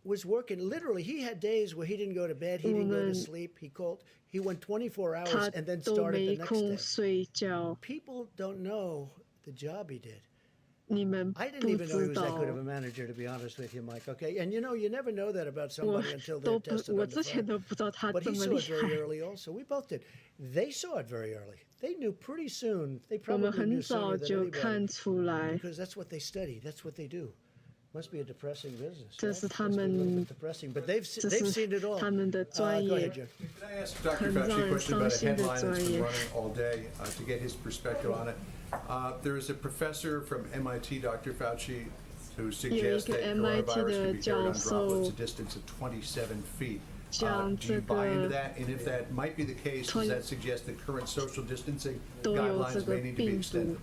I: was working literally. He had days where he didn't go to bed, he didn't go to sleep. He went 24 hours
P: 他
I: and then
P: 都
I: started
P: 没
I: the
P: 空
I: next day.
P: 睡觉，
I: People don't know the job he did.
P: 你们
I: I didn't
P: 不
I: even know he
P: 知
I: was that
P: 道
I: good。of a manager, to be honest with you, Mike. Okay, and you know, you never know that about
P: 我
I: somebody until
P: 都
I: they're
P: 不，
I: tested
P: 我
I: under
P: 之前
I: fire.
P: 都不知道他
I: But
P: 这
I: he
P: 么
I: saw
P: 厉
I: it very
P: 害。
I: early also. We both did. They saw it very early. They knew pretty soon. They
P: 我们
I: probably
P: 很
I: knew
P: 早
I: sooner than
P: 就
I: anybody.
P: 看出来，
I: Because that's what they study. That's what they do. Must be a depressing business.
P: 这
I: right?
P: 是他
I: Must be a little
P: 们
I: bit depressing. But they've
P: 这
I: seen
P: 是
I: it all.
P: 他们的专
I: Go
P: 业
I: ahead, Jim.
H: Can I ask Dr.
P: 很
H: Fauci
P: 让
H: a
P: 人
H: question
P: 伤
H: about a
P: 心的
H: headline
P: 专
H: that's been
P: 业。
H: running all day to get his perspective on it? There is a professor from MIT, Dr. Fauci, who suggests that
P: MIT
H: coronavirus can be carried on
P: 的教授
H: droplets a distance of 27 feet.
P: 讲
H: Do you
P: 这
H: buy into
P: 个
H: that? And if that might be the case, does that suggest that current social distancing
P: 都有这
H: guidelines
P: 个
H: may need to be
P: 病毒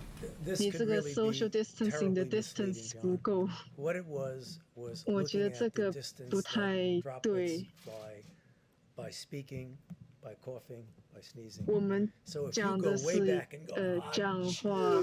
H: extended?，This
P: 你
D: could
P: 这个
D: really
P: social
D: be
P: distancing 的
D: terribly
P: distance
D: misleading,
P: 不
D: John.
P: 够。
D: What it was
P: 我觉
D: looking
P: 得
D: at
P: 这
D: the
P: 个
D: distance
P: 不
D: that
P: 太
D: droplets
P: 对。
D: by speaking, by coughing, by sneezing.
P: 我们
D: So if you
P: 讲
D: go
P: 的
D: way
P: 是
D: back and go
P: 这样话，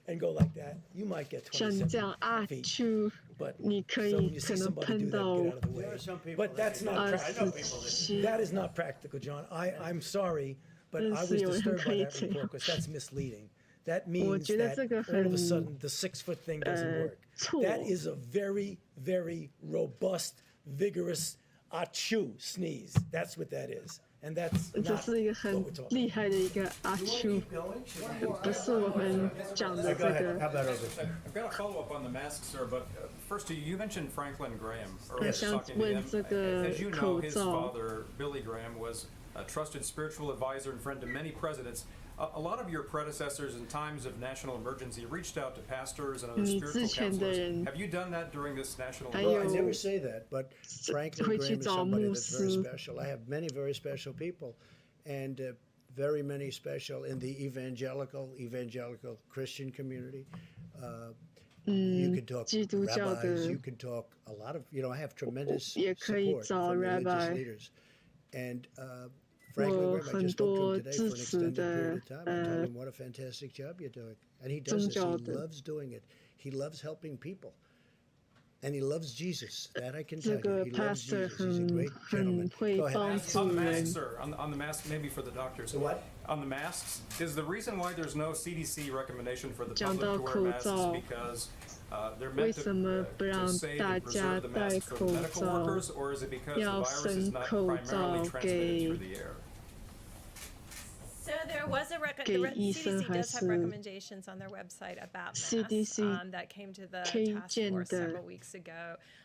D: and go like that, you might get
P: 像你这样
D: 27 feet.
P: 去，
D: But
P: 你可
D: so when
P: 以
D: you
P: 可
D: see
P: 能
D: somebody
P: 碰
D: do that,
P: 到
D: get out of the way. But that's not practical. That is not practical, John. I'm sorry, but I was
P: 但是有人
D: disturbed
P: 可
D: by
P: 以
D: that
P: 这
D: report
P: 样。
D: because that's misleading. That
P: 我
D: means
P: 觉得
D: that
P: 这个
D: all of a
P: 很
D: sudden the 6-foot thing doesn't work.
P: 错。
D: That is a very, very robust, vigorous achoo sneeze. That's what that is. And that's
P: 这
D: not
P: 是一个
D: what
P: 很
D: we're talking
P: 厉害的一个阿丘，不是我们讲的
I: Go
P: 这
I: ahead. How
P: 个。
I: about over?
B: I've got a follow-up on the masks, sir, but first, you mentioned Franklin Graham.
P: 我想问这个
B: As you know,
P: 口
B: his
P: 罩，
B: father, Billy Graham, was a trusted spiritual advisor and friend to many presidents. A lot of your predecessors in times of national emergency reached out to pastors and other
P: 你
B: spiritual
P: 之前的
B: counselors.
P: 人
B: Have you done that during this national
P: 还
I: Well, I
P: 有
I: never say that, but Franklin
P: 会去
I: Graham is
P: 找
I: somebody
P: 牧
I: that's very
P: 师。
I: special. I have many very special people, and very many special in the evangelical Christian community. You can talk
P: 基督教
I: rabbis,
P: 的
I: you can talk a lot of, I have tremendous
P: 也可以
I: support
P: 找
I: from religious
P: rabbi
I: leaders. And Franklin
P: 我
I: Graham, I
P: 很
I: just spoke to
P: 多
I: him today
P: 支
I: for an
P: 持
I: extended
P: 的
I: period of time. I told him what a fantastic job you're doing. And he does this. He
P: 宗教的
I: loves doing it. He loves helping people. And he loves Jesus. That I can
P: 这
I: tell you.
P: 个
I: He loves
P: pastor
I: Jesus. He's a
P: 很
I: great
P: 很
I: gentleman.
P: 会
I: Go ahead.
P: 帮
B: On
P: 助
B: the
P: 人
B: masks,。sir, on the masks, maybe for the doctors.
I: The what?
B: On the masks, is the reason why there's no CDC recommendation for the
P: 讲
B: public
P: 到
B: to wear
P: 口
B: masks
P: 罩，
B: because they're
P: 为
B: meant
P: 什么不
B: to
P: 让
B: save
P: 大
B: and
P: 家
B: preserve the
P: 戴
B: masks for
P: 口
B: the medical
P: 罩？
B: workers, or is it because the
P: 要
B: virus is
P: 升
B: not
P: 口
B: primarily
P: 罩
B: transmitted
P: 给
B: through the air?
E: So there was a
P: 给
E: the
P: 医生
E: CDC
P: 还
E: does have
P: 是
E: recommendations on their website about masks
P: CDC
E: that came to the
P: 推
E: task
P: 荐
E: force
P: 的
E: several weeks ago.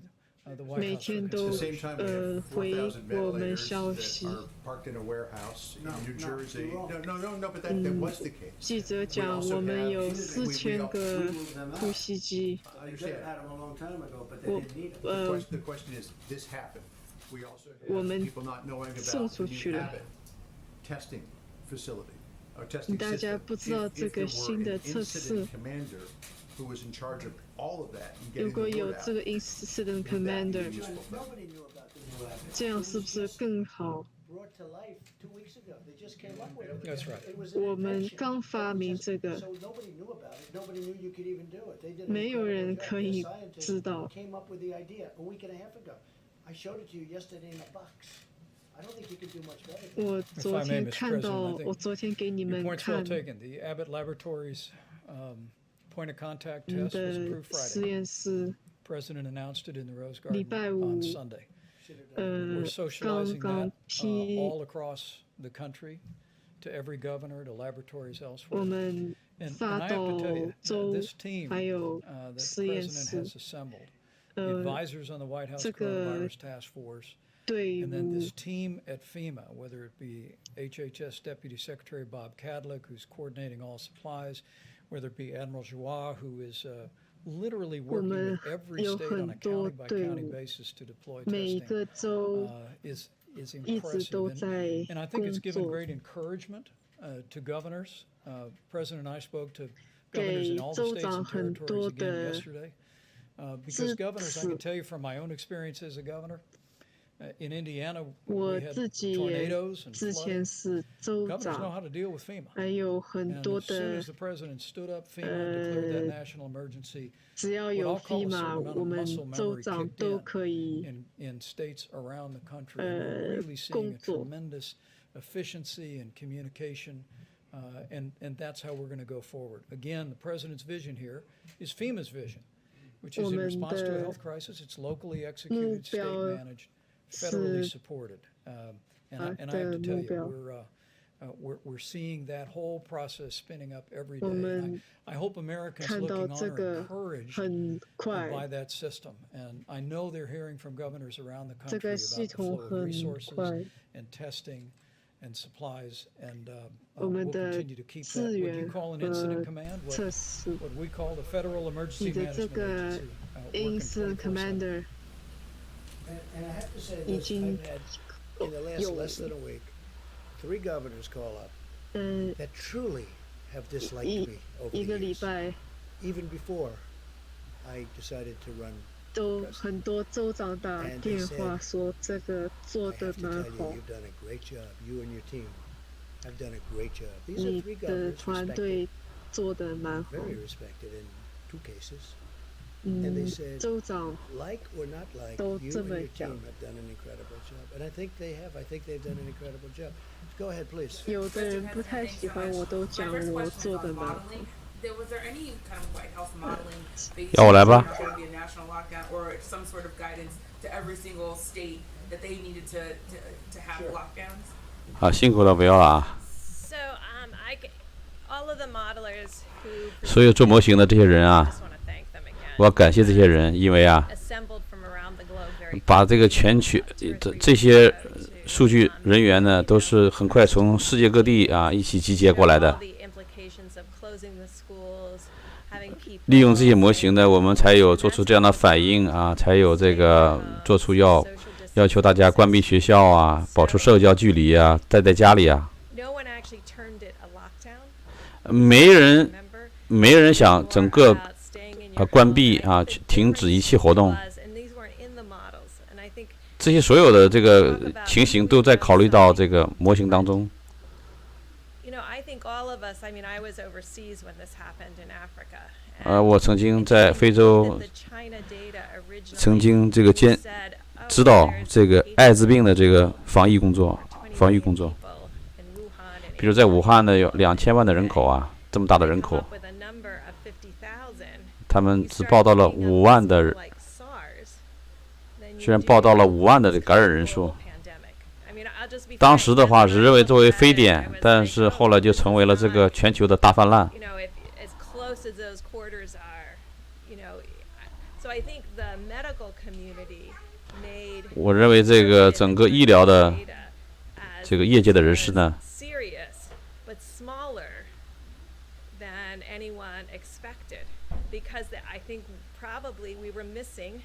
F: to the
P: 每
F: White House.
P: 天
H: At
P: 都
H: the same time, we have
P: 回
H: 4,000
P: 我们
H: ventilators
P: 消息。
H: that are parked in a warehouse in
L: No,
H: New
L: no,
H: Jersey.
L: you're wrong.
H: No, but that was the case.
P: 记者
H: We
P: 讲，
H: also
P: 我们
H: have-
P: 有
H: we-
P: 4000个
L: We moved them
P: 呼
L: out.
P: 吸机。
L: They could have had them a long time ago, but they
P: 我
L: didn't need them.
H: The question is, this happened. We also
P: 我
H: have
P: 们
H: people not knowing
P: 送
H: about
P: 出
H: the
P: 去
H: new
P: 了。
H: Abbott testing facility, or testing
P: 大家
H: system.
P: 不知道
H: If
P: 这
H: there
P: 个
H: were
P: 新的
H: an
P: 测试
H: incident commander who was in charge of all of that and
P: 如
H: getting
P: 果
H: the
P: 有
H: word
P: 这
H: out,
P: 个 incident
H: would that be
P: commander，
H: a useful thing?
L: Nobody knew about the new Abbott.
P: 这样是不是更好？
L: Brought to life 2 weeks ago. They just came up with it.
F: That's right.
L: It was an
P: 我们
L: invention.
P: 刚发明这个，
L: So nobody knew about it. Nobody knew you could even do it. They did an
P: 没有
L: incredible
P: 人
L: job.
P: 可以
L: The scientists
P: 知道。
L: came up with the idea a week and a half ago. I showed it to you yesterday in a box. I don't think you could do much better.
P: 我
F: If
P: 昨
F: I may,
P: 天
F: Mr.
P: 看
F: President,
P: 到，
F: I
P: 我
F: think
P: 昨天给你
F: your
P: 们
F: point's well
P: 看
F: taken. The Abbott Laboratories point of contact
P: 你
F: test was
P: 的
F: approved
P: 实
F: Friday.
P: 验室
F: President announced it in the Rose
P: 礼
F: Garden
P: 拜
F: on
P: 五
F: Sunday.
P: 刚
F: We're socializing
P: 刚
F: that
P: 批，
F: all across the country to every governor, to laboratories
P: 我
F: elsewhere.
P: 们
F: And
P: 发
F: I
P: 到
F: have to tell you,
P: 州
F: this team
P: 还有
F: that the
P: 实验
F: president
P: 室
F: has assembled, the advisors on the White House
P: 这个
F: Coronavirus Task Force,
P: 队
F: and then
P: 伍
F: this team at FEMA, whether it be HHS Deputy Secretary Bob Kadlec, who's coordinating all supplies, whether it be Admiral Joie, who is literally working with every
P: 有
F: state on a
P: 很多
F: county-by-county
P: 队伍
F: basis to deploy
P: 每一
F: testing,
P: 个州
F: is
P: 一直
F: impressive.
P: 都在
F: And I think it's
P: 工
F: given
P: 作，
F: great encouragement to governors. President and I spoke to governors
P: 给
F: in all the
P: 州
F: states
P: 长
F: and
P: 很
F: territories
P: 多
F: again
P: 的
F: yesterday. Because governors, I
P: 支
F: can
P: 持。
F: tell you from my own experience as a governor, in Indiana,
P: 我
F: we had
P: 自己也
F: tornadoes and
P: 之前
F: flooding.
P: 是州
F: Governors know
P: 长，
F: how to deal with FEMA.
P: 还有很
F: And
P: 多
F: as soon
P: 的
F: as the president stood up FEMA and declared that national emergency,
P: 只要
F: what
P: 有
F: I'll call a
P: FEMA，
F: certain amount
P: 我
F: of
P: 们
F: muscle
P: 州
F: memory
P: 长
F: kicked
P: 都
F: in
P: 可以
F: in states around the country. And we're really seeing
P: 工
F: a
P: 作。
F: tremendous efficiency and communication, and that's how we're going to go forward. Again, the president's vision here is FEMA's vision, which is
P: 我
F: in
P: 们
F: response to a
P: 的
F: health crisis. It's locally executed,
P: 目标
F: state-managed, federally
P: 是
F: supported. And
P: 好
F: I have to
P: 的
F: tell
P: 目
F: you,
P: 标。
F: we're seeing that whole process spinning up every
P: 我
F: day. And
P: 们
F: I hope Americans
P: 看到
F: looking
P: 这
F: on are
P: 个
F: encouraged
P: 很快，
F: by that system. And I know they're hearing from governors around the
P: 这
F: country
P: 个
F: about
P: 系
F: the
P: 统
F: flow of
P: 很
F: resources
P: 快，
F: and testing and supplies. And
P: 我
F: we'll
P: 们的
F: continue to keep that.
P: 资
F: What you
P: 源
F: call an
P: 和
F: incident command,
P: 测试。
F: what we call the Federal
P: 你
F: Emergency
P: 的这
F: Management
P: 个
F: Agency. Working
P: incident
F: 24/7.
P: commander
I: And I have to say
P: 已
I: this,
P: 经
I: I've had, in the last
P: 有
I: less than a week, 3 governors call up
P: 嗯
I: that truly have disliked
P: 一
I: me over
P: 一
I: the
P: 个礼
I: years,
P: 拜
I: even before I decided to run.
P: 都很多州长打
I: And they
P: 电
I: said,
P: 话说这个
I: I
P: 做得
I: have to
P: 蛮
I: tell
P: 好
I: you,，you've done a great job. You and your team have done a great job. These
P: 你
I: are 3
P: 的
I: governors
P: 团
I: respected,
P: 队做得蛮好。
I: very respected in 2 cases. And they
P: 嗯
I: said,，
P: 州长
I: like or not like,
P: 都
I: you
P: 这
I: and
P: 么
I: your
P: 讲
I: team。have done an incredible job. And I think they have. I think they've done an incredible job. Go ahead, please.
P: 有的人不太喜欢我，都讲我做得蛮好。
C: Was there any kind of White House modeling based
A: 要我来吧。
C: on be a national lockdown or some sort of guidance to every single state that they needed to have lockdowns?
A: 好，辛苦了Viola啊！
E: So all of the modelers who
A: 所有做模型的这些人啊
E: just want to thank them again.
A: 我要感谢这些人，因为啊，
E: Assembled from around the globe very
A: 把这个全球这些数据人员呢，都是很快从世界各地啊一起集结过来的。
E: the implications of closing the schools, having people
A: 利用这些模型呢，我们才有做出这样的反应啊，才有这个做出要求大家关闭学校啊，保持社交距离啊，待在家里啊。
E: no one actually turned it a lockdown.
A: 没人想整个关闭啊，停止一切活动。
E: And these weren't in the models. And I think
A: 这些所有的这个情形都在考虑到这个模型当中。
E: you know, I think all of us, I mean, I was overseas when this happened in Africa.
A: 我曾经在非洲，
E: China data originally
A: 曾经这个
E: said,
A: 知道这个艾滋病的这个防疫工作。比如在武汉呢，有2000万的人口啊，这么大的人口，
E: with a number of 50,000.
A: 他们只报道了5万的，
E: Like SARS, then you
A: 虽然报道了5万的感染人数。
E: I mean, I'll just be
A: 当时的话只认为作为非典，但是后来就成为了这个全球的大泛滥。
E: you know, if as close as those quarters are, you know, so I think the medical community
A: 我认为这个整个医疗的这个业界的人士呢，
E: serious but smaller than anyone expected, because I think probably we were missing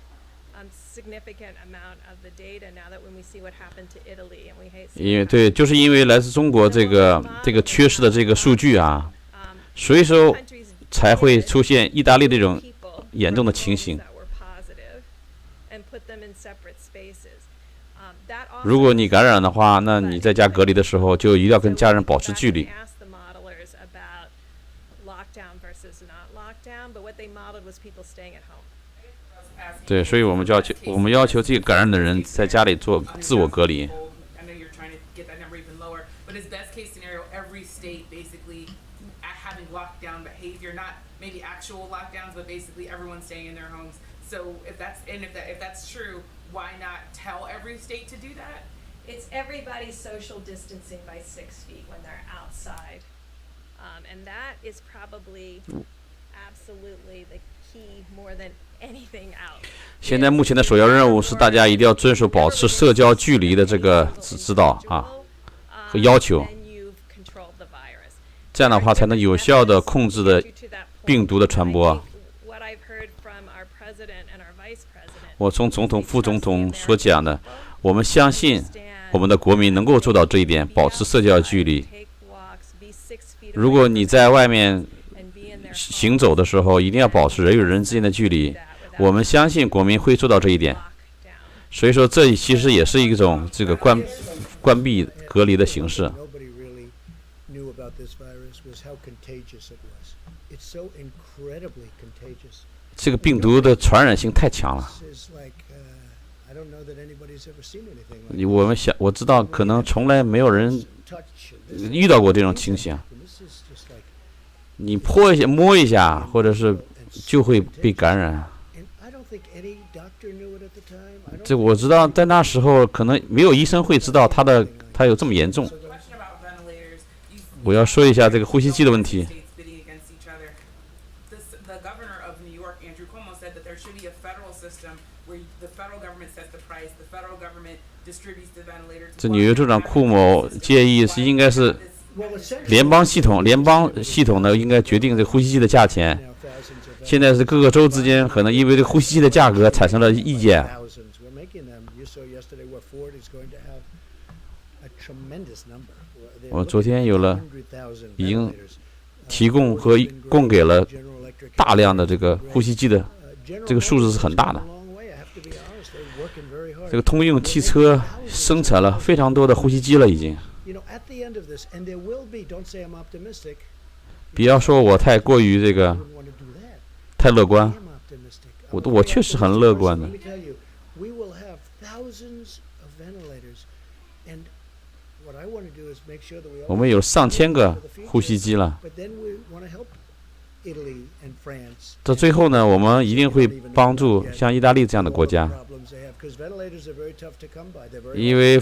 E: significant amount of the data now that when we see what happened to Italy and we hate.
A: 因为对，就是因为来自中国这个缺失的这个数据啊，所以说才会出现意大利这种严重的情形。如果你感染的话，那你在家隔离的时候就一定要跟家人保持距离。对，所以我们要求这个感染的人在家里做自我隔离。
C: But as best case scenario, every state basically having lockdown behavior, not maybe actual lockdowns, but basically everyone staying in their homes. So if that's true, why not tell every state to do that?
E: It's everybody social distancing by 6 feet when they're outside, and that is probably absolutely the key more than anything else.
A: 现在目前的首要任务是大家一定要遵守保持社交距离的这个指导啊和要求，这样的话才能有效的控制的病毒的传播。我从总统、副总统所讲的，我们相信我们的国民能够做到这一点，保持社交距离。如果你在外面行走的时候，一定要保持人与人之间的距离。我们相信国民会做到这一点。所以说，这其实也是一种这个关闭隔离的形式。这个病毒的传染性太强了。我知道，可能从来没有人遇到过这种情形。你摸一下、摸一下，或者是就会被感染。这我知道，在那时候可能没有医生会知道他有这么严重。我要说一下这个呼吸机的问题。这纽约州长库某建议是应该是联邦系统呢应该决定这个呼吸机的价钱。现在是各个州之间可能因为这个呼吸机的价格产生了意见。我昨天已经提供和供给了大量的这个呼吸机的，这个数字是很大的。这个通用汽车生产了非常多的呼吸机了，已经。不要说我太过于这个太乐观，我确实很乐观的。我们有上千个呼吸机了。到最后呢，我们一定会帮助像意大利这样的国家，因为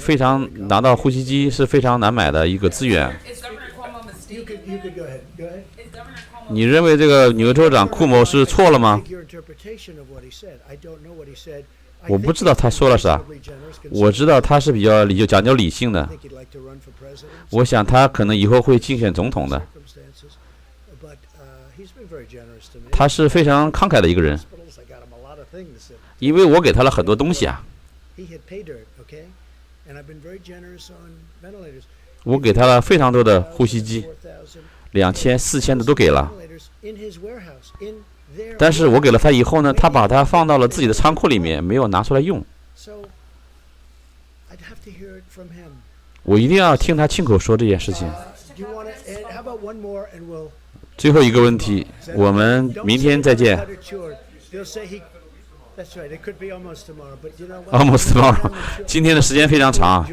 A: 拿到呼吸机是非常难买的一个资源。你认为这个纽约州长库某是错了吗？我不知道他说了啥，我知道他是比较讲究理性的。我想他可能以后会竞选总统的。他是非常慷慨的一个人，因为我给他了很多东西啊。我给他了非常多的呼吸机，2000、4000的都给了。但是我给了他以后呢，他把它放到了自己的仓库里面，没有拿出来用。我一定要听他亲口说这件事情。最后一个问题，我们明天再见。Almost tomorrow， 今天的时间非常长。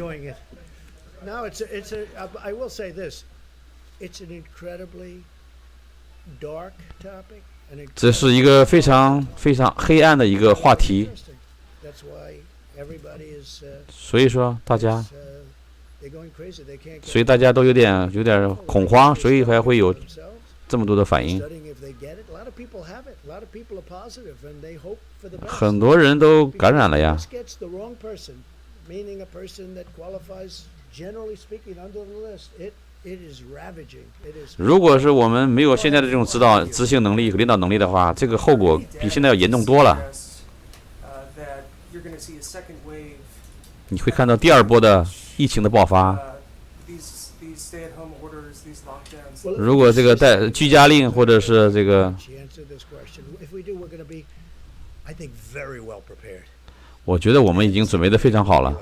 A: 这是一个非常非常黑暗的一个话题，所以说大家都有点恐慌，所以才会有这么多的反应。很多人都感染了呀。如果是我们没有现在的这种执行能力和领导能力的话，这个后果比现在要严重多了。你会看到第二波的疫情的爆发。如果这个居家令或者是这个，我觉得我们已经准备得非常好了。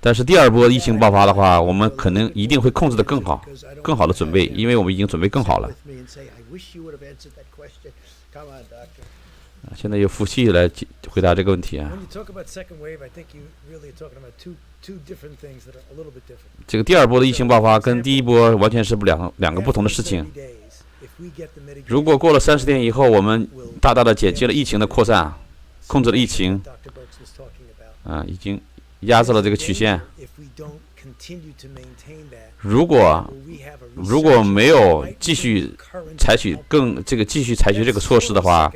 A: 但是第二波疫情爆发的话，我们可能一定会控制得更好，更好的准备，因为我们已经准备更好了。现在由福气来回答这个问题啊。这个第二波的疫情爆发跟第一波完全是两个不同的事情。如果过了30天以后，我们大大的减轻了疫情的扩散，控制了疫情，已经压制了这个曲线。如果没有继续采取这个措施的话，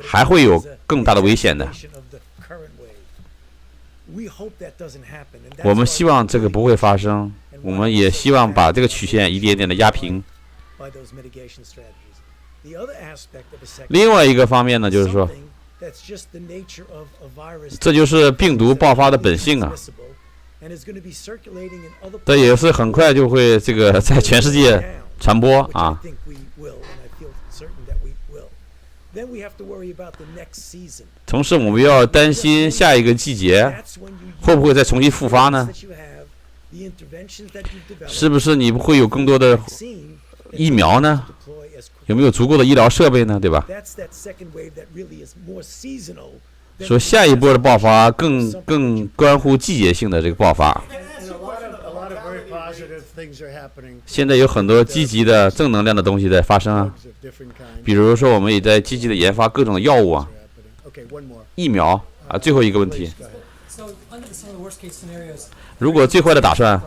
A: 还会有更大的危险的。我们希望这个不会发生，我们也希望把这个曲线一点点的压平。另外一个方面呢，就是说，这就是病毒爆发的本性啊。这也是很快就会这个在全世界传播啊。同时，我们要担心下一个季节会不会再重新复发呢？是不是你会有更多的疫苗呢？有没有足够的医疗设备呢？对吧？说下一波的爆发更关乎季节性的这个爆发。现在有很多积极的正能量的东西在发生啊，比如说我们也在积极的研发各种的药物啊，疫苗啊。最后一个问题，如果最坏的打算，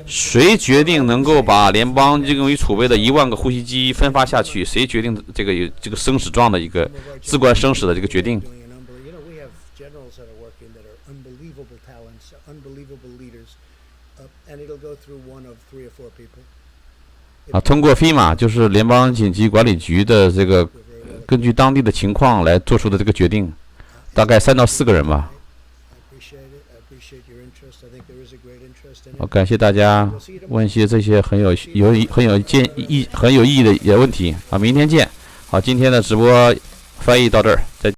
A: 谁决定能够把联邦用于储备的1万个呼吸机分发下去？谁决定这个生死状的一个至关生死的这个决定？通过 FEMA 就是联邦紧急管理局的这个根据当地的情况来做出的这个决定，大概3到4个人吧。好，感谢大家问一些这些很有意义的问题啊，明天见。好，今天的直播翻译到这儿，再见。